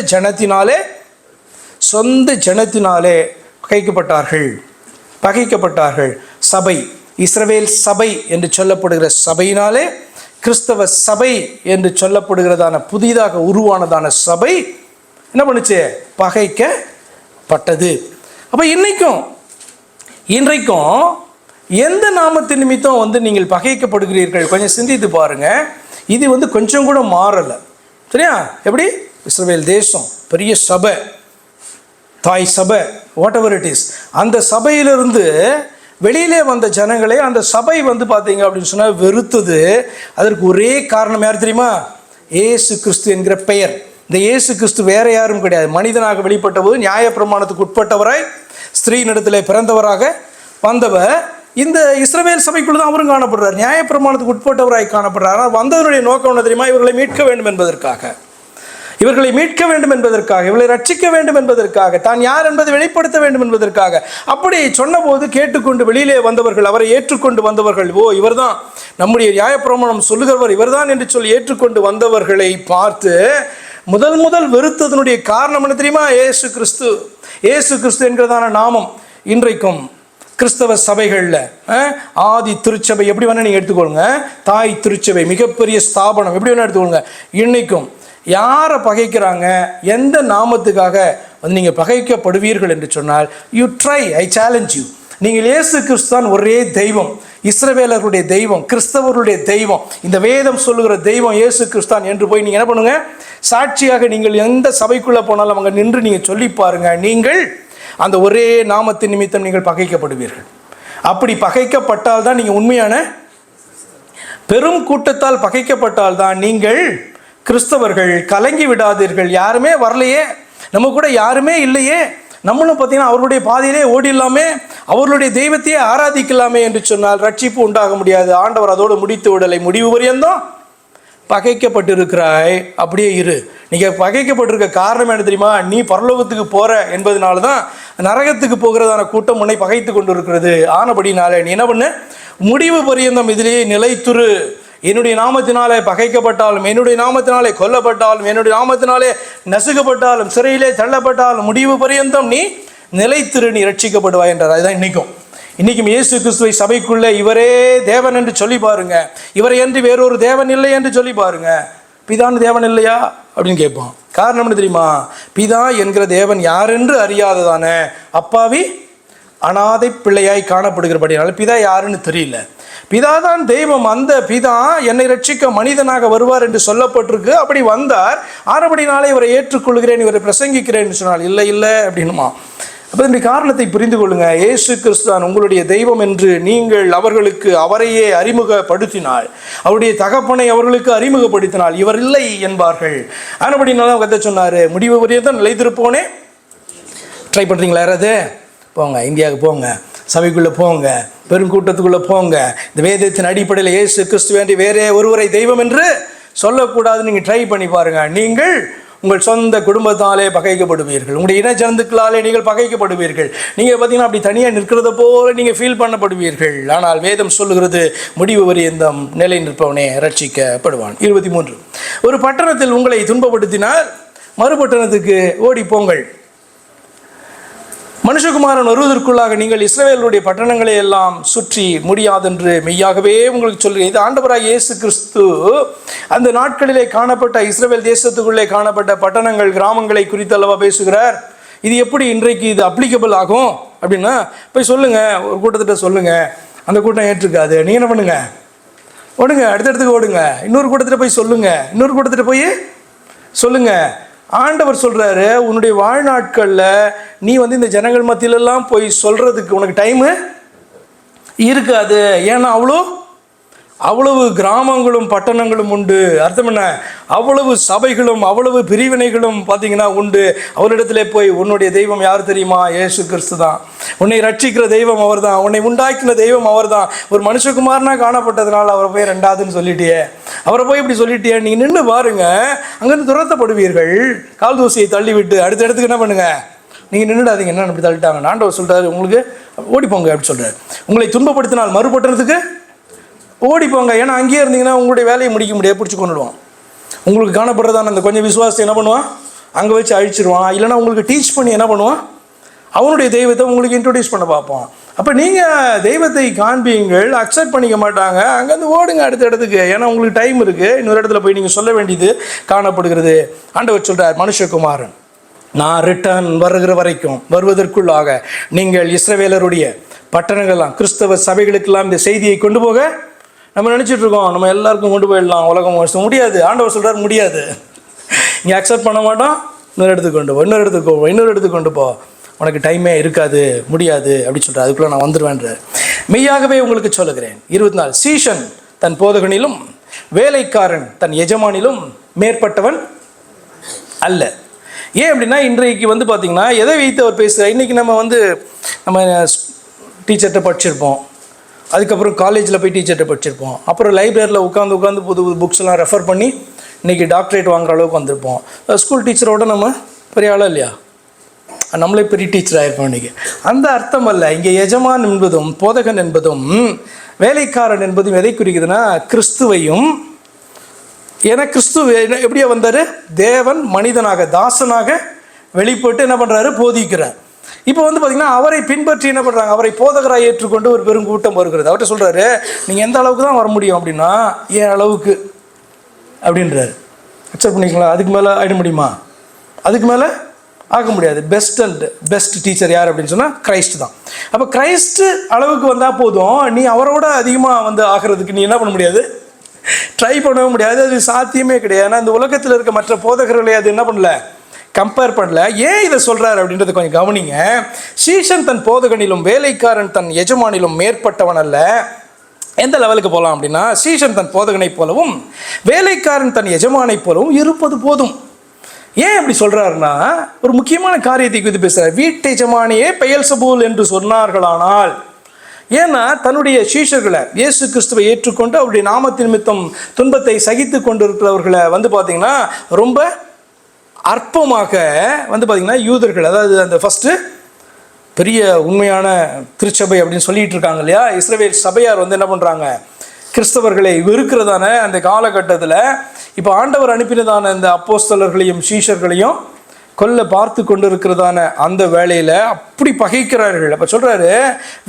ஜனத்தினாலே பகைக்கப்பட்டார்கள். சபை, இஸ்ரவேல் சபை என்று சொல்லப்படுகிற சபையினாலே, கிறிஸ்தவ சபை என்று சொல்லப்படுகிறதான புதிதாக உருவானதான சபை என்ன பண்ணுச்சு? பகைக்கப்பட்டது. அப்போ இன்றைக்கும் எந்த நாமத்தின் நிமித்தம் வந்து நீங்கள் பகைக்கப்படுகிறீர்கள்? கொஞ்சம் சிந்தித்து பாருங்க. இது வந்து கொஞ்சம் கூட மாறலை. சரியா? எப்படி? இஸ்ரவேல் தேசம் பெரிய சபை, தாய் சபை, வாட் எவர் இட் இஸ், அந்த சபையிலிருந்து வெளியிலே வந்த ஜனங்களே அந்த சபை வந்து பார்த்தீங்க அப்படின்னு சொன்னால் வெறுத்தது. அதற்கு ஒரே காரணம் யார் தெரியுமா? இயேசு கிறிஸ்து என்கிற பெயர். இந்த இயேசு கிறிஸ்து வேற யாரும் கிடையாது. மனிதனாக வெளிப்பட்ட போது நியாயப்பிரமாணத்துக்கு உட்பட்டவராய் ஸ்திரீனிடத்தில் பிறந்தவராக வந்தவர் இந்த இஸ்ரவேல் சபைக்குள்ள தான் அவரும் காணப்படுறார். நியாயப்பிரமாணத்துக்கு உட்பட்டவராய் காணப்படுறார். ஆனால் வந்தவருடைய நோக்கம் என்ன தெரியுமா? இவர்களை மீட்க வேண்டும் என்பதற்காக, இவர்களை ரட்சிக்க வேண்டும் என்பதற்காக, தான் யார் என்பதை வெளிப்படுத்த வேண்டும் என்பதற்காக. அப்படி சொன்னபோது கேட்டுக்கொண்டு வெளியிலே வந்தவர்கள், அவரை ஏற்றுக்கொண்டு வந்தவர்கள், ஓ இவர்தான் நம்முடைய நியாயப்பிரமாணம் சொல்லுகிறவர், இவர்தான் என்று சொல்லி ஏற்றுக்கொண்டு வந்தவர்களை பார்த்து முதல் வெறுத்ததனுடைய காரணம் என்ன தெரியுமா? இயேசு கிறிஸ்து என்கிறதான நாமம் இன்றைக்கும் கிறிஸ்தவ சபைகளில் ஆதி திருச்சபை எப்படி வேணால் நீங்கள் எடுத்துக்கொள்ளுங்க, தாய் திருச்சபை மிகப்பெரிய ஸ்தாபனம் எப்படி வேணால் எடுத்துக்கொள்ளுங்க. இன்னைக்கும் யாரை பகைக்கிறாங்க? எந்த நாமத்துக்காக வந்து நீங்கள் பகைக்கப்படுவீர்கள் என்று சொன்னால், ஐ சேலஞ்ச் யூ. நீங்கள் இயேசு கிறிஸ்து தான் ஒரே தெய்வம், இஸ்ரவேலர்களுடைய தெய்வம், கிறிஸ்தவர்களுடைய தெய்வம், இந்த வேதம் சொல்லுகிற தெய்வம் இயேசு கிறிஸ்தான் என்று போய் நீங்கள் என்ன பண்ணுங்க? சாட்சியாக நீங்கள் எந்த சபைக்குள்ளே போனாலும் அங்கே நின்று நீங்கள் சொல்லி பாருங்க, நீங்கள் அந்த ஒரே நாமத்தின் நிமித்தம் நீங்கள் பகைக்கப்படுவீர்கள். அப்படி பகைக்கப்பட்டால் தான் நீங்கள் உண்மையான, பெரும் கூட்டத்தால் பகைக்கப்பட்டால் தான் நீங்கள் கிறிஸ்தவர்கள். கலங்கி விடாதீர்கள். யாருமே வரலையே, நம்ம கூட யாருமே இல்லையே, நம்மளும் பார்த்தீங்கன்னா அவர்களுடைய பாதையிலே ஓடிடலாமே, அவர்களுடைய தெய்வத்தையே ஆராதிக்கலாமே என்று சொன்னால் ரட்சிப்பு உண்டாக முடியாது. ஆண்டவர் அதோடு முடித்து விடலை. முடிவு வரையந்தான் பகைக்கப்பட்டிருக்கிறாய், அப்படியே இரு. நீங்கள் பகைக்கப்பட்டிருக்க காரணம் என்ன தெரியுமா? நீ பரலோகத்துக்கு போகிற என்பதனால தான் நரகத்துக்கு போகிறதான கூட்டம் உன்னை பகைத்து கொண்டு இருக்கிறது. ஆனபடினாலே நீ என்ன பண்ணு? முடிவு பரியந்தம் இதிலேயே நிலைத்துரு. என்னுடைய நாமத்தினாலே பகைக்கப்பட்டாலும், என்னுடைய நாமத்தினாலே கொல்லப்பட்டாலும், என்னுடைய நாமத்தினாலே நசுக்கப்பட்டாலும், சிறையிலே தள்ளப்பட்டாலும் முடிவு பரியந்தம் நீ நிலைத்திரு, நீ ரட்சிக்கப்படுவாய் என்றார். அதுதான் இன்னைக்கும் இயேசு கிறிஸ்துவை சபைக்குள்ளே இவரே தேவன் என்று சொல்லி பாருங்க, இவரை என்று வேறொரு தேவன் இல்லை என்று சொல்லி பாருங்க. பிதான்னு தேவன் இல்லையா அப்படின்னு கேட்போம். காரணம் என்ன தெரியுமா? பிதா என்கிற தேவன் யாரென்று அறியாததான அப்பாவி அனாதை பிள்ளையாய் காணப்படுகிறபடினால பிதா யாருன்னு தெரியல. பிதாதான் தெய்வம், அந்த பிதா என்னை ரட்சிக்க மனிதனாக வருவார் என்று சொல்லப்பட்டிருக்கு. அப்படி வந்தார், ஆறபடினாலே இவரை ஏற்றுக்கொள்கிறேன், இவரை பிரசங்கிக்கிறேன் சொன்னால் இல்லை இல்லை அப்படின்னுமா. அப்போ இந்த காரணத்தை புரிந்து கொள்ளுங்க. இயேசு கிறிஸ்துதான் உங்களுடைய தெய்வம் என்று நீங்கள் அவர்களுக்கு அவரையே அறிமுகப்படுத்தினால், அவருடைய தகப்பனை அவர்களுக்கு அறிமுகப்படுத்தினால் இவர் இல்லை என்பார்கள். ஆனபடினாலும் கதை சொன்னார், முடிவு வரையும் தான் நிலைத்திருப்போனே. ட்ரை பண்ணுறீங்களா? யாராவது போங்க, இந்தியாவுக்கு போங்க, சபைக்குள்ளே போங்க, பெருங்கூட்டத்துக்குள்ளே போங்க. இந்த வேதத்தின் அடிப்படையில் இயேசு கிறிஸ்து வேண்டி வேறே ஒருவரை தெய்வம் என்று சொல்லக்கூடாது. நீங்கள் ட்ரை பண்ணி பாருங்கள். நீங்கள் உங்கள் சொந்த குடும்பத்தாலே பகைக்கப்படுவீர்கள், உங்களுடைய இனஜந்துக்களாலே நீங்கள் பகைக்கப்படுவீர்கள். நீங்கள் பார்த்தீங்கன்னா அப்படி தனியாக நிற்கிறத போல நீங்கள் ஃபீல் பண்ணப்படுவீர்கள். ஆனால் வேதம் சொல்லுகிறது, முடிவு வரையந்தம் நிலை நிற்பவனே ரட்சிக்கப்படுவான். 23, ஒரு பட்டணத்தில் உங்களை துன்பப்படுத்தினால் மறுபட்டணத்துக்கு ஓடி போங்கள். மனுஷகுமாரன் வருவதற்குள்ளாக நீங்கள் இஸ்ரவேலுடைய பட்டணங்களை எல்லாம் சுற்றி முடியாதென்று மெய்யாகவே உங்களுக்கு சொல்கிறேன். இது ஆண்டவராக இயேசு கிறிஸ்து அந்த நாட்களிலே காணப்பட்ட இஸ்ரவேல் தேசத்துக்குள்ளே காணப்பட்ட பட்டணங்கள், கிராமங்களை குறித்து அல்லவா பேசுகிறார். இது எப்படி இன்றைக்கு இது அப்ளிகபிள் ஆகும் அப்படின்னா, போய் சொல்லுங்கள், ஒரு கூட்டத்திட்ட சொல்லுங்கள், அந்த கூட்டம் ஏற்றுக்காது. நீ என்ன பண்ணுங்க, ஓடுங்க, அடுத்தடுத்துக்கு ஓடுங்க. இன்னொரு கூட்டத்திட்ட போய் சொல்லுங்கள், இன்னொரு கூட்டத்திட்ட போய் சொல்லுங்கள். ஆண்டவர் சொல்கிறாரு, உன்னுடைய வாழ்நாட்களில் நீ இந்த ஜனங்கள் மத்தியிலெல்லாம் போய் சொல்கிறதுக்கு உனக்கு டைமு இருக்காது. ஏன்னா அவ்வளவு கிராமங்களும் பட்டணங்களும் உண்டு. அர்த்தம் என்ன? அவ்வளவு சபைகளும் அவ்வளவு பிரிவினைகளும் பார்த்தீங்கன்னா உண்டு. அவரிடத்துல போய் உன்னுடைய தெய்வம் யார் தெரியுமா? இயேசு கிறிஸ்து தான். உன்னை ரட்சிக்கிற தெய்வம் அவர் தான், உன்னை உண்டாக்கின தெய்வம் அவர் தான். ஒரு மனுஷகுமாரனா காணப்பட்டதுனால அவரை போய் ரெண்டாவதுன்னு சொல்லிட்டியே, அவரை போய் இப்படி சொல்லிட்டியே. நீங்கள் நின்று பாருங்க, அங்கேருந்து துரத்தப்படுவீர்கள். கால் தூசியை தள்ளி விட்டு அடுத்த இடத்துக்கு என்ன பண்ணுங்க, நீங்கள் நின்றுடாதீங்க. என்ன இப்படி தள்ளிட்டாங்க? ஆண்டவர் சொல்கிறாரு, உங்களுக்கு ஓடிப்போங்க அப்படி சொல்கிறார். உங்களை துன்பப்படுத்தினால் மறுபட்டணத்துக்கு ஓடிப்போங்க. ஏன்னா அங்கேயே இருந்தீங்கன்னா உங்களுடைய வேலையை முடிக்க முடியாது, பிடிச்சி கொண்டுடுவான். உங்களுக்கு காணப்படுறதான அந்த கொஞ்சம் விசுவாசத்தை என்ன பண்ணுவான், அங்கே வச்சு அழிச்சிருவான். இல்லைனா உங்களுக்கு டீச் பண்ணி என்ன பண்ணுவான், அவனுடைய தெய்வத்தை உங்களுக்கு இன்ட்ரடியூஸ் பண்ண பார்ப்பான். அப்போ நீங்கள் தெய்வத்தை காண்பீங்கள், அக்செப்ட் பண்ணிக்க மாட்டாங்க. அங்கேருந்து ஓடுங்க அடுத்த இடத்துக்கு. ஏன்னா உங்களுக்கு டைம் இருக்குது, இன்னொரு இடத்துல போய் நீங்கள் சொல்ல வேண்டியது காணப்படுகிறது. ஆண்டவர் சொல்கிறார், மனுஷகுமாரன் நான் ரிட்டர்ன் வருவதற்குள்ளாக நீங்கள் இஸ்ரவேலருடைய பட்டணங்கள்லாம், கிறிஸ்தவ சபைகளுக்கெல்லாம் இந்த செய்தியை கொண்டு போக நம்ம நினச்சிட்டு இருக்கோம். நம்ம எல்லாருக்கும் கொண்டு போயிடலாம், உலகம் முடியாது. ஆண்டவர் சொல்கிறார், முடியாது. இங்கே அக்செப்ட் பண்ண மாட்டோம், இன்னொரு இடத்துக்கு கொண்டு போ, இன்னொரு இடத்துக்கு கொண்டு போ, உனக்கு டைமே இருக்காது, முடியாது அப்படி சொல்கிறார். அதுக்குள்ளே நான் வந்துடுவேன்றார். மெய்யாகவே உங்களுக்கு சொல்லுகிறேன். 24, சீஷன் தன் போதகனிலும் வேலைக்காரன் தன் எஜமானிலும் மேற்பட்டவன் அல்ல. ஏன் அப்படின்னா, இன்றைக்கு பார்த்திங்கன்னா எதை வைத்து அவர் பேசுகிறார். இன்றைக்கி நம்ம டீச்சர்கிட்ட படிச்சிருப்போம், அதுக்கப்புறம் காலேஜில் போய் டீச்சர்கிட்ட படிச்சிருப்போம், அப்புறம் லைப்ரரியில் உட்காந்து புது புக்ஸ்லாம் ரெஃபர் பண்ணி இன்றைக்கி டாக்டரேட் வாங்குற அளவுக்கு வந்திருப்போம். ஸ்கூல் டீச்சரோட நம்ம பெரிய ஆளாக இல்லையா, நம்மளே பெரிய டீச்சர் ஆகிருப்போம் இன்றைக்கி. அந்த அர்த்தம் அல்ல. இங்கே எஜமான் என்பதும் போதகன் என்பதும் வேலைக்காரன் என்பதும் எதை குறிக்குதுன்னா, கிறிஸ்துவையும். ஏன்னா கிறிஸ்து எப்படியா வந்தார், தேவன் மனிதனாக தாசனாக வெளிப்பட்டு என்ன பண்ணுறாரு, போதிக்கிறார். இப்போ பார்த்திங்கன்னா அவரை பின்பற்றி என்ன பண்ணுறாங்க, அவரை போதகராக ஏற்றுக்கொண்டு ஒரு பெருங்கூட்டம் வருகிறது. அவர்கிட்ட சொல்கிறாரு, நீங்கள் எந்த அளவுக்கு தான் வர முடியும் அப்படின்னா, ஏன் அளவுக்கு அப்படின்றாரு. அக்செப்ட் பண்ணிக்கலாம். அதுக்கு மேலே ஆகிட முடியுமா? அதுக்கு மேலே ஆக முடியாது. பெஸ்ட் டீச்சர் யார் அப்படின்னு சொன்னால் கிரைஸ்ட் தான். அப்போ கிரைஸ்ட் அளவுக்கு வந்தால் போதும். நீ அவரோட அதிகமாக ஆகிறதுக்கு நீ என்ன பண்ண முடியாது, ட்ரை பண்ணவும் முடியாது. அது சாத்தியமே கிடையாது. ஏன்னா இந்த உலகத்தில் இருக்க மற்ற போதகர்களை அது என்ன பண்ணல, கம்பேர் பண்ணல. ஏன் இதை சொல்கிறார் அப்படின்றத கொஞ்சம் கவனிங்க. சீஷன் தன் போதகனிலும் வேலைக்காரன் தன் எஜமானிலும் மேற்பட்டவன் அல்ல. எந்த லெவலுக்கு போகலாம் அப்படின்னா, சீஷன் தன் போதகனை போலவும் வேலைக்காரன் தன் எஜமானை போலவும் இருப்பது போதும். ஏன் அப்படி சொல்கிறாருன்னா, ஒரு முக்கியமான காரியத்தை குறித்து பேசுகிறார். வீட்டெஜமானியே பெயல்சபூல் என்று சொன்னார்களானால், ஏன்னா தன்னுடைய சீஷர்களை இயேசு கிறிஸ்துவை ஏற்றுக்கொண்டு அவருடைய நாமத்தின் நிமித்தம் துன்பத்தை சகித்து கொண்டு இருக்கிறவர்களை பார்த்தீங்கன்னா ரொம்ப அற்பமாக பார்த்திங்கன்னா யூதர்கள், அதாவது அந்த ஃபஸ்ட்டு பெரிய உண்மையான திருச்சபை அப்படின்னு சொல்லிகிட்டு இருக்காங்க இல்லையா, இஸ்ரவேல் சபையார் என்ன பண்ணுறாங்க, கிறிஸ்தவர்களை வெறுக்கிறதான அந்த காலகட்டத்தில் இப்போ ஆண்டவர் அனுப்பினதான இந்த அப்போஸ்தலர்களையும் சீஷர்களையும் கொல்ல பார்த்து கொண்டு இருக்கிறதான அந்த வேளையில் அப்படி பகைக்கிறார்கள். அப்போ சொல்கிறாரு,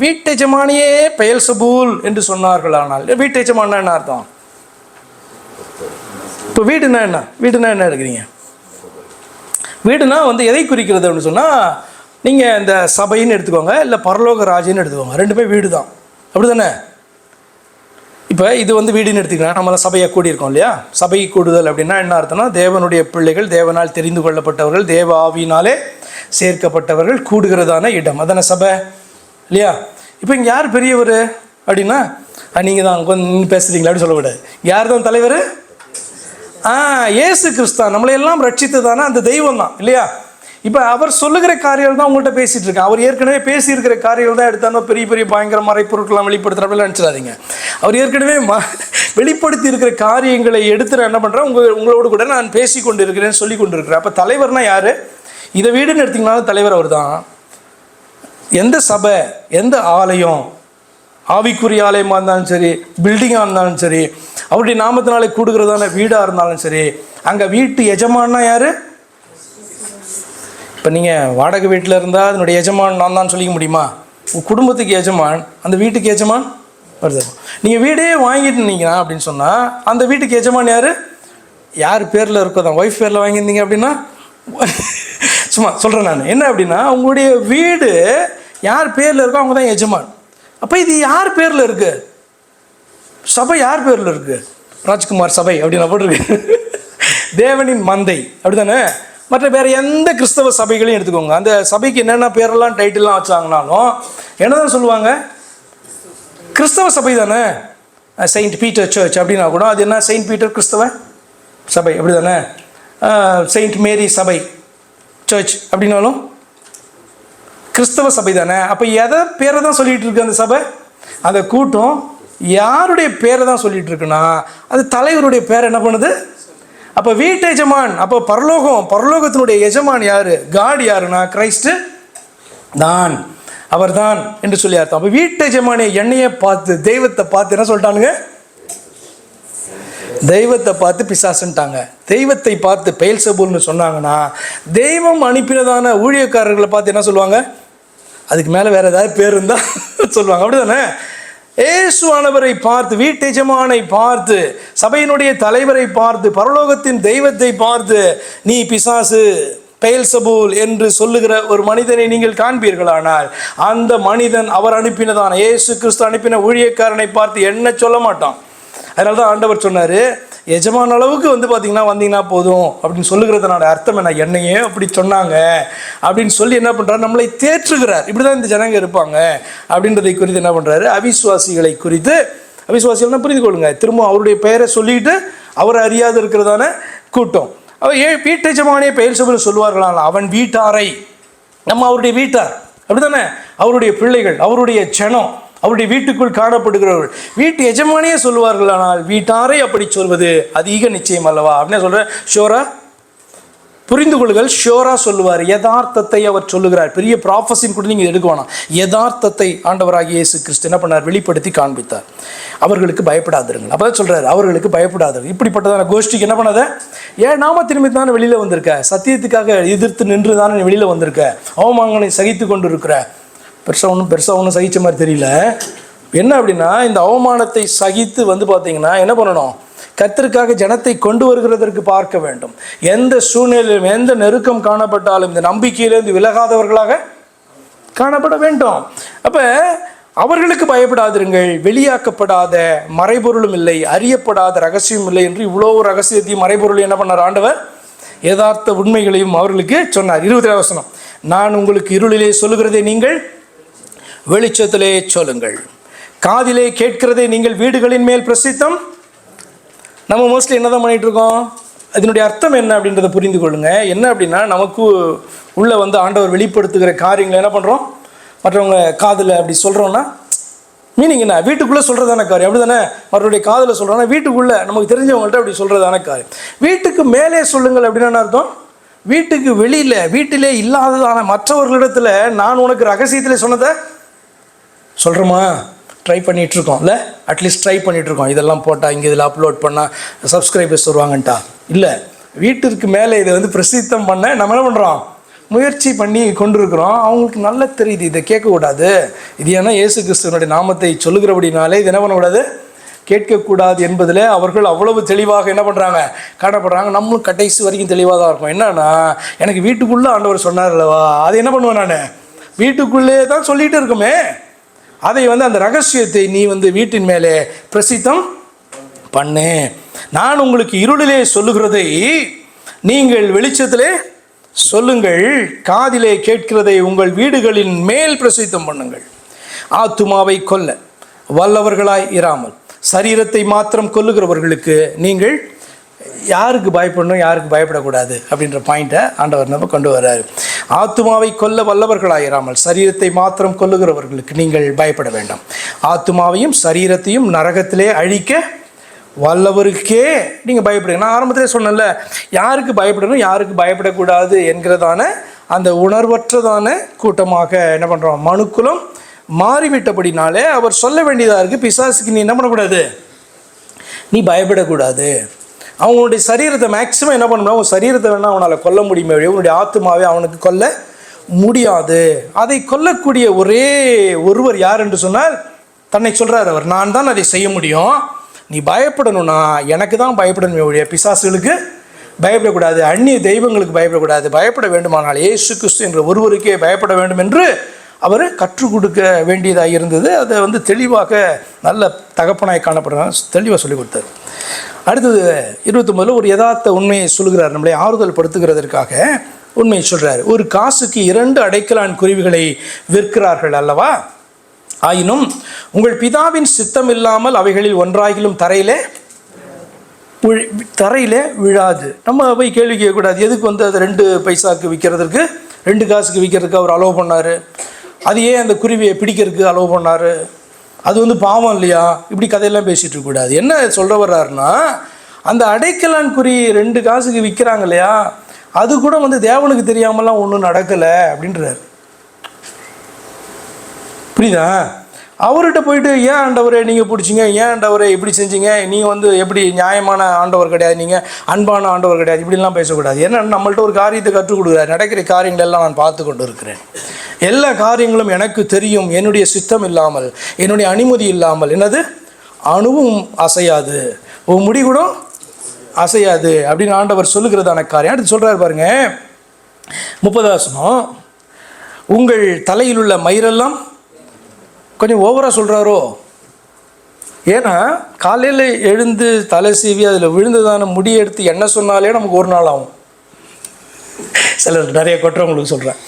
வீட்டெஜமானியே பெயல்சபூல் என்று சொன்னார்கள். ஆனால் வீட்டெஜமானா என்ன அர்த்தம்? இப்போ வீடுனா என்ன எடுக்கிறீங்க? வீடுனா எதை குறிக்கிறது அப்படின்னு சொன்னால், நீங்கள் இந்த சபைன்னு எடுத்துக்கோங்க, இல்லை பரலோக ராஜ்யன்னு எடுத்துக்கோங்க, ரெண்டுமே வீடு தான். அப்படி தானே? இப்போ இது வந்து வீடுன்னு எடுத்துக்கலாம். நம்மள சபையை கூடியிருக்கோம் இல்லையா? சபை கூடுதல் அப்படின்னா என்ன அர்த்தம்னா, தேவனுடைய பிள்ளைகள், தேவனால் தெரிந்து கொள்ளப்பட்டவர்கள், தேவ ஆவியினாலே சேர்க்கப்பட்டவர்கள் கூடுகிறதான இடம், அதான சபை இல்லையா? இப்போ இங்கே யார் பெரியவர் அப்படின்னா, நீங்கள் தான் கொஞ்சம் பேசுகிறீங்களா அப்படின்னு சொல்லக்கூடாது. யார் தான் தலைவர்? இயேசு கிறிஸ்தான். நம்மளை எல்லாம் ரட்சித்ததான அந்த தெய்வம் தான் இல்லையா? இப்போ அவர் சொல்லுகிற காரியங்கள் தான் உங்கள்கிட்ட பேசிகிட்டு இருக்கேன். அவர் ஏற்கனவே பேசியிருக்கிற காரியங்கள் தான் எடுத்தாலும் பெரிய பெரிய பயங்கர மறைப்பொருட்கள்லாம் வெளிப்படுத்துகிறப்பெல்லாம் நினச்சிடாதீங்க. அவர் ஏற்கனவே வெளிப்படுத்தி இருக்கிற காரியங்களை எடுத்து நான் என்ன பண்ணுறேன், உங்களோடு கூட நான் பேசி கொண்டு இருக்கிறேன், சொல்லி கொண்டு இருக்கிறேன். அப்போ தலைவர்னா யார்? இதை வீடுன்னு எடுத்திங்கனாலும் தலைவர் அவர் தான். எந்த சபை, எந்த ஆலயம், ஆவிக்குரிய ஆலயமாக இருந்தாலும் சரி, பில்டிங்காக இருந்தாலும் சரி, அவருடைய நாமத்தினாலே கூடுகிறதான வீடாக இருந்தாலும் சரி, அங்கே வீட்டு எஜமானா யார்? இப்போ நீங்கள் வாடகை வீட்டில் இருந்தால் அதனுடைய எஜமான் நான் தான் சொல்லிக்க முடியுமா? உங்கள் குடும்பத்துக்கு எஜமான், அந்த வீட்டுக்கு எஜமான் வருது. நீங்கள் வீடே வாங்கிட்டு இருந்தீங்கன்னா அப்படின்னு சொன்னால் அந்த வீட்டுக்கு எஜமான் யார்? யார் பேரில் இருக்கோ தான். ஒய்ஃப் பேரில் வாங்கியிருந்தீங்க அப்படின்னா சும்மா சொல்கிறேன் நான். என்ன அப்படின்னா, உங்களுடைய வீடு யார் பேரில் இருக்கோ அவங்க தான் எஜமான். அப்போ இது யார் பேரில் இருக்குது? சபை யார் பேரில் இருக்குது? ராஜ்குமார் சபை அப்படின்னு போட்டிருக்கு. தேவனின் மந்தை அப்படி தானே? மற்ற வேறு எந்த கிறிஸ்தவ சபைகளையும் எடுத்துக்கோங்க, அந்த சபைக்கு என்னென்ன பேரெல்லாம் டைட்டில்லாம் வச்சாங்கனாலும் என்ன தான் சொல்லுவாங்க? கிறிஸ்தவ சபை தானே. செயின்ட் பீட்டர் சர்ச் அப்படின்னா கூட அது என்ன? செயின்ட் பீட்டர் கிறிஸ்தவ சபை அப்படி தானே? செயின்ட் மேரி சபை சர்ச் அப்படின்னாலும் கிறிஸ்தவ சபை தானே. அப்போ எதை பேரை தான் சொல்லிகிட்டு இருக்கு அந்த சபை? அந்த கூட்டம் யாருடைய பேரை தான் சொல்லிகிட்டு இருக்குன்னா அது தலைவருடைய பேரை என்ன பண்ணுது? அப்போ வீட்டு எஜமான், அப்போ பரலோகத்தினுடைய எஜமான் யார்? காட் யாருன்னா கிரைஸ்து தான், அவர் தான் என்று சொல்லி அர்த்தம். அப்போ வீட்டு எஜமானிய எண்ணெயை பார்த்து, தெய்வத்தை பார்த்து என்ன சொல்லிட்டானுங்க? தெய்வத்தை பார்த்து பிசாசுன்ட்டாங்க. தெய்வத்தை பார்த்து பெயல்செபூல்னு சொன்னாங்கன்னா, தெய்வம் அனுப்பினதான ஊழியக்காரர்களை பார்த்து என்ன சொல்லுவாங்க? அதுக்கு மேலே வேறு ஏதாவது பேர் இருந்தால் சொல்லுவாங்க, அப்படி தானே? இயேசுவானவரை பார்த்து, வீட்டு எஜமானை பார்த்து, சபையினுடைய தலைவரை பார்த்து, பரலோகத்தின் தெய்வத்தை பார்த்து நீ பிசாசு, பெயல்செபூல் என்று சொல்லுகிற ஒரு மனிதனை நீங்கள் காண்பீர்களானால் அந்த மனிதன் அவர் அனுப்பினதான இயேசு கிறிஸ்து அனுப்பின ஊழியக்காரனை பார்த்து என்ன சொல்ல மாட்டான். அதனால தான் ஆண்டவர் சொன்னார், எஜமான அளவுக்கு பார்த்தீங்கன்னா வந்தீங்கன்னா போதும் அப்படின்னு சொல்லுகிறதுனால அர்த்தம் என்ன? என்னையே அப்படி சொன்னாங்க அப்படின்னு சொல்லி என்ன பண்ணுறாரு? நம்மளை தேற்றுகிறார். இப்படி தான் இந்த ஜனங்க இருப்பாங்க அப்படின்றதை குறித்து என்ன பண்ணுறாரு? அவிசுவாசிகளை குறித்து, அவிசுவாசிகள்னா புரிந்து கொள்ளுங்க, திரும்ப அவருடைய பெயரை சொல்லிட்டு அவர் அறியாது இருக்கிறதான கூட்டம். அவர் வீட்டு எஜமானியை பெயல்செபூல் சொல்லுவார்களால் அவன் வீட்டாரை, நம்ம அவருடைய வீட்டார் அப்படி தானே? அவருடைய பிள்ளைகள், அவருடைய ஜனம், அவருடைய வீட்டுக்குள் காணப்படுகிறவர்கள், வீட்டு எஜமானியே சொல்லுவார்கள். ஆனால் வீட்டாரை அப்படி சொல்வது அதிக நிச்சயம் அல்லவா அப்படின்னு சொல்கிறேன். ஷோரா புரிந்து கொள்ளுங்கள். ஷோரா சொல்லுவார், யதார்த்தத்தை அவர் சொல்லுகிறார். பெரிய ப்ராஃபஸின் கூட நீங்கள் எடுக்க வேணாம். யதார்த்தத்தை ஆண்டவராகிய இயேசு கிறிஸ்து என்ன பண்ணார்? வெளிப்படுத்தி காண்பித்தார். அவர்களுக்கு பயப்படாதிருங்கள். அப்போ தான் சொல்கிறார், அவர்களுக்கு பயப்படாதிருங்கள். இப்படிப்பட்டதான கோஷ்டிக்கு என்ன பண்ணாத? ஏன் நாமத்தின் நிமித்தம் தானே வெளியில் வந்திருக்க, சத்தியத்துக்காக எதிர்த்து நின்று தானே வெளியில் வந்திருக்க, அவமானங்களை சகித்து கொண்டு இருக்கிற. பெருசாக ஒன்றும் சகிச்ச மாதிரி தெரியல. என்ன அப்படின்னா, இந்த அவமானத்தை சகித்து பார்த்தீங்கன்னா என்ன பண்ணணும்? கர்த்தருக்காக ஜனத்தை கொண்டு வருகிறதற்கு பார்க்க வேண்டும். எந்த சூழ்நிலையிலும் எந்த நெருக்கம் காணப்பட்டாலும் இந்த நம்பிக்கையிலிருந்து விலகாதவர்களாக காணப்பட வேண்டும். அப்போ அவர்களுக்கு பயப்படாதிருங்கள், வெளியாக்கப்படாத மறைபொருளும் இல்லை, அறியப்படாத ரகசியம் இல்லை என்று இவ்வளோ ரகசியத்தையும் மறைபொருளையும் என்ன பண்ணார் ஆண்டவர்? யதார்த்த உண்மைகளையும் அவர்களுக்கு சொன்னார். 20 வசனம், நான் உங்களுக்கு இருளிலே சொல்லுகிறதை நீங்கள் வெளிச்சத்திலே சொல்லுங்கள், காதிலே கேட்கிறதை நீங்கள் வீடுகளின் மேல் பிரசித்தம். நம்ம மோஸ்ட்லி என்ன தான் பண்ணிகிட்டு இருக்கோம்? அதனுடைய அர்த்தம் என்ன அப்படின்றத புரிந்து கொள்ளுங்க. என்ன அப்படின்னா, நமக்கு உள்ளே ஆண்டவர் வெளிப்படுத்துகிற காரியங்களை என்ன பண்ணுறோம்? மற்றவங்க காதில் அப்படி சொல்கிறோன்னா மீனிங் என்ன? வீட்டுக்குள்ளே சொல்கிறதான காரியம் அப்படி தானே? மற்றவருடைய காதில் சொல்கிறோன்னா வீட்டுக்குள்ளே நமக்கு தெரிஞ்சவங்கள்ட்ட அப்படி சொல்கிறதான காரியம். வீட்டுக்கு மேலே சொல்லுங்கள் அப்படின்னா அர்த்தம் வீட்டுக்கு வெளியில், வீட்டிலே இல்லாததான மற்றவர்களிடத்தில் நான் உனக்கு ரகசியத்தில் சொன்னதை சொல்கிறோமா? ட்ரை பண்ணிகிட்ருக்கோம் இல்லை? அட்லீஸ்ட் ட்ரை பண்ணிகிட்ருக்கோம். இதெல்லாம் போட்டால் இங்கே இதில் அப்லோட் பண்ணால் சப்ஸ்கிரைபர்ஸ் வருவாங்கன்ட்டா இல்லை, வீட்டிற்கு மேலே இதை பிரசித்தம் பண்ண நம்ம என்ன பண்ணுறோம்? முயற்சி பண்ணி கொண்டிருக்கிறோம். அவங்களுக்கு நல்லா தெரியுது இதை கேட்கக்கூடாது. இது ஏன்னா இயேசு கிறிஸ்துவனுடைய நாமத்தை சொல்லுகிறபடினாலே இது என்ன பண்ணக்கூடாது? கேட்கக்கூடாது என்பதில் அவர்கள் அவ்வளவு தெளிவாக என்ன பண்ணுறாங்க? காணப்படுறாங்க. நம்மளும் கடைசி வரைக்கும் தெளிவாக தான் இருக்கும். என்னன்னா, எனக்கு வீட்டுக்குள்ளே ஆண்டவர் சொன்னார் அல்லவா, அது என்ன பண்ணுவேன்? நான் வீட்டுக்குள்ளே தான் சொல்லிகிட்டு இருக்குமே. அதை அந்த ரகசியத்தை நீ வீட்டின் மேலே பிரசித்தம் பண்ணு. நான் உங்களுக்கு இருளிலே சொல்லுகிறதை நீங்கள் வெளிச்சத்திலே சொல்லுங்கள், காதிலே கேட்கிறதை உங்கள் வீடுகளின் மேல் பிரசித்தம் பண்ணுங்கள். ஆத்துமாவை கொல்ல வல்லவர்களாய் இராமல் சரீரத்தை மாத்திரம் கொல்லுகிறவர்களுக்கு நீங்கள் யாருக்கு பயப்படணும், யாருக்கு பயப்படக்கூடாது அப்படின்ற பாயிண்ட்டை ஆண்டவர் நம்ம கொண்டு வர்றாரு. ஆத்துமாவை கொல்ல வல்லவர்களாயிராமல் சரீரத்தை மாத்திரம் கொல்லுகிறவர்களுக்கு நீங்கள் பயப்பட வேண்டாம். ஆத்துமாவையும் சரீரத்தையும் நரகத்திலே அழிக்க வல்லவருக்கே நீங்கள் பயப்படுங்க. நான் ஆரம்பத்திலே சொன்னேன்ல, யாருக்கு பயப்படணும் யாருக்கு பயப்படக்கூடாது என்கிறதான அந்த உணர்வற்றதான கூட்டமாக என்ன பண்ணுறோம், மனுக்குலம் மாறிவிட்டபடினாலே அவர் சொல்ல வேண்டியதாக இருக்குது, பிசாசுக்கு நீ என்ன பண்ணக்கூடாது, நீ பயப்படக்கூடாது. அவங்களுடைய சரீரத்தை மேக்சிமம் என்ன பண்ணணும், அவன் சரீரத்தை வேணால் அவனால் கொல்ல முடியுமே, அவனுடைய ஆத்துமாவே அவனுக்கு கொல்ல முடியாது. அதை கொல்லக்கூடிய ஒரே ஒருவர் யார் என்று சொன்னால் தன்னை சொல்கிறார் அவர், நான் தான் அதை செய்ய முடியும். நீ பயப்படணும்னா எனக்கு தான் பயப்படணுமே ஒழிய பிசாசுகளுக்கு பயப்படக்கூடாது, அந்நிய தெய்வங்களுக்கு பயப்படக்கூடாது. பயப்பட வேண்டுமானால் இயேசு கிறிஸ்து என்ற ஒருவருக்கே பயப்பட வேண்டும் என்று அவர் கற்றுக் கொடுக்க வேண்டியதாக இருந்தது. அதை தெளிவாக நல்ல தகப்பனாய் காணப்படுறாங்க, தெளிவாக சொல்லிக் கொடுத்தார். அடுத்தது 29 ஒரு யதார்த்த உண்மையை சொல்கிறார், நம்மளை ஆறுதல் படுத்துகிறதற்காக உண்மையை சொல்கிறார். ஒரு காசுக்கு 2 அடைக்கலான் குருவிகளை விற்கிறார்கள் அல்லவா, ஆயினும் உங்கள் பிதாவின் சித்தம் இல்லாமல் அவைகளில் ஒன்றாகிலும் தரையிலே விழாது. நம்ம போய் கேள்வி கேட்கக்கூடாது, எதுக்கு அது 2 பைசாவுக்கு விற்கிறதுக்கு 2 காசுக்கு விற்கிறதுக்கு அவர் அலோவ் பண்ணார், அது ஏன் அந்த குருவியை பிடிக்கிறதுக்கு அலோவ் பண்ணார், அது பாவம் இல்லையா, இப்படி கதையெல்லாம் பேசிகிட்டு இருக்கக்கூடாது. என்ன சொல்ல வர்றாருன்னா, அந்த அடைக்கலான் குறி 2 காசுக்கு விற்கிறாங்க இல்லையா, அது கூட தேவனுக்கு தெரியாமலாம் ஒன்றும் நடக்கலை அப்படின்றார். புரியுதா? அவர்கிட்ட போயிட்டு ஏன் ஆண்டவரை நீங்கள் பிடிச்சிங்க, ஏன் ஆண்டவரை இப்படி செஞ்சீங்க, நீங்கள் எப்படி நியாயமான ஆண்டவர் கிடையாது, நீங்கள் அன்பான ஆண்டவர் கிடையாது, இப்படிலாம் பேசக்கூடாது. ஏன்னா நம்மள்ட்ட ஒரு காரியத்தை கற்றுக் கொடுக்குறாரு, நடக்கிற காரியங்கள் எல்லாம் நான் பார்த்து கொண்டு இருக்கிறேன், எல்லா காரியங்களும் எனக்கு தெரியும், என்னுடைய சித்தம் இல்லாமல் என்னுடைய அனுமதி இல்லாமல் என்னது அணுவும் அசையாது, உன் முடி கூட அசையாது அப்படின்னு ஆண்டவர் சொல்லுகிறதான காரியம். அடுத்து சொல்கிறாரு பாருங்க 30 உங்கள் தலையில் உள்ள மயிரெல்லாம் கொஞ்சம் ஓவராக சொல்கிறாரோ, ஏன்னா காலையில் எழுந்து தலை சீவி அதில் விழுந்ததான முடியை எடுத்து என்ன சொன்னாலே நமக்கு ஒரு நாள் ஆகும். சிலர் நிறைய கொட்டுறவங்களுக்கு சொல்கிறேன்,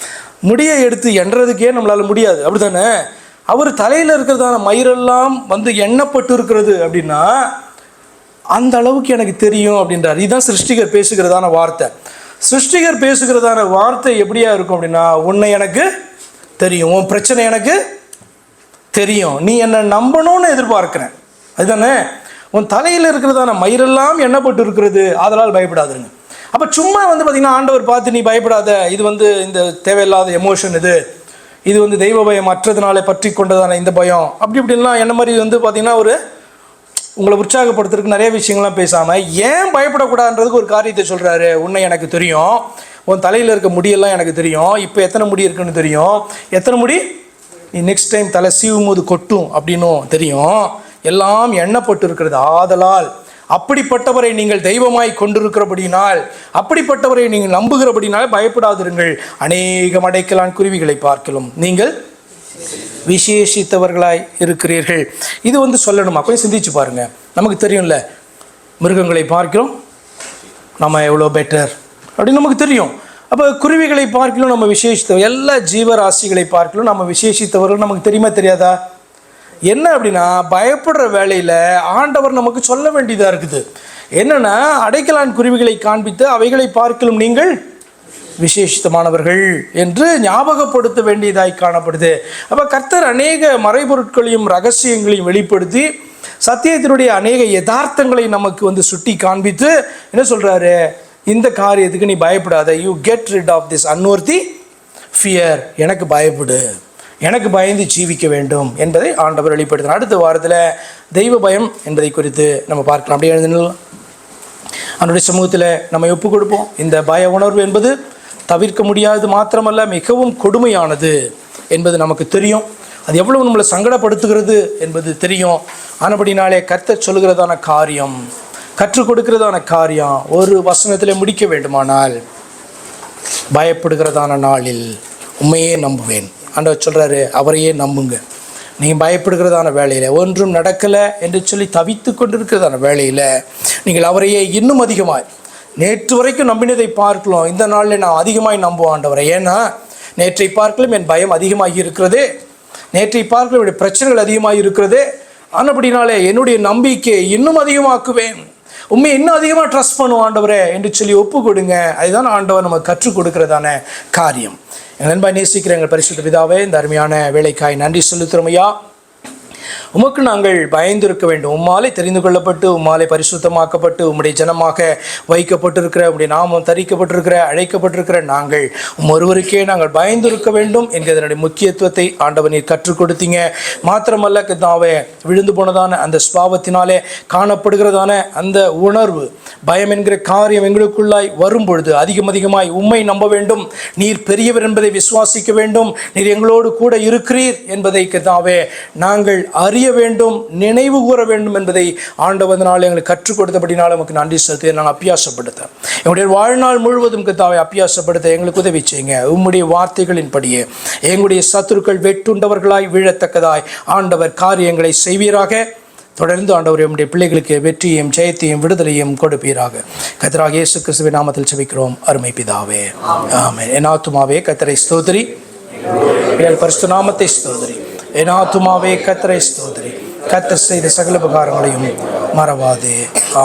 முடியை எடுத்து எண்ணுறதுக்கே நம்மளால் முடியாது, அப்படி தானே. அவர் தலையில் இருக்கிறதான மயிரெல்லாம் எண்ணப்பட்டு இருக்கிறது அப்படின்னா அந்த அளவுக்கு எனக்கு தெரியும் அப்படின்றார். இதுதான் சிருஷ்டிகர் பேசுகிறதான வார்த்தை. சிருஷ்டிகர் பேசுகிறதான வார்த்தை எப்படியா இருக்கும் அப்படின்னா, உன்னை எனக்கு தெரியும், உன் பிரச்சனை எனக்கு தெரியும், நீ என்னை நம்பணும்னு எதிர்பார்க்கிறேன், அதுதானே. உன் தலையில் இருக்கிறதான மயிரெல்லாம் எண்ணப்பட்டு இருக்கிறது, அதனால் பயப்படாதுங்க. அப்போ சும்மா பார்த்திங்கன்னா ஆண்டவர் பார்த்து நீ பயப்படாத, இது இந்த தேவையில்லாத எமோஷன், இது தெய்வ பயம் அற்றதுனாலே பற்றி கொண்டதான இந்த பயம், அப்படி இப்படின்லாம் என்ன மாதிரி பார்த்திங்கன்னா ஒரு உங்களை உற்சாகப்படுத்துறதுக்கு நிறைய விஷயங்கள்லாம் பேசாமல் ஏன் பயப்படக்கூடாதுன்றதுக்கு ஒரு காரியத்தை சொல்கிறாரு. உன்னை எனக்கு தெரியும், உன் தலையில் இருக்க முடியெல்லாம் எனக்கு தெரியும், இப்போ எத்தனை முடி இருக்குன்னு தெரியும், எத்தனை முடி நீ நெக்ஸ்ட் டைம் தலை சீவும் போது கொட்டும் அப்படின்னும் தெரியும், எல்லாம் எண்ணப்பட்டு இருக்கிறது. ஆதலால் அப்படிப்பட்டவரை நீங்கள் தெய்வமாய் கொண்டிருக்கிறபடினால், அப்படிப்பட்டவரை நீங்கள் நம்புகிறபடினால் பயப்படாதிருங்கள். அநேகம் அடைக்கலான் குருவிகளை பார்க்கலாம் நீங்கள் விசேஷித்தவர்களாய் இருக்கிறீர்கள். இது சொல்லணுமா, கொஞ்சம் சிந்திச்சு பாருங்கள். நமக்கு தெரியும்ல, மிருகங்களை பார்க்கிறோம் நம்ம எவ்வளோ பெட்டர் அப்படின்னு நமக்கு தெரியும். அப்போ குருவிகளை பார்க்கலாம் நம்ம விசேஷித்தவர், எல்லா ஜீவராசிகளை பார்க்கலாம் நம்ம விசேஷித்தவர்கள் நமக்கு தெரியுமா தெரியாதா? என்ன அப்படின்னா, பயப்படுற வேலையில் ஆண்டவர் நமக்கு சொல்ல வேண்டியதாக இருக்குது. என்னென்னா, அடைக்கலான் குருவிகளை காண்பித்து அவைகளை பார்க்கலாம் நீங்கள் விசேஷித்தமானவர்கள் என்று ஞாபகப்படுத்த வேண்டியதாய் காணப்படுது. அப்போ கர்த்தர் அநேக மறைபொருட்களையும் ரகசியங்களையும் வெளிப்படுத்தி சத்தியத்தினுடைய அநேக யதார்த்தங்களை நமக்கு சுட்டி காண்பித்து என்ன சொல்கிறாரு, இந்த காரியத்துக்கு நீ பயப்படாத, you get rid of this unworthy fear, எனக்கு பயப்படு, எனக்கு பயந்து ஜீவிக்க வேண்டும் என்பதை ஆண்டவர் வெளிப்படுத்தினார். அடுத்த வாரத்தில் தெய்வ பயம் என்பதை குறித்து நம்ம பார்க்கலாம். அப்படியே எழுதினலாம் அவனுடைய சமூகத்தில் நம்ம ஒப்பு கொடுப்போம். இந்த பய உணர்வு என்பது தவிர்க்க முடியாதது மாத்திரமல்ல, மிகவும் கொடுமையானது என்பது நமக்கு தெரியும். அது எவ்வளவு நம்மளை சங்கடப்படுத்துகிறது என்பது தெரியும். ஆனபடினாலே கர்த்தர் சொல்லுகிறதான காரியம், கற்றுக் கொடுக்கிறதான காரியம் ஒரு வசனத்தில் முடிக்க வேண்டுமானால், பயப்படுகிறதான நாளில் உண்மையே நம்புவேன். ஆண்டவர் சொல்கிறாரு, அவரையே நம்புங்க. நீங்கள் பயப்படுகிறதான வேளையில், ஒன்றும் நடக்கலை என்று சொல்லி தவித்து கொண்டிருக்கிறதான வேளையில் நீங்கள் அவரையே இன்னும் அதிகமாய், நேற்று வரைக்கும் நம்பினதை பார்க்கலாம், இந்த நாளில் நான் அதிகமாய் நம்புவேன் ஆண்டவரை. ஏன்னா நேற்றை பார்க்கலாம் என் பயம் அதிகமாகி இருக்கிறது, நேற்றை பார்க்கலாம் என்னுடைய பிரச்சனைகள் அதிகமாக இருக்கிறது, ஆனபடினாலே என்னுடைய நம்பிக்கையை இன்னும் அதிகமாக்குவேன், உண்மை இன்னும் அதிகமாக ட்ரஸ்ட் பண்ணுவோம் ஆண்டவரே என்று சொல்லி ஒப்பு கொடுங்க. அதுதான் ஆண்டவர் நமக்கு கற்றுக் கொடுக்கிறதான காரியம். எங்கள் நண்பாய் நேசிக்கிற எங்கள் பரிசுத்த பிதாவே, இந்த அருமையான வேலைக்காய் நன்றி செலுத்துகிறோம் ஐயா. உமக்கு நாங்கள் பயந்திருக்க வேண்டும். உம்மாலே தெரிந்து கொள்ளப்பட்டு, உம்மாலே பரிசுத்தமாக்கப்பட்டு, உம்முடைய ஜனமாக வைக்கப்பட்டிருக்கிற, உம்முடைய நாமம் தரிக்கப்பட்டிருக்கிற, அழைக்கப்பட்டிருக்கிற நாங்கள் ஒருவருக்கே நாங்கள் பயந்திருக்க வேண்டும் என்கிறதனுடைய முக்கியத்துவத்தை ஆண்டவர் நீர் கற்றுக் கொடுத்தீங்க. மாத்திரமல்ல கர்த்தாவே, விழுந்து போனதான அந்த ஸ்பாவத்தினாலே காணப்படுகிறதான அந்த உணர்வு, பயம் என்கிற காரியம் எங்களுக்குள்ளாய் வரும் பொழுது அதிகமாய் உம்மை நம்ப வேண்டும், நீர் பெரியவர் என்பதை விசுவாசிக்க வேண்டும், நீர் எங்களோடு கூட இருக்கிறீர் என்பதை கர்த்தாவே நாங்கள் அறிய வேண்டும், நினைவு கூற வேண்டும் என்பதை ஆண்டவதனால் எங்களுக்கு கற்றுக் கொடுத்தபடினால் நமக்கு நன்றி செலுத்தி நாங்கள் அபியாசப்படுத்த, எங்களுடைய வாழ்நாள் முழுவதும் கர்த்தாவை அபியாசப்படுத்த எங்களுக்கு உதவி செய்யுங்க. உம்முடைய வார்த்தைகளின்படியே எங்களுடைய சத்துருக்கள் வெட்டுண்டவர்களாய் வீழத்தக்கதாய் ஆண்டவர் காரியங்களை செய்வீராக. தொடர்ந்து ஆண்டவர் நம்முடைய பிள்ளைகளுக்கு வெற்றியையும் ஜெயத்தையும் விடுதலையும் கொடுப்பீராக. கர்த்தராகிய இயேசு கிறிஸ்துவின் நாமத்தில் ஜெபிக்கிறோம் அருமை பிதாவே, ஆமென். என் ஆத்துமாவே கர்த்தரை ஸ்தோத்திரி, பரிசுத்த நாமத்தை ஸ்தோத்திரி. என் ஆத்துமாவே கர்த்தரை ஸ்தோத்திரி, கர்த்தர் செய்த சகல உபகாரங்களையும் மறவாதே.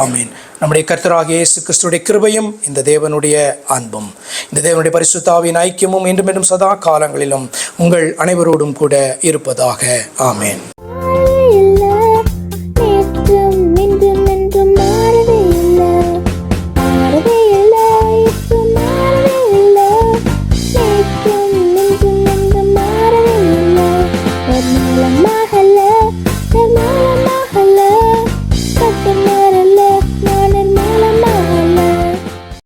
ஆமீன். நம்முடைய கர்த்தராகிய இயேசு கிறிஸ்துவின் கிருபையும், இந்த தேவனுடைய அன்பும், இந்த தேவனுடைய பரிசுத்த ஆவியின் ஐக்கியமும் இன்றும் சதா காலங்களிலும் உங்கள் அனைவரோடும் கூட இருப்பதாக. ஆமீன்.